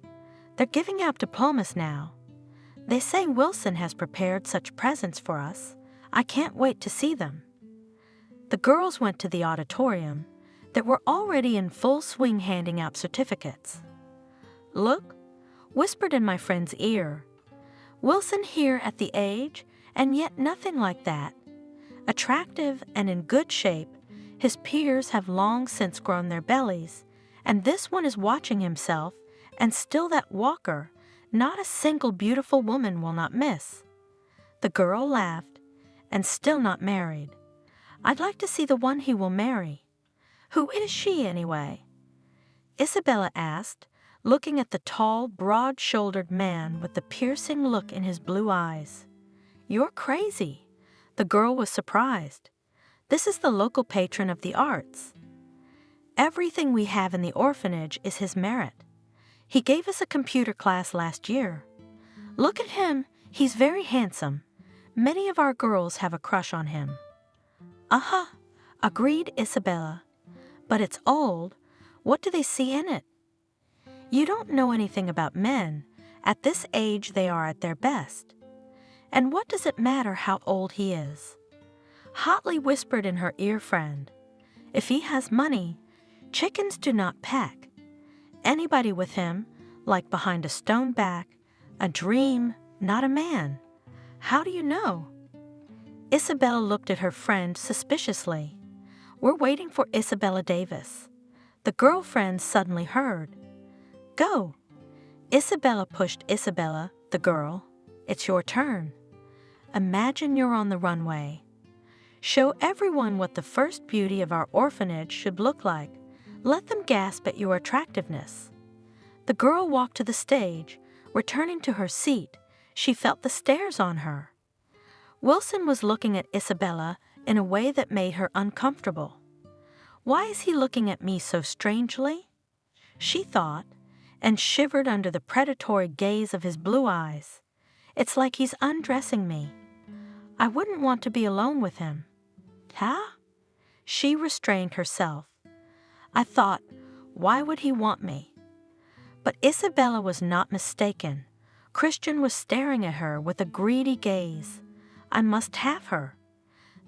They're giving out diplomas now. They say Wilson has prepared such presents for us. I can't wait to see them." The girls went to the auditorium that were already in full swing handing out certificates. "Look," whispered in my friend's ear. "Wilson here at the age, and yet nothing like that. Attractive and in good shape, his peers have long since grown their bellies, and this one is watching himself, and still that walker, not a single beautiful woman will not miss." The girl laughed. "And still not married. I'd like to see the one he will marry. Who is she, anyway?" Isabella asked, looking at the tall, broad-shouldered man with the piercing look in his blue eyes. "You're crazy." The girl was surprised. "This is the local patron of the arts. Everything we have in the orphanage is his merit. He gave us a computer class last year. Look at him. He's very handsome. Many of our girls have a crush on him." "Uh-huh," agreed Isabella. "But it's old. What do they see in it?" "You don't know anything about men. At this age they are at their best. And what does it matter how old he is?" Hotly whispered in her ear friend. "If he has money, chickens do not peck. Anybody with him, like behind a stone back, a dream, not a man. How do you know?" Isabella looked at her friend suspiciously. "We're waiting for Isabella Davis." The girlfriend suddenly heard. "Go." Isabella pushed Isabella, the girl. "It's your turn. Imagine you're on the runway. Show everyone what the first beauty of our orphanage should look like. Let them gasp at your attractiveness." The girl walked to the stage, Returning to her seat, she felt the stares on her. Wilson was looking at Isabella in a way that made her uncomfortable. Why is he looking at me so strangely? She thought, and shivered under the predatory gaze of his blue eyes. It's like he's undressing me. I wouldn't want to be alone with him. Huh? She restrained herself. I thought, why would he want me? But Isabella was not mistaken. Christian was staring at her with a greedy gaze. I must have her.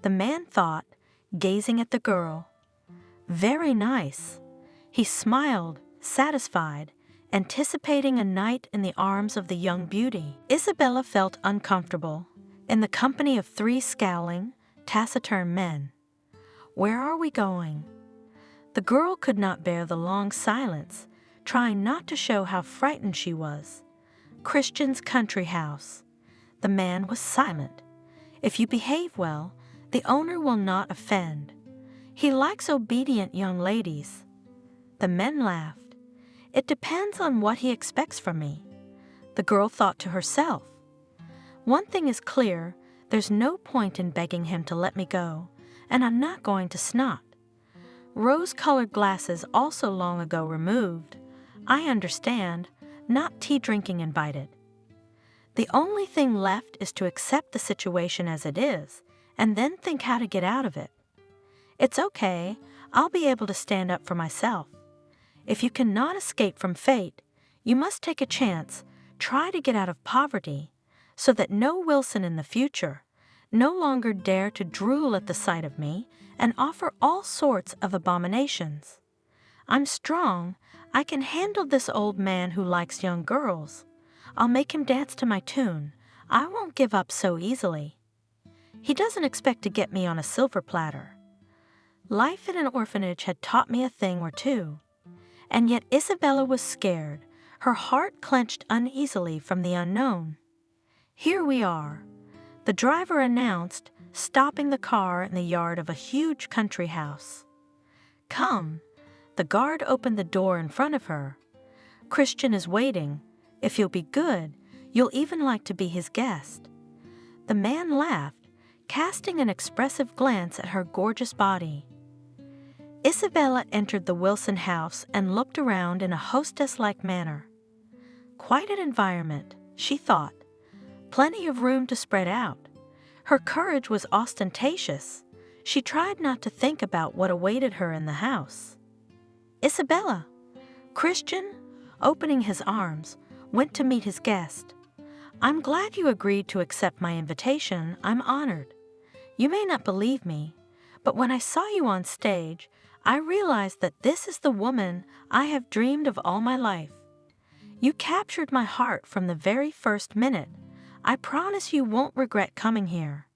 The man thought, gazing at the girl. Very nice. He smiled, satisfied, anticipating a night in the arms of the young beauty. Isabella felt uncomfortable, in the company of 3 scowling, taciturn men. Where are we going? The girl could not bear the long silence, trying not to show how frightened she was. Christian's country house. The man was silent. If you behave well, the owner will not offend. He likes obedient young ladies. The men laughed. It depends on what he expects from me. The girl thought to herself. One thing is clear, there's no point in begging him to let me go, and I'm not going to snot. Rose-colored glasses also long ago removed. I understand, not tea drinking invited. The only thing left is to accept the situation as it is, and then think how to get out of it. It's okay, I'll be able to stand up for myself. If you cannot escape from fate, you must take a chance, try to get out of poverty, so that no Wilson in the future no longer dare to drool at the sight of me and offer all sorts of abominations. I'm strong, I can handle this old man who likes young girls. I'll make him dance to my tune. I won't give up so easily. He doesn't expect to get me on a silver platter. Life in an orphanage had taught me a thing or two. And yet Isabella was scared, her heart clenched uneasily from the unknown. Here we are, the driver announced, stopping the car in the yard of a huge country house. Come. The guard opened the door in front of her. Christian is waiting. If you'll be good, you'll even like to be his guest. The man laughed, casting an expressive glance at her gorgeous body. Isabella entered the Wilson house and looked around in a hostess-like manner. Quite an environment, she thought. Plenty of room to spread out. Her courage was ostentatious. She tried not to think about what awaited her in the house. Isabella! Christian, opening his arms, went to meet his guest. I'm glad you agreed to accept my invitation. I'm honored. You may not believe me, but when I saw you on stage, I realized that this is the woman I have dreamed of all my life. You captured my heart from the very first minute. I promise you won't regret coming here.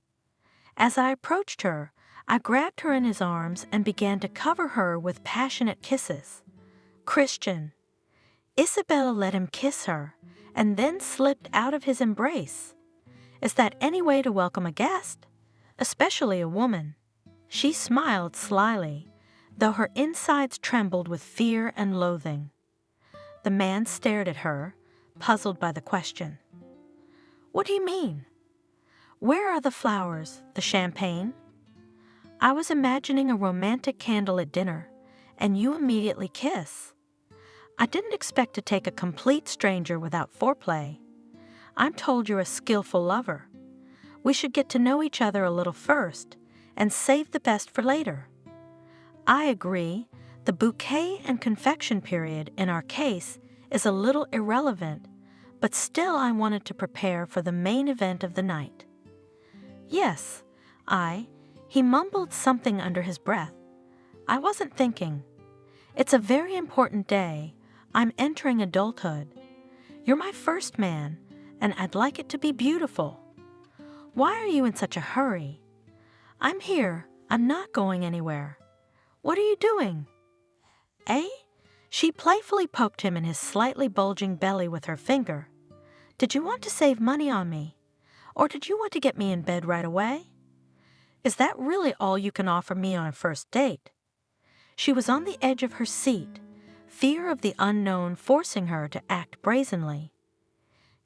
As I approached her, I grabbed her in his arms and began to cover her with passionate kisses. Christian. Isabella let him kiss her, and then slipped out of his embrace. Is that any way to welcome a guest? Especially a woman. She smiled slyly, though her insides trembled with fear and loathing. The man stared at her, puzzled by the question. What do you mean? Where are the flowers, the champagne? I was imagining a romantic candle at dinner, and you immediately kiss. I didn't expect to take a complete stranger without foreplay. I'm told you're a skillful lover. We should get to know each other a little first, and save the best for later. I agree, the bouquet and confection period in our case is a little irrelevant, but still I wanted to prepare for the main event of the night. Yes, he mumbled something under his breath. I wasn't thinking. It's a very important day. I'm entering adulthood. You're my first man, and I'd like it to be beautiful. Why are you in such a hurry? I'm here. I'm not going anywhere. What are you doing? Eh? She playfully poked him in his slightly bulging belly with her finger. Did you want to save money on me? Or did you want to get me in bed right away? Is that really all you can offer me on a first date? She was on the edge of her seat, fear of the unknown forcing her to act brazenly.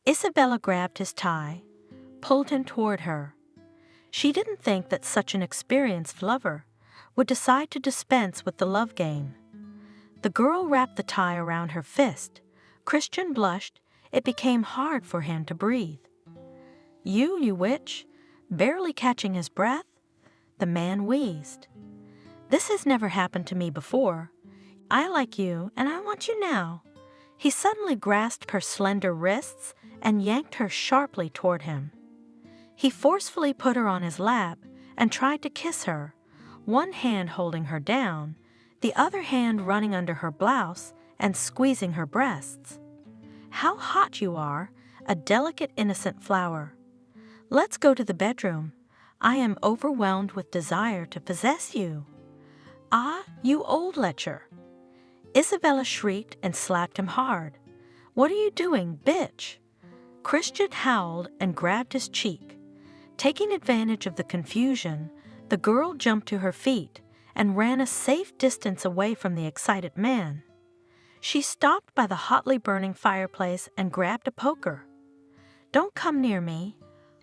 Isabella grabbed his tie, pulled him toward her. She didn't think that such an experienced lover would decide to dispense with the love game. The girl wrapped the tie around her fist. Christian blushed. It became hard for him to breathe. You witch," barely catching his breath. The man wheezed. "This has never happened to me before. I like you, and I want you now." He suddenly grasped her slender wrists and yanked her sharply toward him. He forcefully put her on his lap and tried to kiss her, one hand holding her down, the other hand running under her blouse and squeezing her breasts. "How hot you are, a delicate innocent flower. Let's go to the bedroom. I am overwhelmed with desire to possess you." "Ah, you old lecher." Isabella shrieked and slapped him hard. "What are you doing, bitch?" Christian howled and grabbed his cheek. Taking advantage of the confusion, the girl jumped to her feet and ran a safe distance away from the excited man. She stopped by the hotly burning fireplace and grabbed a poker. "Don't come near me.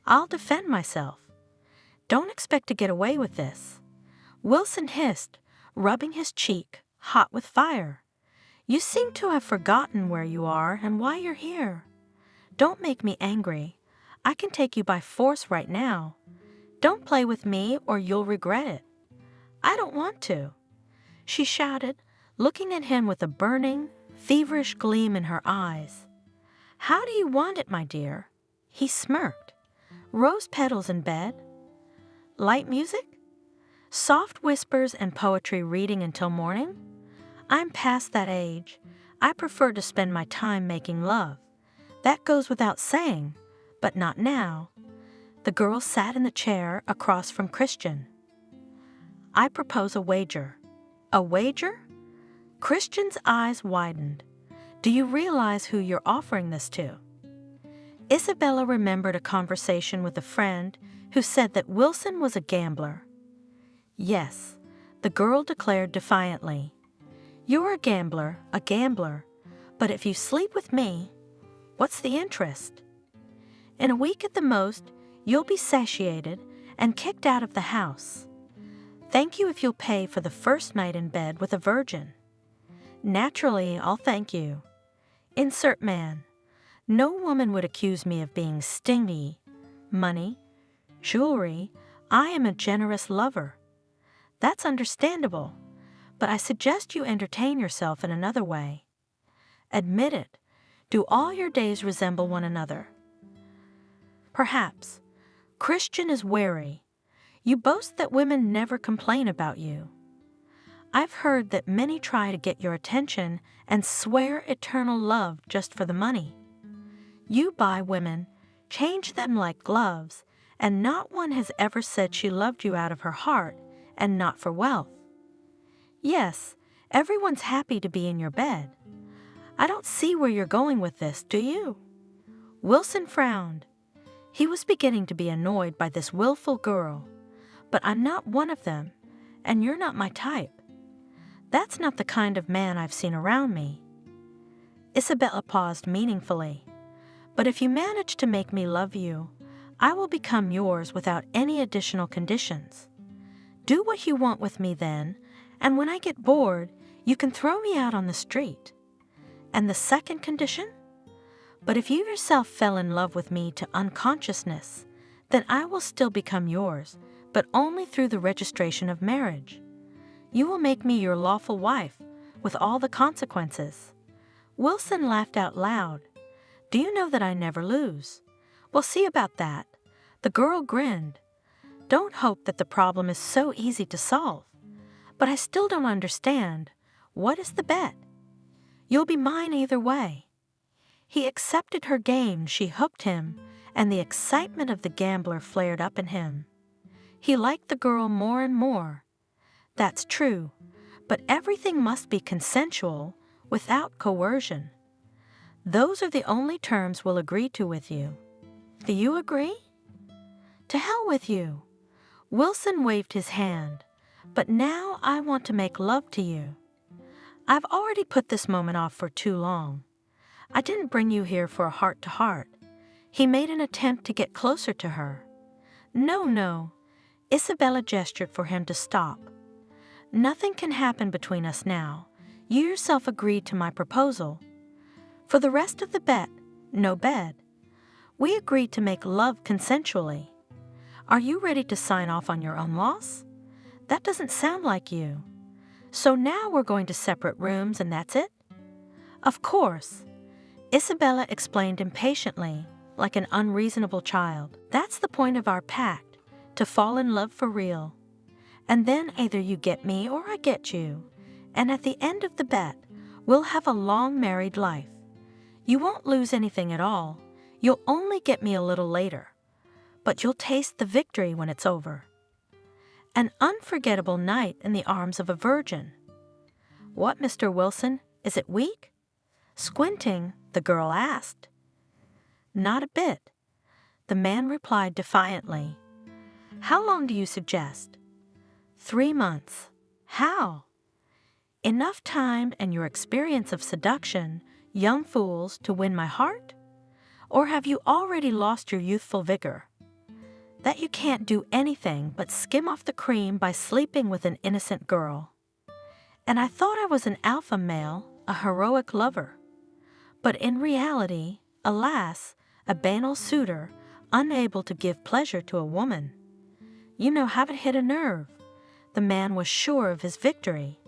I'll defend myself. Don't expect to get away with this." Wilson hissed, rubbing his cheek, hot with fire. "You seem to have forgotten where you are and why you're here. Don't make me angry. I can take you by force right now. Don't play with me or you'll regret it." "I don't want to," she shouted, looking at him with a burning, feverish gleam in her eyes. "How do you want it, my dear?" He smirked. "Rose petals in bed? Light music? Soft whispers and poetry reading until morning? I'm past that age. I prefer to spend my time making love. That goes without saying, but not now." The girl sat in the chair across from Christian. "I propose a wager." "A wager?" Christian's eyes widened. "Do you realize who you're offering this to?" Isabella remembered a conversation with a friend who said that Wilson was a gambler. "Yes," the girl declared defiantly. "You're a gambler, but if you sleep with me, what's the interest? In a week at the most, you'll be satiated and kicked out of the house. Thank you if you'll pay for the first night in bed with a virgin." "Naturally, I'll thank you." Insert man. "No woman would accuse me of being stingy. Money, jewelry, I am a generous lover." "That's understandable, but I suggest you entertain yourself in another way. Admit it. Do all your days resemble one another?" "Perhaps. Christian is wary. You boast that women never complain about you. I've heard that many try to get your attention and swear eternal love just for the money. You buy women, change them like gloves, and not one has ever said she loved you out of her heart and not for wealth. Yes, everyone's happy to be in your bed. I don't see where you're going with this, do you?" Wilson frowned. He was beginning to be annoyed by this willful girl. "But I'm not one of them, and you're not my type. That's not the kind of man I've seen around me." Isabella paused meaningfully. "But if you manage to make me love you, I will become yours without any additional conditions. Do what you want with me then, and when I get bored, you can throw me out on the street. And the second condition? But if you yourself fell in love with me to unconsciousness, then I will still become yours, but only through the registration of marriage. You will make me your lawful wife, with all the consequences." Wilson laughed out loud. "Do you know that I never lose?" "We'll see about that." The girl grinned. "Don't hope that the problem is so easy to solve. But I still don't understand. What is the bet?" "You'll be mine either way." He accepted her game. She hooked him, and the excitement of the gambler flared up in him. He liked the girl more and more. That's true, but everything must be consensual, without coercion. Those are the only terms we'll agree to with you. Do you agree? To hell with you. Wilson waved his hand. But now I want to make love to you. I've already put this moment off for too long. I didn't bring you here for a heart-to-heart. He made an attempt to get closer to her. No, no. Isabella gestured for him to stop. Nothing can happen between us now. You yourself agreed to my proposal. For the rest of the bet, no bed. We agreed to make love consensually. Are you ready to sign off on your own loss? That doesn't sound like you. So now we're going to separate rooms and that's it? Of course. Isabella explained impatiently, like an unreasonable child. That's the point of our pact, to fall in love for real. And then either you get me or I get you. And at the end of the bet, we'll have a long married life. You won't lose anything at all. You'll only get me a little later. But you'll taste the victory when it's over. An unforgettable night in the arms of a virgin. What, Mr. Wilson, is it weak? Squinting, the girl asked. Not a bit. The man replied defiantly. How long do you suggest? 3 months. How? Enough time and your experience of seduction, young fools, to win my heart? Or have you already lost your youthful vigor? That you can't do anything but skim off the cream by sleeping with an innocent girl. And I thought I was an alpha male, a heroic lover. But in reality, alas, a banal suitor, unable to give pleasure to a woman. You know how it hit a nerve. The man was sure of his victory.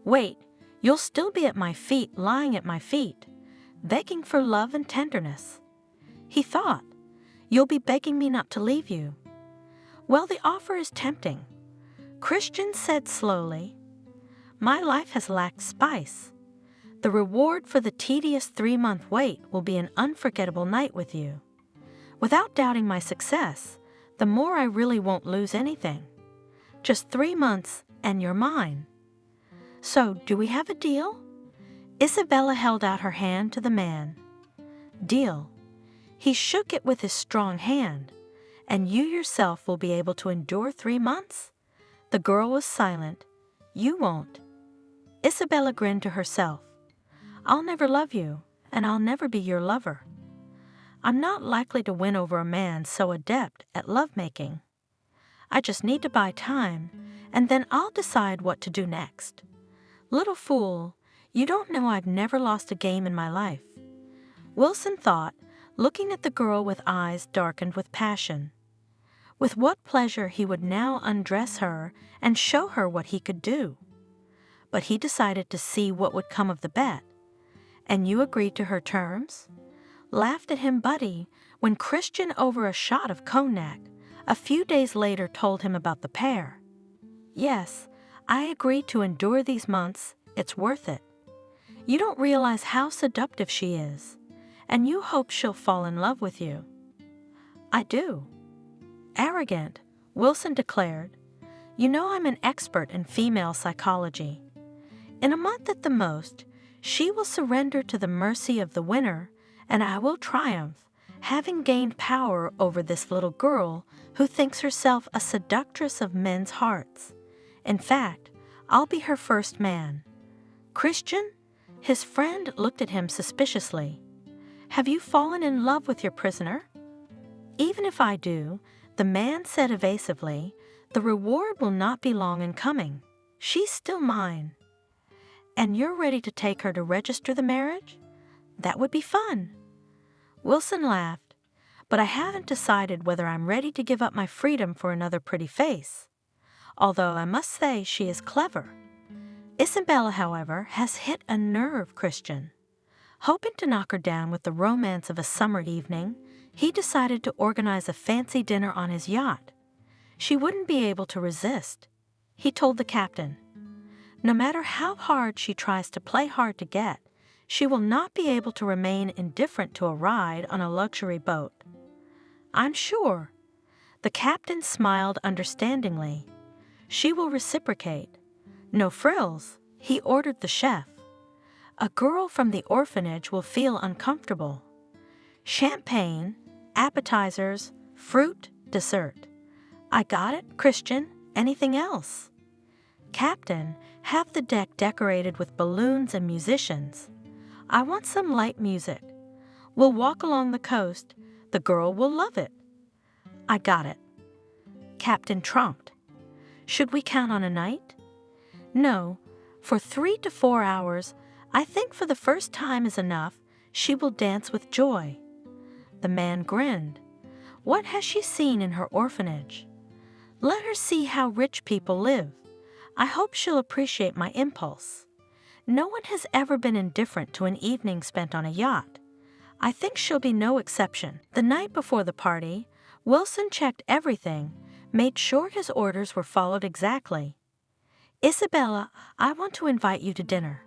Wait, you'll still be at my feet, lying at my feet, begging for love and tenderness. He thought, you'll be begging me not to leave you. Well, the offer is tempting. Christian said slowly, my life has lacked spice. The reward for the tedious 3-month wait will be an unforgettable night with you. Without doubting my success, the more I really won't lose anything. Just 3 months and you're mine. So, do we have a deal? Isabella held out her hand to the man. Deal. He shook it with his strong hand. And you yourself will be able to endure 3 months? The girl was silent. You won't. Isabella grinned to herself. I'll never love you, and I'll never be your lover. I'm not likely to win over a man so adept at lovemaking. I just need to buy time, and then I'll decide what to do next. Little fool, you don't know I've never lost a game in my life. Wilson thought, looking at the girl with eyes darkened with passion. With what pleasure he would now undress her and show her what he could do. But he decided to see what would come of the bet. And you agreed to her terms? Laughed at him Buddy when Christian, over a shot of cognac, a few days later told him about the pair. Yes, I agreed to endure these months. It's worth it. You don't realize how seductive she is, and you hope she'll fall in love with you. I do. Arrogant, Wilson declared. You know I'm an expert in female psychology. In a month at the most, she will surrender to the mercy of the winner, and I will triumph, having gained power over this little girl who thinks herself a seductress of men's hearts. In fact, I'll be her first man. Christian? His friend looked at him suspiciously. Have you fallen in love with your prisoner? Even if I do, the man said evasively, the reward will not be long in coming. She's still mine. And you're ready to take her to register the marriage? That would be fun. Wilson laughed, but I haven't decided whether I'm ready to give up my freedom for another pretty face. Although I must say she is clever. Isabella, however, has hit a nerve, Christian. Hoping to knock her down with the romance of a summer evening, he decided to organize a fancy dinner on his yacht. She wouldn't be able to resist. He told the captain, no matter how hard she tries to play hard to get, she will not be able to remain indifferent to a ride on a luxury boat. I'm sure. The captain smiled understandingly. She will reciprocate. No frills, he ordered the chef. A girl from the orphanage will feel uncomfortable. Champagne, appetizers, fruit, dessert. I got it, Christian. Anything else? Captain, have the deck decorated with balloons and musicians. I want some light music. We'll walk along the coast, The girl will love it. I got it. Captain trumped. Should we count on a night? No. For 3 to 4 hours, I think for the first time is enough, she will dance with joy. The man grinned. What has she seen in her orphanage? Let her see how rich people live. I hope she'll appreciate my impulse. No one has ever been indifferent to an evening spent on a yacht. I think she'll be no exception. The night before the party, Wilson checked everything, made sure his orders were followed exactly. Isabella, I want to invite you to dinner.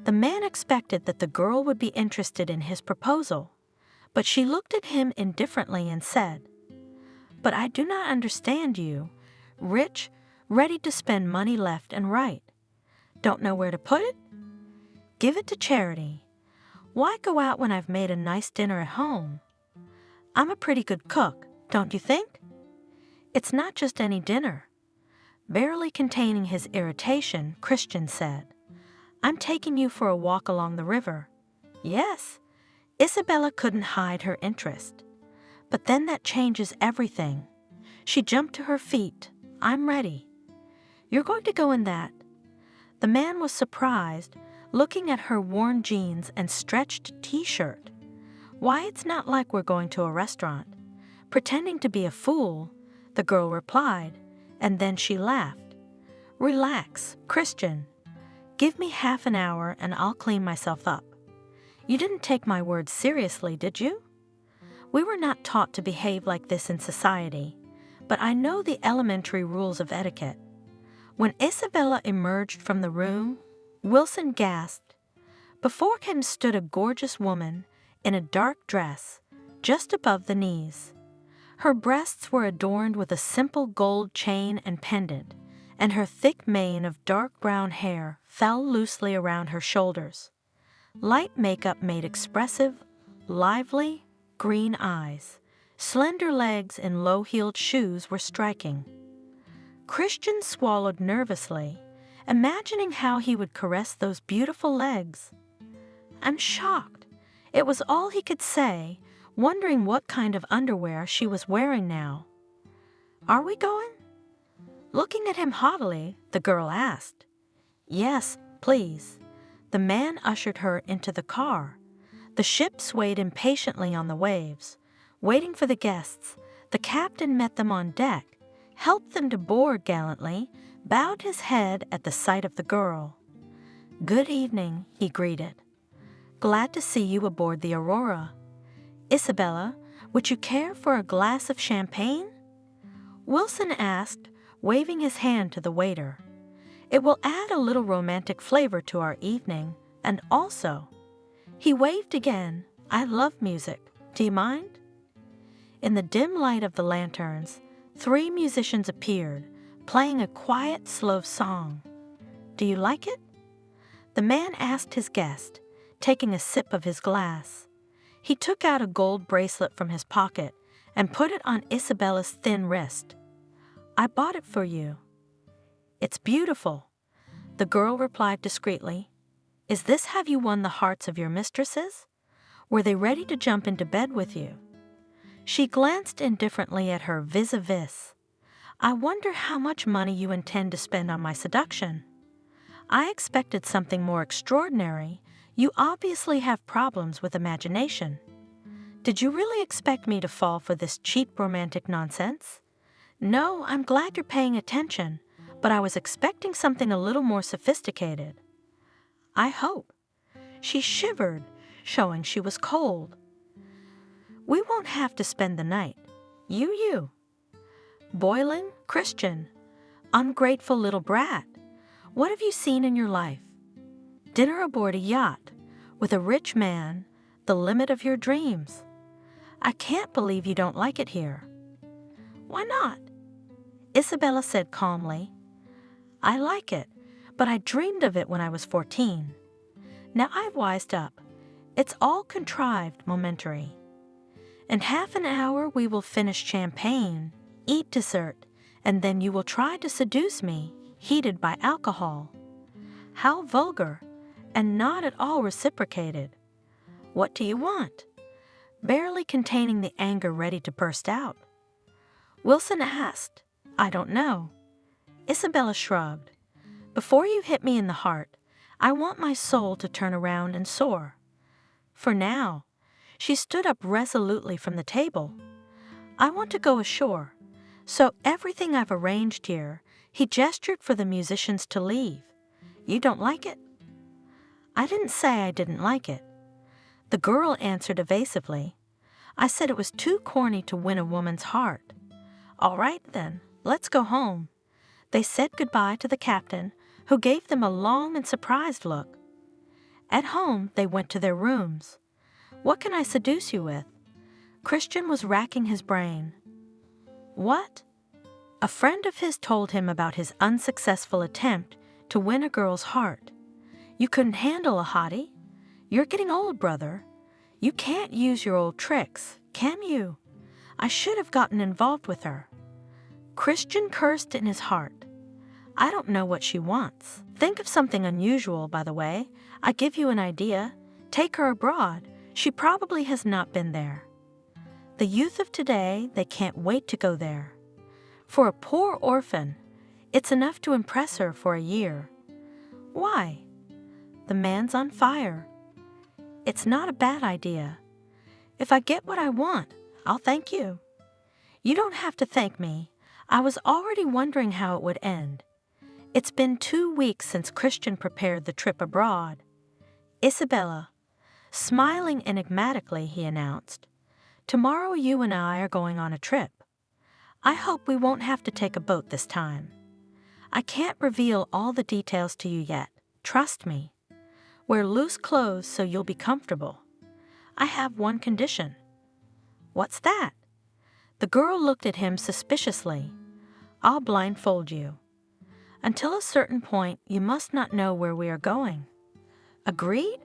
The man expected that the girl would be interested in his proposal, but she looked at him indifferently and said, But I do not understand you. Rich, ready to spend money left and right. Don't know where to put it? Give it to charity. Why go out when I've made a nice dinner at home? I'm a pretty good cook, don't you think? It's not just any dinner. Barely containing his irritation, Christian said, I'm taking you for a walk along the river. Yes. Isabella couldn't hide her interest. But then that changes everything. She jumped to her feet. I'm ready. You're going to go in that? The man was surprised, looking at her worn jeans and stretched t-shirt. Why, it's not like we're going to a restaurant. Pretending to be a fool, the girl replied, and then she laughed. Relax, Christian. Give me half an hour and I'll clean myself up. You didn't take my words seriously, did you? We were not taught to behave like this in society, but I know the elementary rules of etiquette. When Isabella emerged from the room, Wilson gasped. Before him stood a gorgeous woman in a dark dress, just above the knees. Her breasts were adorned with a simple gold chain and pendant, and her thick mane of dark brown hair fell loosely around her shoulders. Light makeup made expressive, lively, green eyes. Slender legs in low-heeled shoes were striking. Christian swallowed nervously, imagining how he would caress those beautiful legs. I'm shocked. It was all he could say, wondering what kind of underwear she was wearing now. Are we going? Looking at him haughtily, the girl asked. Yes, please. The man ushered her into the car. The ship swayed impatiently on the waves. Waiting for the guests, the captain met them on deck, helped them to board gallantly, bowed his head at the sight of the girl. Good evening, he greeted. Glad to see you aboard the Aurora. Isabella, would you care for a glass of champagne? Wilson asked, waving his hand to the waiter. It will add a little romantic flavor to our evening, and also, he waved again, I love music. Do you mind? In the dim light of the lanterns, 3 musicians appeared, playing a quiet, slow song. Do you like it? The man asked his guest, taking a sip of his glass. He took out a gold bracelet from his pocket and put it on Isabella's thin wrist. I bought it for you. It's beautiful. The girl replied discreetly. Is this how you won the hearts of your mistresses? Were they ready to jump into bed with you? She glanced indifferently at her vis-a-vis. I wonder how much money you intend to spend on my seduction. I expected something more extraordinary. You obviously have problems with imagination. Did you really expect me to fall for this cheap romantic nonsense? No, I'm glad you're paying attention, but I was expecting something a little more sophisticated. I hope. She shivered, showing she was cold. We won't have to spend the night. You. Boiling, Christian. Ungrateful little brat. What have you seen in your life? Dinner aboard a yacht, with a rich man, the limit of your dreams. I can't believe you don't like it here. Why not? Isabella said calmly. I like it, but I dreamed of it when I was 14. Now I've wised up. It's all contrived, momentary. In half an hour we will finish champagne, eat dessert, and then you will try to seduce me, heated by alcohol. How vulgar, and not at all reciprocated. What do you want? barely containing the anger ready to burst out. Wilson asked, "I don't know." Isabella shrugged. "Before you hit me in the heart, I want my soul to turn around and soar." For now, she stood up resolutely from the table. "I want to go ashore. So everything I've arranged here," he gestured for the musicians to leave. "You don't like it?" "I didn't say I didn't like it." The girl answered evasively. "I said it was too corny to win a woman's heart." "All right, then, let's go home." They said goodbye to the captain, who gave them a long and surprised look. At home, they went to their rooms. "What can I seduce you with?" Christian was racking his brain. What? A friend of his told him about his unsuccessful attempt to win a girl's heart. "You couldn't handle a hottie. You're getting old, brother. You can't use your old tricks, can you? I should have gotten involved with her." Christian cursed in his heart. "I don't know what she wants. Think of something unusual, by the way. I give you an idea. Take her abroad. She probably has not been there." The youth of today, they can't wait to go there. For a poor orphan, it's enough to impress her for a year. Why? The man's on fire. It's not a bad idea. If I get what I want, I'll thank you. You don't have to thank me. I was already wondering how it would end. It's been 2 weeks since Christian prepared the trip abroad. "Isabella." Smiling enigmatically, he announced, "Tomorrow you and I are going on a trip. I hope we won't have to take a boat this time. I can't reveal all the details to you yet. Trust me. Wear loose clothes so you'll be comfortable. I have one condition." "What's that?" The girl looked at him suspiciously. "I'll blindfold you. Until a certain point, you must not know where we are going." "Agreed?"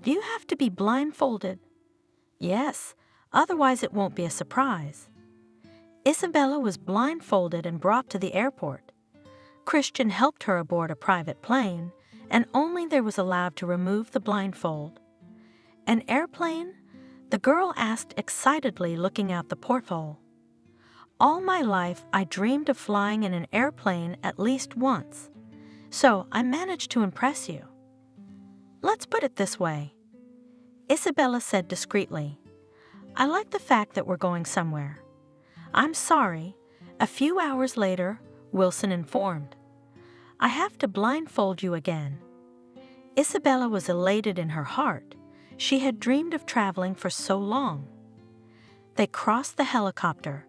"Do you have to be blindfolded?" "Yes, otherwise it won't be a surprise." Isabella was blindfolded and brought to the airport. Christian helped her aboard a private plane, and only there was allowed to remove the blindfold. "An airplane?" the girl asked excitedly, looking out the porthole. "All my life I dreamed of flying in an airplane at least once, so I managed to impress you." "Let's put it this way," Isabella said discreetly. "I like the fact that we're going somewhere." "I'm sorry," a few hours later, Wilson informed. "I have to blindfold you again." Isabella was elated in her heart. She had dreamed of traveling for so long. They crossed the helicopter.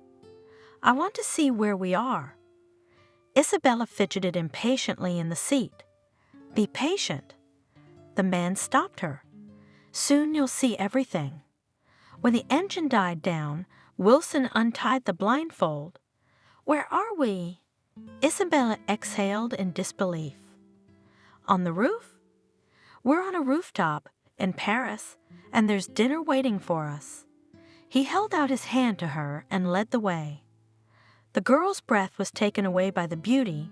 "I want to see where we are." Isabella fidgeted impatiently in the seat. "Be patient." The man stopped her. "Soon you'll see everything." When the engine died down, Wilson untied the blindfold. "Where are we?" Isabella exhaled in disbelief. "On the roof?" "We're on a rooftop in Paris, and there's dinner waiting for us." He held out his hand to her and led the way. The girl's breath was taken away by the beauty.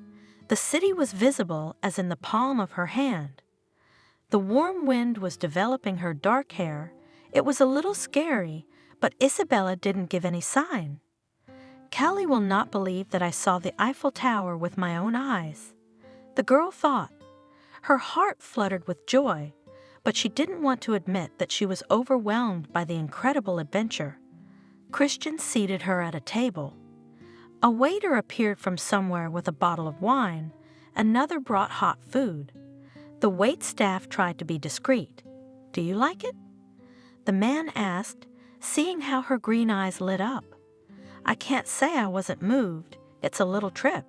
The city was visible as in the palm of her hand. The warm wind was developing her dark hair. It was a little scary, but Isabella didn't give any sign. "Callie will not believe that I saw the Eiffel Tower with my own eyes," the girl thought. Her heart fluttered with joy, but she didn't want to admit that she was overwhelmed by the incredible adventure. Christian seated her at a table. A waiter appeared from somewhere with a bottle of wine. Another brought hot food. The waitstaff tried to be discreet. "Do you like it?" the man asked, seeing how her green eyes lit up. "I can't say I wasn't moved. It's a little trip,"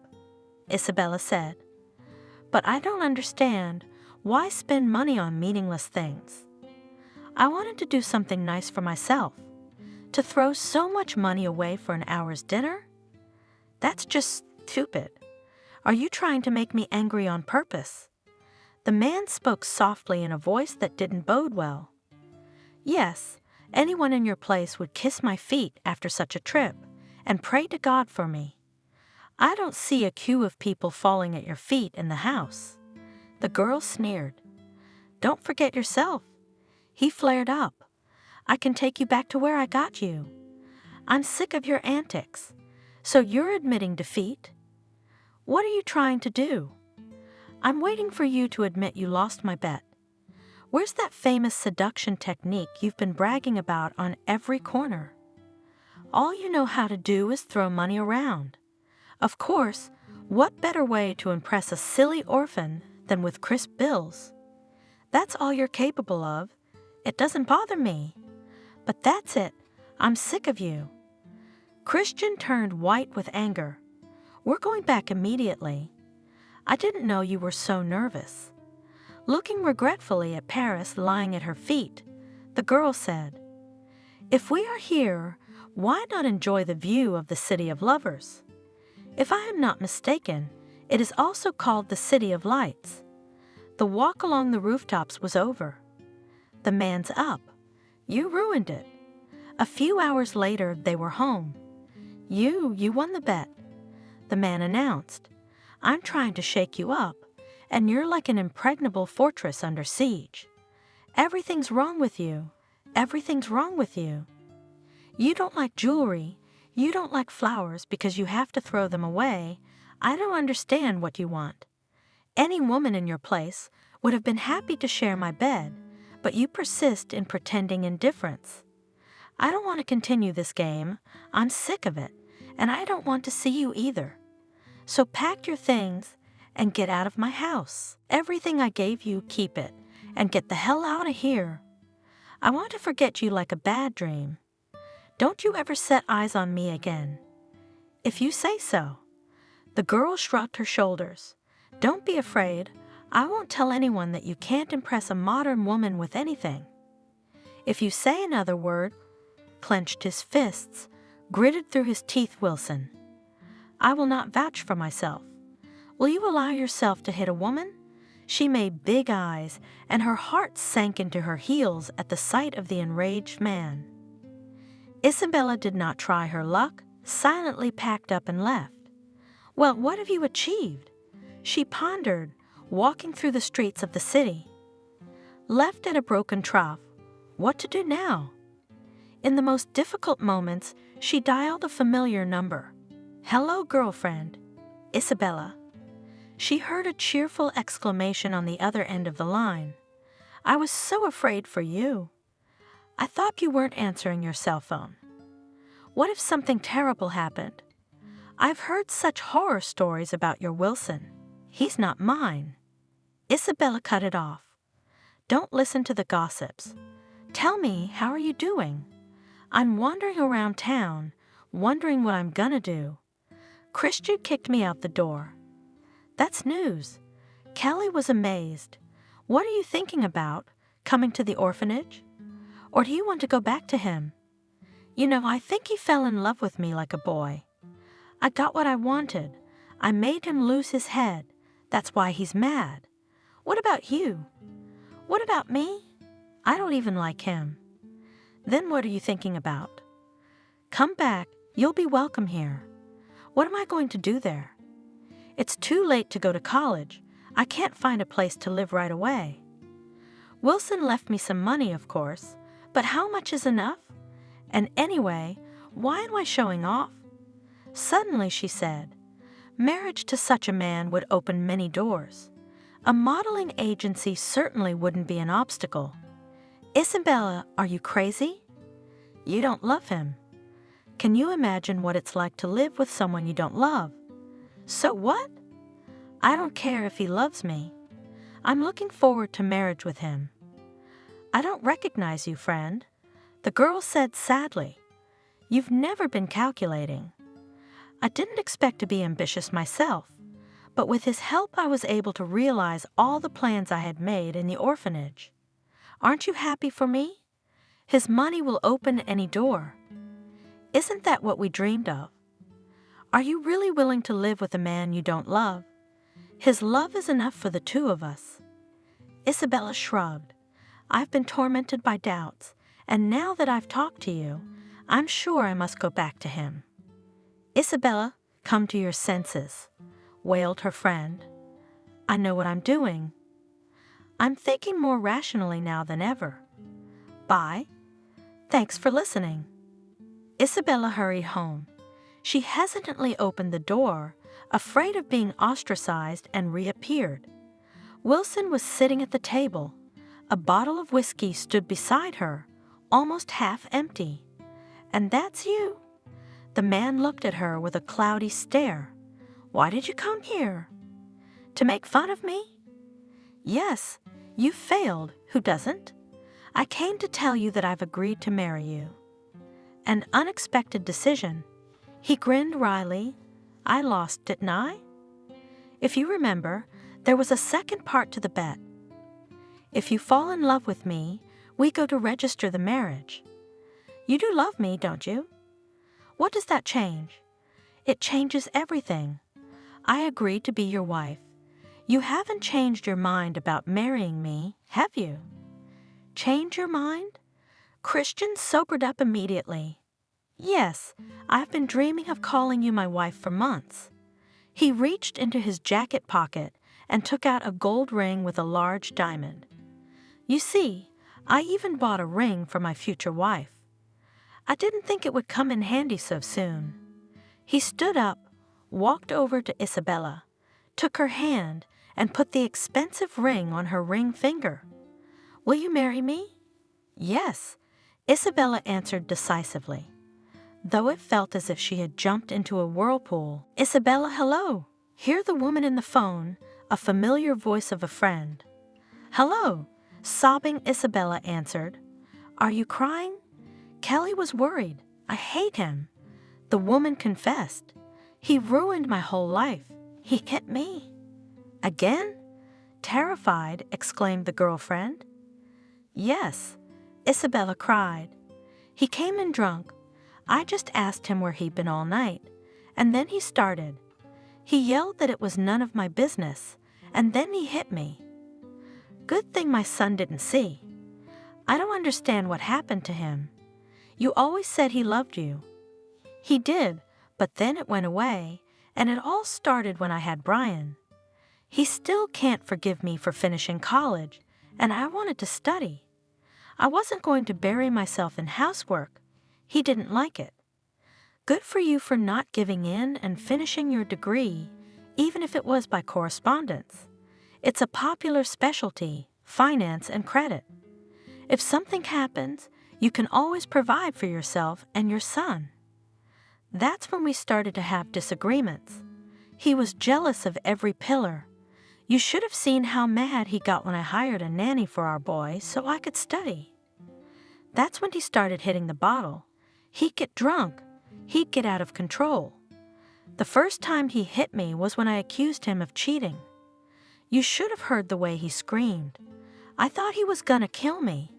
Isabella said. "But I don't understand. Why spend money on meaningless things? I wanted to do something nice for myself. To throw so much money away for an hour's dinner? That's just stupid. Are you trying to make me angry on purpose?" The man spoke softly in a voice that didn't bode well. "Yes, anyone in your place would kiss my feet after such a trip and pray to God for me. I don't see a queue of people falling at your feet in the house." The girl sneered. "Don't forget yourself." He flared up. I can take you back to where I got you. I'm sick of your antics. So you're admitting defeat? What are you trying to do? I'm waiting for you to admit you lost my bet. Where's that famous seduction technique you've been bragging about on every corner? All you know how to do is throw money around. Of course, what better way to impress a silly orphan than with crisp bills? That's all you're capable of. It doesn't bother me. But that's it. I'm sick of you. Christian turned white with anger. We're going back immediately. I didn't know you were so nervous. Looking regretfully at Paris lying at her feet, the girl said, "If we are here, why not enjoy the view of the City of Lovers? If I am not mistaken, it is also called the City of Lights. The walk along the rooftops was over. The man's up. You ruined it. A few hours later, they were home. You won the bet." The man announced, "I'm trying to shake you up, and you're like an impregnable fortress under siege. Everything's wrong with you. Everything's wrong with you. You don't like jewelry. You don't like flowers because you have to throw them away. I don't understand what you want. Any woman in your place would have been happy to share my bed, but you persist in pretending indifference. I don't want to continue this game. I'm sick of it, and I don't want to see you either. So pack your things and get out of my house. Everything I gave you, keep it, and get the hell out of here. I want to forget you like a bad dream. Don't you ever set eyes on me again. If you say so." The girl shrugged her shoulders. "Don't be afraid. I won't tell anyone that you can't impress a modern woman with anything. If you say another word," clenched his fists, gritted through his teeth Wilson, "I will not vouch for myself. Will you allow yourself to hit a woman?" She made big eyes, and her heart sank into her heels at the sight of the enraged man. Isabella did not try her luck, silently packed up and left. "Well, what have you achieved?" she pondered, walking through the streets of the city. Left at a broken trough, what to do now? In the most difficult moments, she dialed a familiar number. "Hello, girlfriend. Isabella." She heard a cheerful exclamation on the other end of the line. "I was so afraid for you. I thought you weren't answering your cell phone. What if something terrible happened? I've heard such horror stories about your Wilson. He's not mine." Isabella cut it off. "Don't listen to the gossips. Tell me, how are you doing? I'm wandering around town, wondering what I'm gonna do. Christian kicked me out the door." "That's news." Kelly was amazed. "What are you thinking about? Coming to the orphanage? Or do you want to go back to him? You know, I think he fell in love with me like a boy. I got what I wanted. I made him lose his head. That's why he's mad. What about you? What about me? I don't even like him. Then what are you thinking about? Come back. You'll be welcome here. What am I going to do there? It's too late to go to college. I can't find a place to live right away. Wilson left me some money, of course, but how much is enough? And anyway, why am I showing off?" Suddenly she said, "Marriage to such a man would open many doors. A modeling agency certainly wouldn't be an obstacle. Isabella, are you crazy? You don't love him. Can you imagine what it's like to live with someone you don't love? So what? I don't care if he loves me. I'm looking forward to marriage with him." "I don't recognize you, friend," the girl said sadly. "You've never been calculating. I didn't expect to be ambitious myself, but with his help I was able to realize all the plans I had made in the orphanage. Aren't you happy for me? His money will open any door. Isn't that what we dreamed of? Are you really willing to live with a man you don't love? His love is enough for the two of us." Isabella shrugged. "I've been tormented by doubts, and now that I've talked to you, I'm sure I must go back to him." "Isabella, come to your senses," wailed her friend. "I know what I'm doing. I'm thinking more rationally now than ever. Bye." Thanks for listening. Isabella hurried home. She hesitantly opened the door, afraid of being ostracized, and reappeared. Wilson was sitting at the table. A bottle of whiskey stood beside her, almost half empty. "And that's you?" The man looked at her with a cloudy stare. "Why did you come here? To make fun of me?" "Yes, you failed. Who doesn't? I came to tell you that I've agreed to marry you." An unexpected decision. He grinned wryly. "I lost, didn't I?" "If you remember, there was a second part to the bet. If you fall in love with me, we go to register the marriage. You do love me, don't you?" "What does that change?" "It changes everything. I agreed to be your wife. You haven't changed your mind about marrying me, have you?" "Change your mind?" Christian sobered up immediately. "Yes, I've been dreaming of calling you my wife for months." He reached into his jacket pocket and took out a gold ring with a large diamond. "You see, I even bought a ring for my future wife. I didn't think it would come in handy so soon." He stood up, walked over to Isabella, took her hand, and put the expensive ring on her ring finger. "Will you marry me?" "Yes," Isabella answered decisively, though it felt as if she had jumped into a whirlpool. "Isabella, hello!" Hear the woman in the phone, a familiar voice of a friend. "Hello!" Sobbing Isabella answered. "Are you crying?" "Kelly was worried. I hate him." The woman confessed. "He ruined my whole life. He hit me." "Again?" Terrified, exclaimed the girlfriend. "Yes," Isabella cried. "He came in drunk. I just asked him where he'd been all night, and then he started. He yelled that it was none of my business, and then he hit me. Good thing my son didn't see. I don't understand what happened to him. You always said he loved you." "He did, but then it went away, and it all started when I had Brian. He still can't forgive me for finishing college, and I wanted to study. I wasn't going to bury myself in housework. He didn't like it. Good for you for not giving in and finishing your degree, even if it was by correspondence. It's a popular specialty, finance and credit. If something happens, you can always provide for yourself and your son." That's when we started to have disagreements. He was jealous of every pillar. You should have seen how mad he got when I hired a nanny for our boy so I could study. That's when he started hitting the bottle. He'd get drunk. He'd get out of control. The first time he hit me was when I accused him of cheating. You should have heard the way he screamed. I thought he was gonna kill me.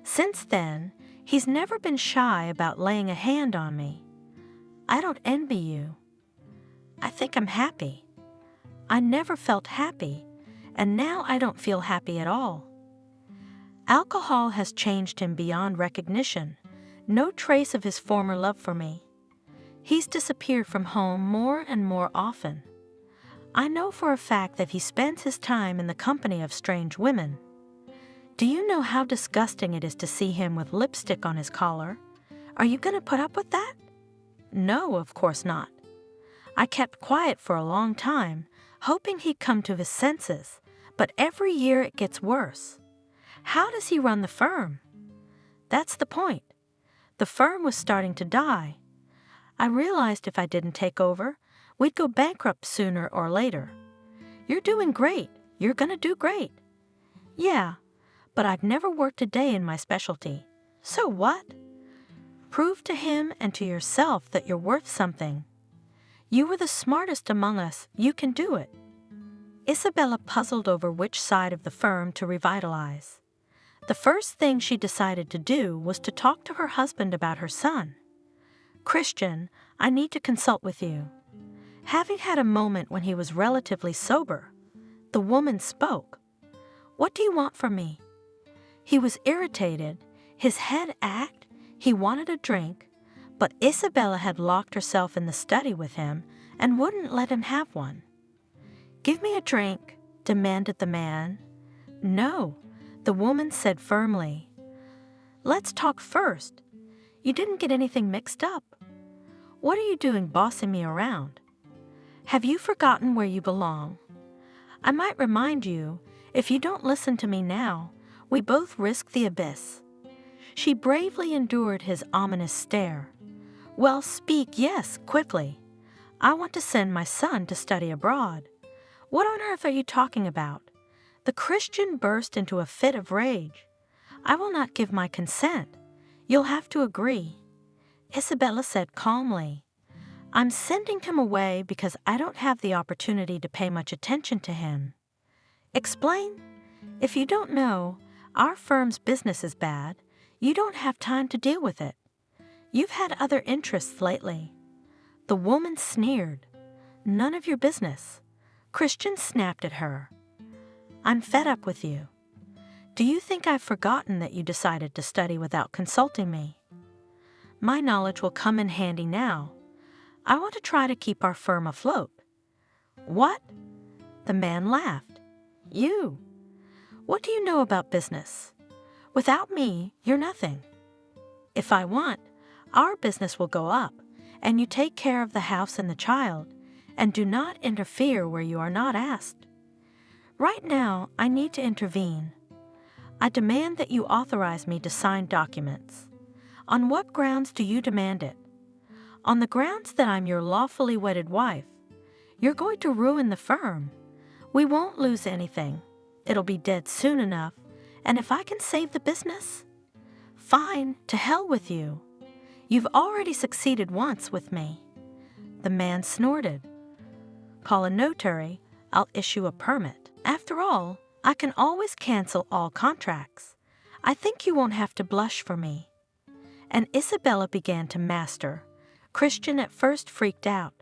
Since then, he's never been shy about laying a hand on me. I don't envy you. I think I'm happy. I never felt happy, and now I don't feel happy at all. Alcohol has changed him beyond recognition. No trace of his former love for me. He's disappeared from home more and more often. I know for a fact that he spends his time in the company of strange women. Do you know how disgusting it is to see him with lipstick on his collar? Are you going to put up with that? No, of course not. I kept quiet for a long time, hoping he'd come to his senses, but every year it gets worse. How does he run the firm? That's the point. The firm was starting to die. I realized if I didn't take over, we'd go bankrupt sooner or later. You're doing great. You're going to do great. Yeah, but I've never worked a day in my specialty. So what? Prove to him and to yourself that you're worth something. You were the smartest among us. You can do it. Isabella puzzled over which side of the firm to revitalize. The first thing she decided to do was to talk to her husband about her son. "Christian, I need to consult with you." Having had a moment when he was relatively sober, the woman spoke. "What do you want from me?" He was irritated, his head ached, he wanted a drink, but Isabella had locked herself in the study with him and wouldn't let him have one. "Give me a drink," demanded the man. "No," the woman said firmly. "Let's talk first. You didn't get anything mixed up. What are you doing bossing me around? Have you forgotten where you belong? I might remind you, if you don't listen to me now, we both risk the abyss. She bravely endured his ominous stare. Well, speak, yes, quickly. I want to send my son to study abroad. What on earth are you talking about? The Christian burst into a fit of rage. I will not give my consent. You'll have to agree. Isabella said calmly, I'm sending him away because I don't have the opportunity to pay much attention to him. Explain? If you don't know, our firm's business is bad. You don't have time to deal with it. You've had other interests lately. The woman sneered. None of your business. Christian snapped at her. I'm fed up with you. Do you think I've forgotten that you decided to study without consulting me? My knowledge will come in handy now. I want to try to keep our firm afloat. What? The man laughed. You. What do you know about business? Without me, you're nothing. If I want, our business will go up, and you take care of the house and the child, and do not interfere where you are not asked. Right now, I need to intervene. I demand that you authorize me to sign documents. On what grounds do you demand it? On the grounds that I'm your lawfully wedded wife. You're going to ruin the firm. We won't lose anything. It'll be dead soon enough, and if I can save the business, fine, to hell with you. You've already succeeded once with me. The man snorted. Call a notary, I'll issue a permit. After all, I can always cancel all contracts. I think you won't have to blush for me. And Isabella began to master. Christian at first freaked out,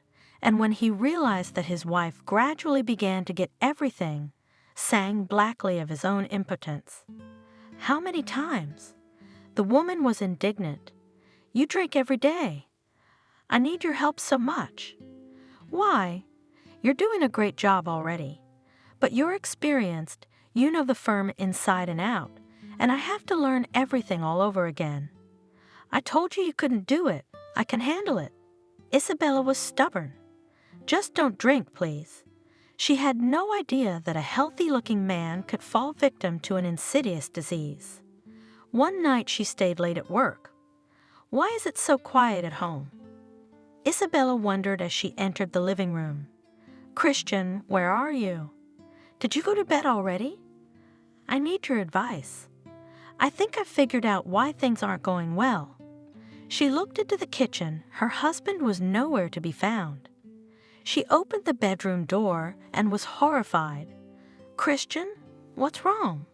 and when he realized that his wife gradually began to get everything, sang blackly of his own impotence. How many times? The woman was indignant. You drink every day. I need your help so much. Why? You're doing a great job already. But you're experienced, you know the firm inside and out, and I have to learn everything all over again. I told you you couldn't do it. I can handle it. Isabella was stubborn. Just don't drink, please. She had no idea that a healthy-looking man could fall victim to an insidious disease. One night she stayed late at work. Why is it so quiet at home? Isabella wondered as she entered the living room. Christian, where are you? Did you go to bed already? I need your advice. I think I've figured out why things aren't going well. She looked into the kitchen. Her husband was nowhere to be found. She opened the bedroom door and was horrified. Christian, what's wrong?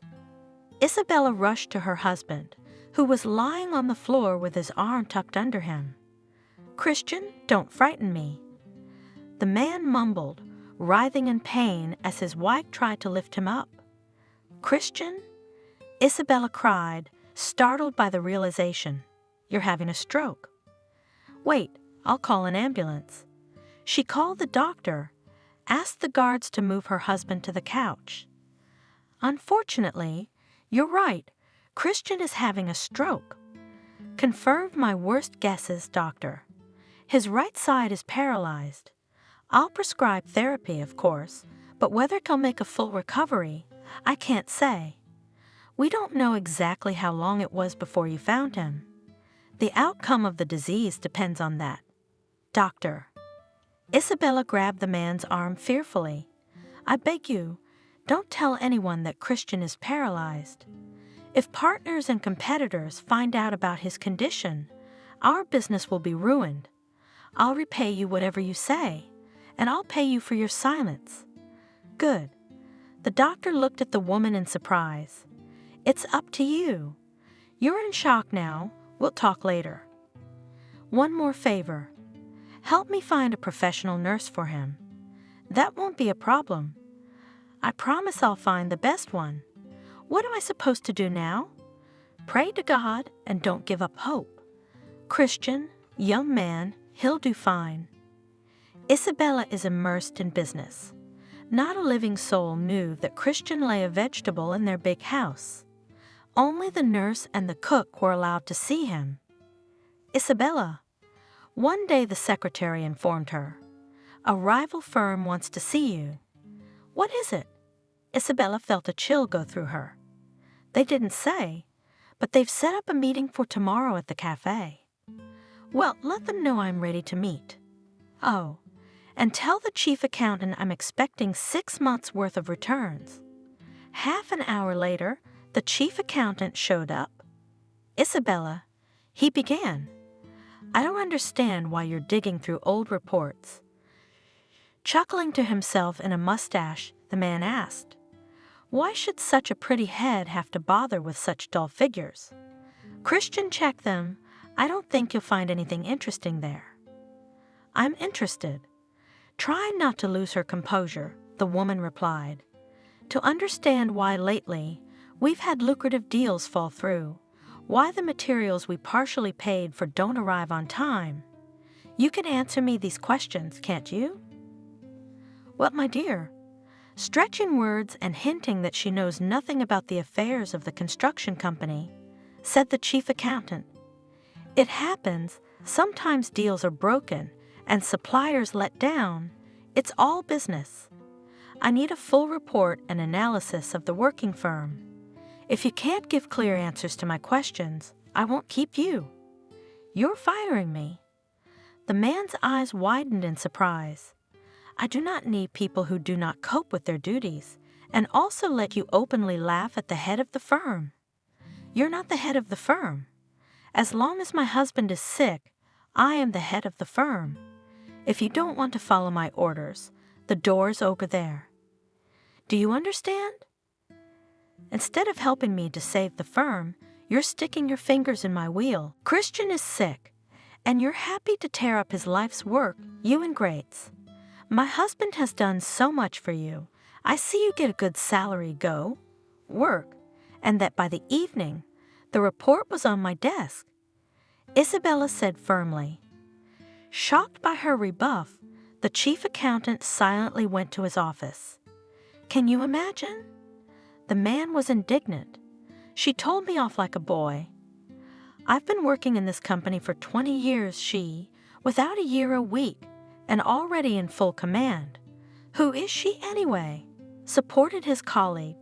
Isabella rushed to her husband, who was lying on the floor with his arm tucked under him. Christian, don't frighten me. The man mumbled, writhing in pain as his wife tried to lift him up. Christian? Isabella cried, startled by the realization. You're having a stroke. Wait, I'll call an ambulance. She called the doctor, asked the guards to move her husband to the couch. Unfortunately, you're right, Christian is having a stroke. Confirmed my worst guesses, doctor. His right side is paralyzed. I'll prescribe therapy, of course, but whether he'll make a full recovery, I can't say. We don't know exactly how long it was before you found him. The outcome of the disease depends on that. Doctor. Isabella grabbed the man's arm fearfully. I beg you, don't tell anyone that Christian is paralyzed. If partners and competitors find out about his condition, our business will be ruined. I'll repay you whatever you say, and I'll pay you for your silence. Good. The doctor looked at the woman in surprise. It's up to you. You're in shock now. We'll talk later. One more favor. Help me find a professional nurse for him. That won't be a problem. I promise I'll find the best one. What am I supposed to do now? Pray to God and don't give up hope. Christian, young man, he'll do fine. Isabella is immersed in business. Not a living soul knew that Christian lay a vegetable in their big house. Only the nurse and the cook were allowed to see him. Isabella. One day the secretary informed her, "A rival firm wants to see you." "What is it?" Isabella felt a chill go through her. "They didn't say, but they've set up a meeting for tomorrow at the cafe." "Well, let them know I'm ready to meet." "Oh, and tell the chief accountant I'm expecting 6 months' worth of returns." Half an hour later, the chief accountant showed up. "Isabella," he began, "I don't understand why you're digging through old reports." Chuckling to himself in a mustache, the man asked, "Why should such a pretty head have to bother with such dull figures?" "Christian checked them. I don't think you'll find anything interesting there." "I'm interested." Trying not to lose her composure, the woman replied, "To understand why lately we've had lucrative deals fall through, why the materials we partially paid for don't arrive on time. You can answer me these questions, can't you?" "Well, my dear," stretching words and hinting that she knows nothing about the affairs of the construction company, said the chief accountant, "It happens, sometimes deals are broken and suppliers let down. It's all business. I need a full report and analysis of the working firm. If you can't give clear answers to my questions, I won't keep you. You're firing me." The man's eyes widened in surprise. "I do not need people who do not cope with their duties and also let you openly laugh at the head of the firm. You're not the head of the firm. As long as my husband is sick, I am the head of the firm. If you don't want to follow my orders, the door's over there. Do you understand? Instead of helping me to save the firm, you're sticking your fingers in my wheel. Christian is sick, and you're happy to tear up his life's work, you ingrates. My husband has done so much for you. I see you get a good salary, go, work, and that by the evening, the report was on my desk." Isabella said firmly. Shocked by her rebuff, the chief accountant silently went to his office. "Can you imagine?" The man was indignant. "She told me off like a boy. I've been working in this company for 20 years, she, without a year a week, and already in full command. Who is she anyway?" Supported his colleague.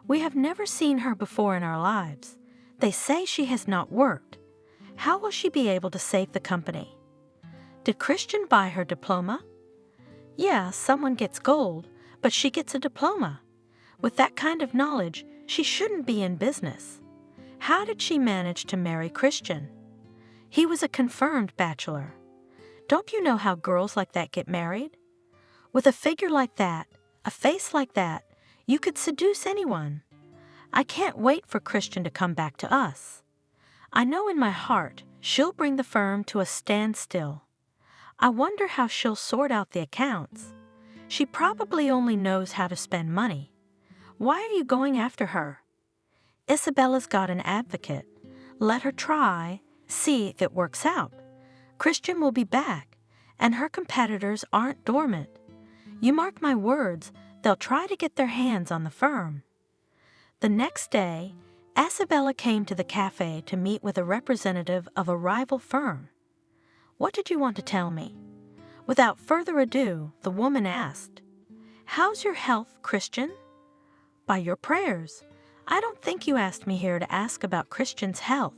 "We have never seen her before in our lives. They say she has not worked. How will she be able to save the company? Did Christian buy her diploma? Yeah, someone gets gold, but she gets a diploma. With that kind of knowledge, she shouldn't be in business. How did she manage to marry Christian? He was a confirmed bachelor. Don't you know how girls like that get married? With a figure like that, a face like that, you could seduce anyone. I can't wait for Christian to come back to us. I know in my heart she'll bring the firm to a standstill. I wonder how she'll sort out the accounts. She probably only knows how to spend money. Why are you going after her? Isabella's got an advocate. Let her try, see if it works out. Christian will be back, and her competitors aren't dormant. You mark my words, they'll try to get their hands on the firm." The next day, Isabella came to the cafe to meet with a representative of a rival firm. "What did you want to tell me?" Without further ado, the woman asked, "How's your health, Christian?" "By your prayers. I don't think you asked me here to ask about Christian's health.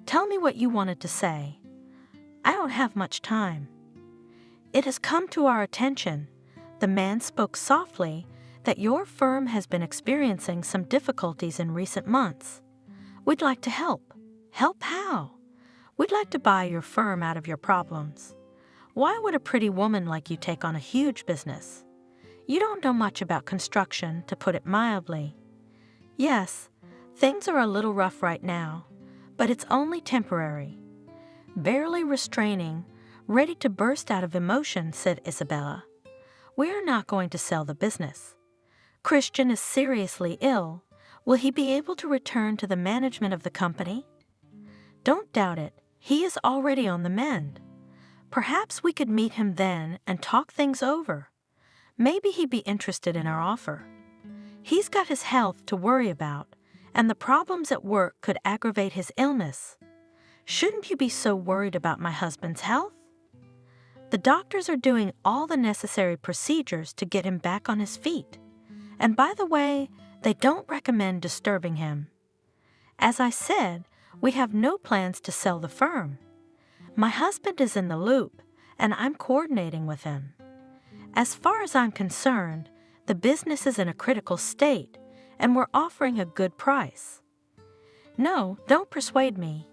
Tell me what you wanted to say." "I don't have much time." "It has come to our attention," the man spoke softly, "that your firm has been experiencing some difficulties in recent months. We'd like to help. Help how? We'd like to buy your firm out of your problems. Why would a pretty woman like you take on a huge business? You don't know much about construction, to put it mildly. Yes, things are a little rough right now, but it's only temporary." Barely restraining, ready to burst out of emotion, said Isabella, "We are not going to sell the business. Christian is seriously ill. Will he be able to return to the management of the company?" "Don't doubt it. He is already on the mend. Perhaps we could meet him then and talk things over. Maybe he'd be interested in our offer. He's got his health to worry about, and the problems at work could aggravate his illness. Shouldn't you be so worried about my husband's health? The doctors are doing all the necessary procedures to get him back on his feet. And by the way, they don't recommend disturbing him. As I said, we have no plans to sell the firm. My husband is in the loop, and I'm coordinating with him. As far as I'm concerned, the business is in a critical state, and we're offering a good price. No, don't persuade me.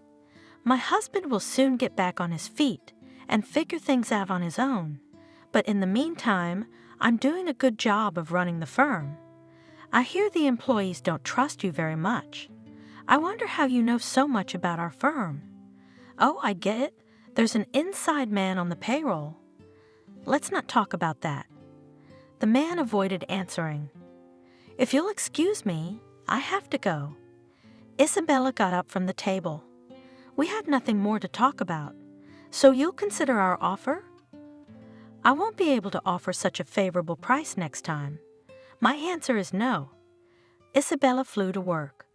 My husband will soon get back on his feet and figure things out on his own, but in the meantime, I'm doing a good job of running the firm. I hear the employees don't trust you very much. I wonder how you know so much about our firm. Oh, I get it. There's an inside man on the payroll. Let's not talk about that. The man avoided answering. If you'll excuse me, I have to go. Isabella got up from the table. We have nothing more to talk about, so you'll consider our offer? I won't be able to offer such a favorable price next time. My answer is no. Isabella flew to work.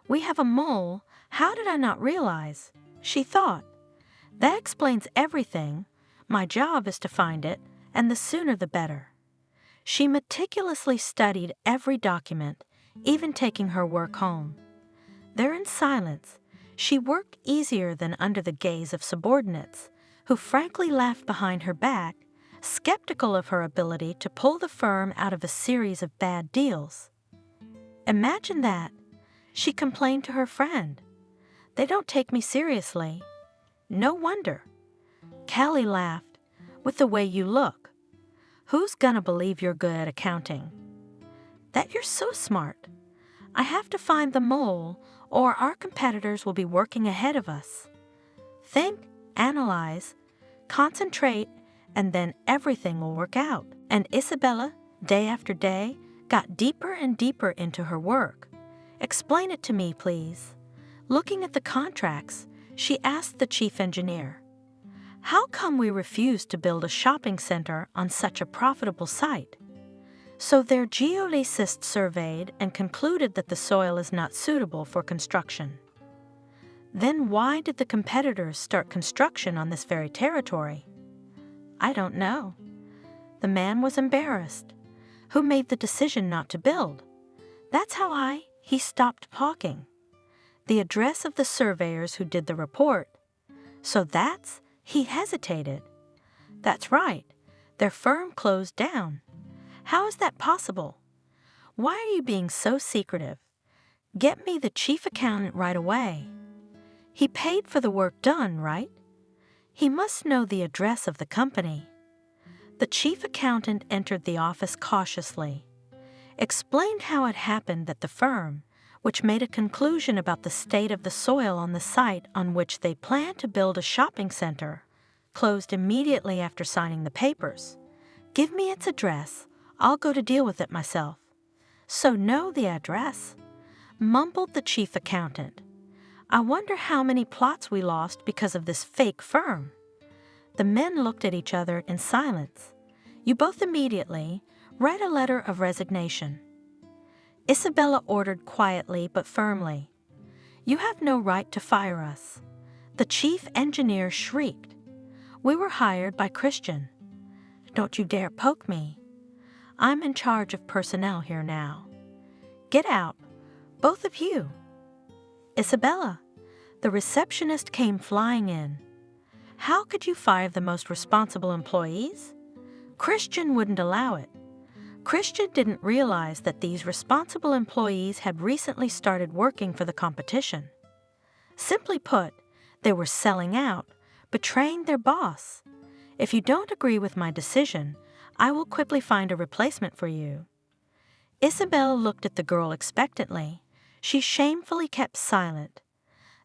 We have a mole. How did I not realize? She thought. That explains everything. My job is to find it, and the sooner the better. She meticulously studied every document, even taking her work home. There in silence, she worked easier than under the gaze of subordinates, who frankly laughed behind her back, skeptical of her ability to pull the firm out of a series of bad deals. Imagine that. She complained to her friend. They don't take me seriously. No wonder. Callie laughed. With the way you look. Who's gonna believe you're good at accounting? That you're so smart. I have to find the mole, or our competitors will be working ahead of us. Think, analyze, concentrate, and then everything will work out. And Isabella, day after day, got deeper and deeper into her work. Explain it to me, please. Looking at the contracts, she asked the chief engineer, how come we refuse to build a shopping center on such a profitable site? So their geodesist surveyed and concluded that the soil is not suitable for construction. Then why did the competitors start construction on this very territory? I don't know. The man was embarrassed. Who made the decision not to build? That's how he stopped talking. The address of the surveyors who did the report. So he hesitated. That's right. Their firm closed down. How is that possible? Why are you being so secretive? Get me the chief accountant right away. He paid for the work done, right? He must know the address of the company. The chief accountant entered the office cautiously, explained how it happened that the firm, which made a conclusion about the state of the soil on the site on which they planned to build a shopping center, closed immediately after signing the papers. Give me its address. I'll go to deal with it myself. So know the address, mumbled the chief accountant. I wonder how many plots we lost because of this fake firm. The men looked at each other in silence. You both immediately write a letter of resignation. Isabella ordered quietly but firmly. You have no right to fire us. The chief engineer shrieked. We were hired by Christian. Don't you dare poke me. I'm in charge of personnel here now. Get out, both of you. Isabella, the receptionist came flying in. How could you fire the most responsible employees? Christian wouldn't allow it. Christian didn't realize that these responsible employees had recently started working for the competition. Simply put, they were selling out, betraying their boss. If you don't agree with my decision, I will quickly find a replacement for you. Isabella looked at the girl expectantly. She shamefully kept silent.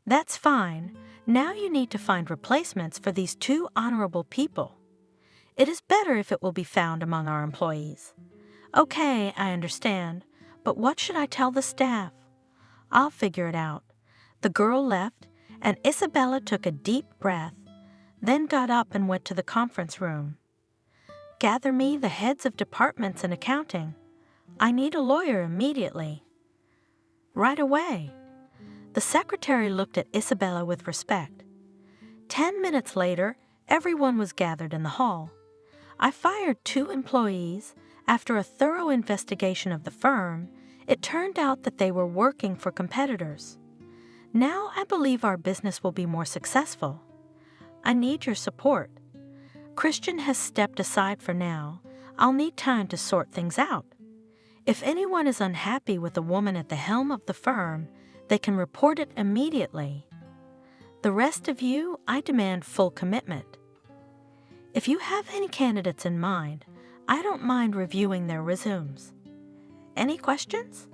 That's fine. Now you need to find replacements for these two honorable people. It is better if it will be found among our employees. Okay, I understand, but what should I tell the staff? I'll figure it out. The girl left, and Isabella took a deep breath, then got up and went to the conference room. Gather me the heads of departments in accounting. I need a lawyer immediately. Right away. The secretary looked at Isabella with respect. 10 minutes later, everyone was gathered in the hall. I fired 2 employees. After a thorough investigation of the firm, it turned out that they were working for competitors. Now I believe our business will be more successful. I need your support. Christian has stepped aside for now. I'll need time to sort things out. If anyone is unhappy with the woman at the helm of the firm, they can report it immediately. The rest of you, I demand full commitment. If you have any candidates in mind, I don't mind reviewing their resumes. Any questions?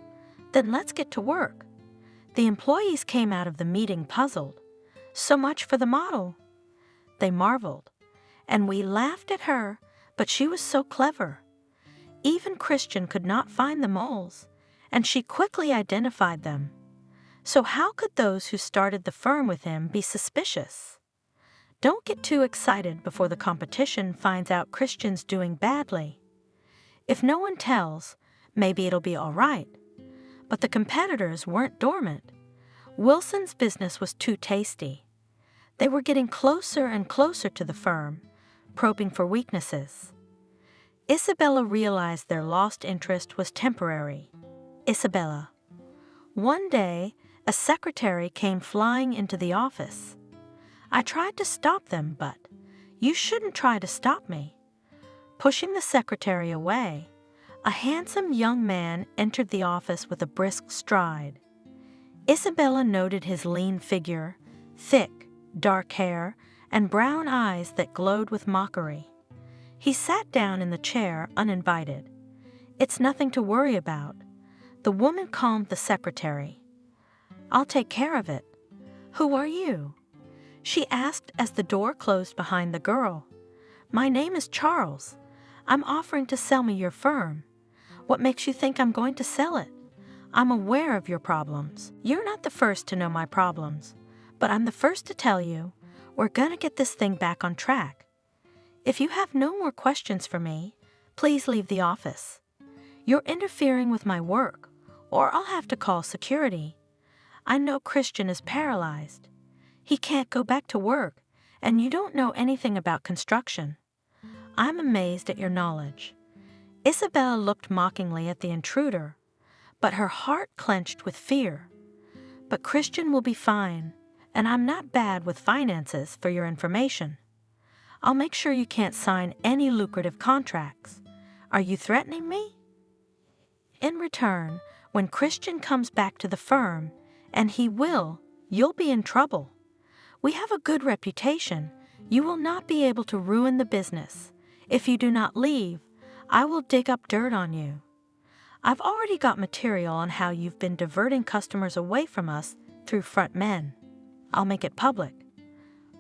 Then let's get to work. The employees came out of the meeting puzzled. So much for the model. They marveled, and we laughed at her, but she was so clever. Even Christian could not find the moles, and she quickly identified them. So how could those who started the firm with him be suspicious? Don't get too excited before the competition finds out Christian's doing badly. If no one tells, maybe it'll be all right. But the competitors weren't dormant. Wilson's business was too tasty. They were getting closer and closer to the firm, probing for weaknesses. Isabella realized their lost interest was temporary. Isabella. One day, a secretary came flying into the office. I tried to stop them, but you shouldn't try to stop me. Pushing the secretary away, a handsome young man entered the office with a brisk stride. Isabella noted his lean figure, thick, dark hair, and brown eyes that glowed with mockery. He sat down in the chair uninvited. It's nothing to worry about. The woman calmed the secretary. I'll take care of it. Who are you? She asked as the door closed behind the girl. My name is Charles. I'm offering to sell me your firm. What makes you think I'm going to sell it? I'm aware of your problems. You're not the first to know my problems, but I'm the first to tell you we're gonna get this thing back on track. If you have no more questions for me, please leave the office. You're interfering with my work, or I'll have to call security. I know Christian is paralyzed. He can't go back to work, and you don't know anything about construction. I'm amazed at your knowledge. Isabella looked mockingly at the intruder, but her heart clenched with fear. But Christian will be fine, and I'm not bad with finances for your information. I'll make sure you can't sign any lucrative contracts. Are you threatening me? In return, when Christian comes back to the firm, and he will, you'll be in trouble. We have a good reputation. You will not be able to ruin the business. If you do not leave, I will dig up dirt on you. I've already got material on how you've been diverting customers away from us through front men. I'll make it public.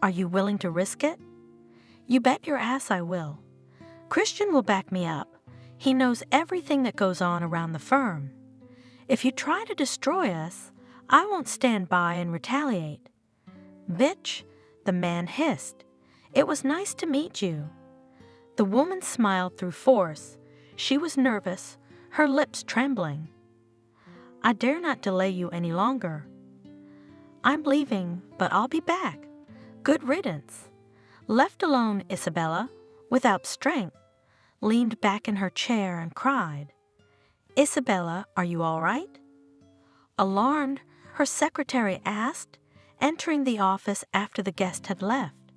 Are you willing to risk it? You bet your ass I will. Christian will back me up. He knows everything that goes on around the firm. If you try to destroy us, I won't stand by and retaliate. Bitch, the man hissed. It was nice to meet you. The woman smiled through force. She was nervous, her lips trembling. I dare not delay you any longer. I'm leaving, but I'll be back. Good riddance. Left alone, Isabella, without strength, leaned back in her chair and cried. Isabella, are you all right? Alarmed, her secretary asked, entering the office after the guest had left.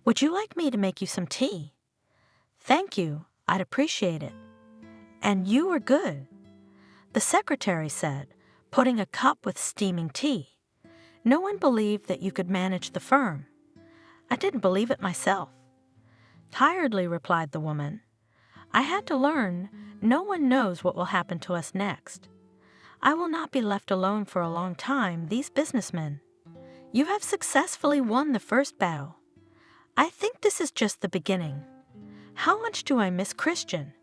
Would you like me to make you some tea? Thank you, I'd appreciate it. And you are good, the secretary said, putting a cup with steaming tea. No one believed that you could manage the firm. I didn't believe it myself. Tiredly replied the woman. I had to learn. No one knows what will happen to us next. I will not be left alone for a long time, these businessmen. You have successfully won the first battle. I think this is just the beginning. How much do I miss Christian?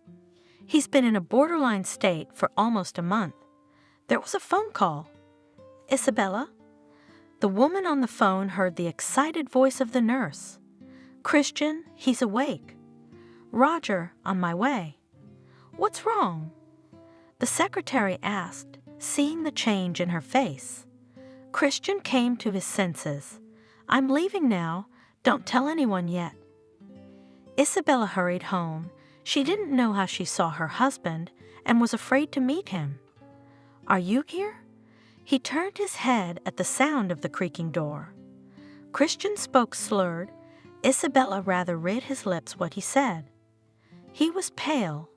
He's been in a borderline state for almost a month. There was a phone call. Isabella? The woman on the phone heard the excited voice of the nurse. Christian, he's awake. Roger, on my way. What's wrong? The secretary asked, seeing the change in her face. Christian came to his senses. I'm leaving now. Don't tell anyone yet." Isabella hurried home. She didn't know how she saw her husband and was afraid to meet him. "Are you here?" He turned his head at the sound of the creaking door. Christian spoke slurred. Isabella rather read his lips what he said. He was pale,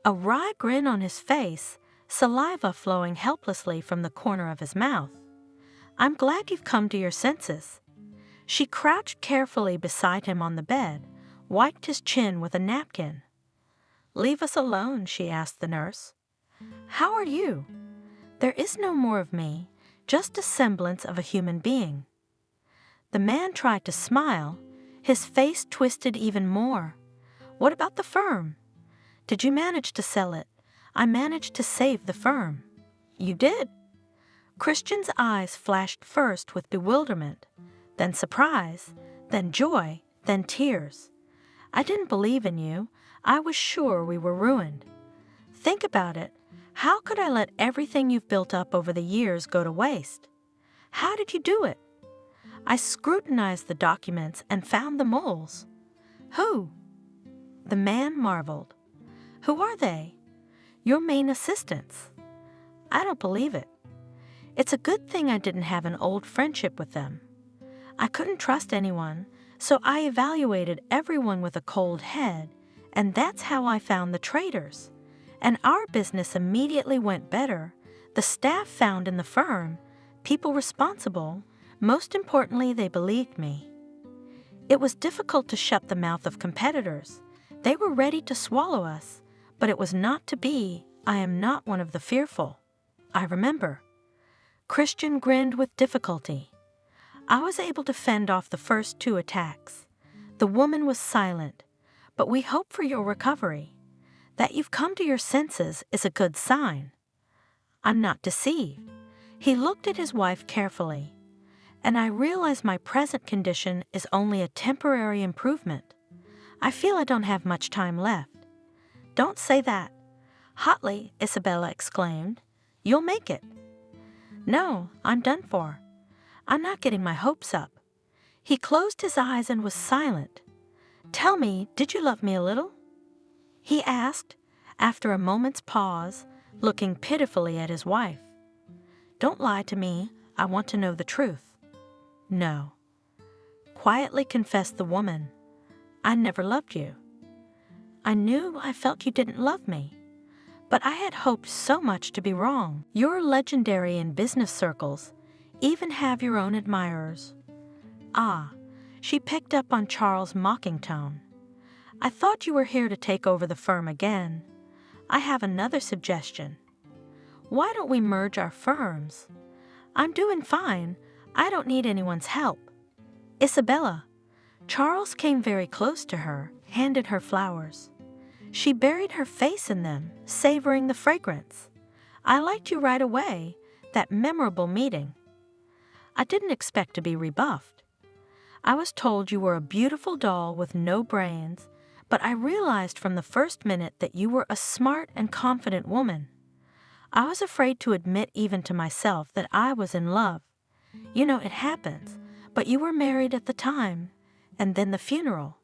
a wry grin on his face, saliva flowing helplessly from the corner of his mouth. "I'm glad you've come to your senses." She crouched carefully beside him on the bed, wiped his chin with a napkin. "Leave us alone," she asked the nurse. "How are you?" "There is no more of me, just a semblance of a human being." The man tried to smile. His face twisted even more. "What about the firm?" "Did you manage to sell it?" "I managed to save the firm." "You did?" Christian's eyes flashed first with bewilderment, then surprise, then joy, then tears. "I didn't believe in you. I was sure we were ruined." "Think about it. How could I let everything you've built up over the years go to waste?" "How did you do it?" "I scrutinized the documents and found the moles." "Who?" The man marveled. "Who are they?" "Your main assistants." "I don't believe it." "It's a good thing I didn't have an old friendship with them. I couldn't trust anyone, so I evaluated everyone with a cold head, and that's how I found the traitors. And our business immediately went better. The staff found in the firm, people responsible. Most importantly, they believed me. It was difficult to shut the mouth of competitors. They were ready to swallow us, but it was not to be. I am not one of the fearful. I remember." Christian grinned with difficulty. "I was able to fend off the first 2 attacks. The woman was silent, but we hope for your recovery. That you've come to your senses is a good sign." "I'm not deceived." He looked at his wife carefully. "And I realize my present condition is only a temporary improvement. I feel I don't have much time left." "Don't say that." Hotly, Isabella exclaimed. "You'll make it." "No, I'm done for. I'm not getting my hopes up." He closed his eyes and was silent. "Tell me, did you love me a little?" he asked, after a moment's pause, looking pitifully at his wife. "Don't lie to me. I want to know the truth." "No." Quietly confessed the woman. "I never loved you." "I knew I felt you didn't love me. But I had hoped so much to be wrong. You're legendary in business circles, even have your own admirers." "Ah," she picked up on Charles' mocking tone. "I thought you were here to take over the firm again. I have another suggestion. Why don't we merge our firms? I'm doing fine. I don't need anyone's help." "Isabella." Charles came very close to her, handed her flowers. She buried her face in them, savoring the fragrance. "I liked you right away, that memorable meeting." "I didn't expect to be rebuffed. I was told you were a beautiful doll with no brains, but I realized from the first minute that you were a smart and confident woman. I was afraid to admit even to myself that I was in love. You know, it happens, but you were married at the time, and then the funeral.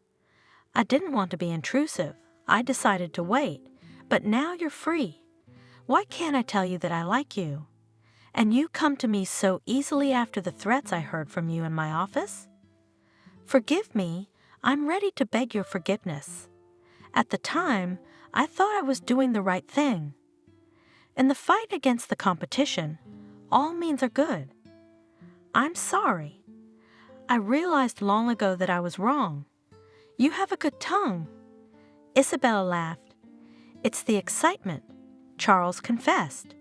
I didn't want to be intrusive. I decided to wait, but now you're free. Why can't I tell you that I like you? And you come to me so easily after the threats I heard from you in my office? Forgive me. I'm ready to beg your forgiveness. At the time, I thought I was doing the right thing. In the fight against the competition, all means are good. I'm sorry. I realized long ago that I was wrong. You have a good tongue." Isabella laughed. "It's the excitement," Charles confessed.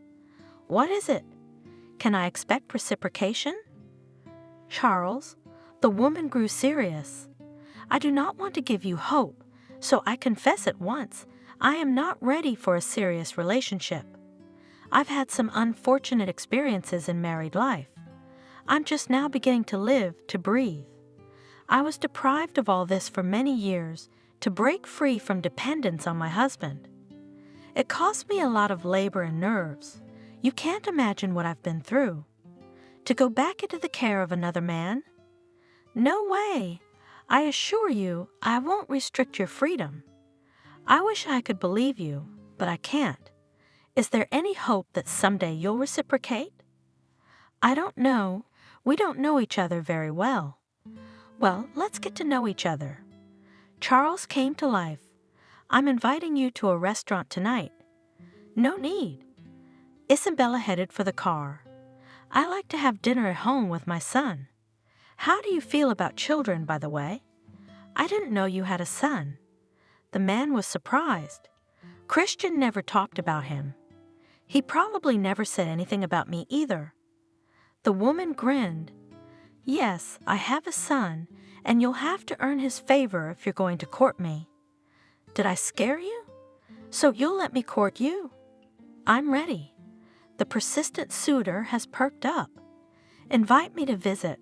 "What is it? Can I expect reciprocation?" "Charles," the woman grew serious. "I do not want to give you hope, so I confess at once, I am not ready for a serious relationship. I've had some unfortunate experiences in married life. I'm just now beginning to live, to breathe. I was deprived of all this for many years to break free from dependence on my husband. It cost me a lot of labor and nerves. You can't imagine what I've been through. To go back into the care of another man? No way. I assure you I won't restrict your freedom. I wish I could believe you, but I can't. Is there any hope that someday you'll reciprocate? I don't know. We don't know each other very well. Well, let's get to know each other. Charles came to life. I'm inviting you to a restaurant tonight. No need. Isabella headed for the car. I like to have dinner at home with my son. How do you feel about children, by the way? I didn't know you had a son. The man was surprised. Christian never talked about him. He probably never said anything about me either. The woman grinned. Yes, I have a son, and you'll have to earn his favor if you're going to court me. Did I scare you? So you'll let me court you? I'm ready. The persistent suitor has perked up. Invite me to visit.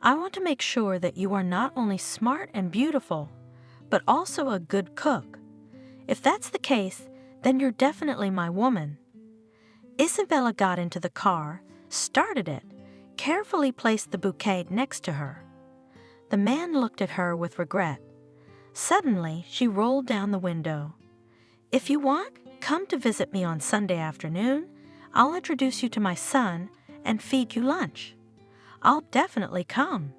I want to make sure that you are not only smart and beautiful, but also a good cook. If that's the case, then you're definitely my woman. Isabella got into the car, started it, carefully placed the bouquet next to her. The man looked at her with regret. Suddenly, she rolled down the window. If you want, come to visit me on Sunday afternoon. I'll introduce you to my son and feed you lunch. I'll definitely come.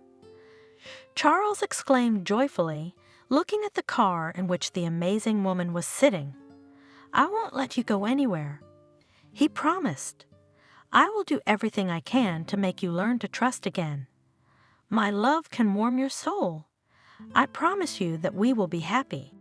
Charles exclaimed joyfully, looking at the car in which the amazing woman was sitting. I won't let you go anywhere. He promised. I will do everything I can to make you learn to trust again. My love can warm your soul. I promise you that we will be happy.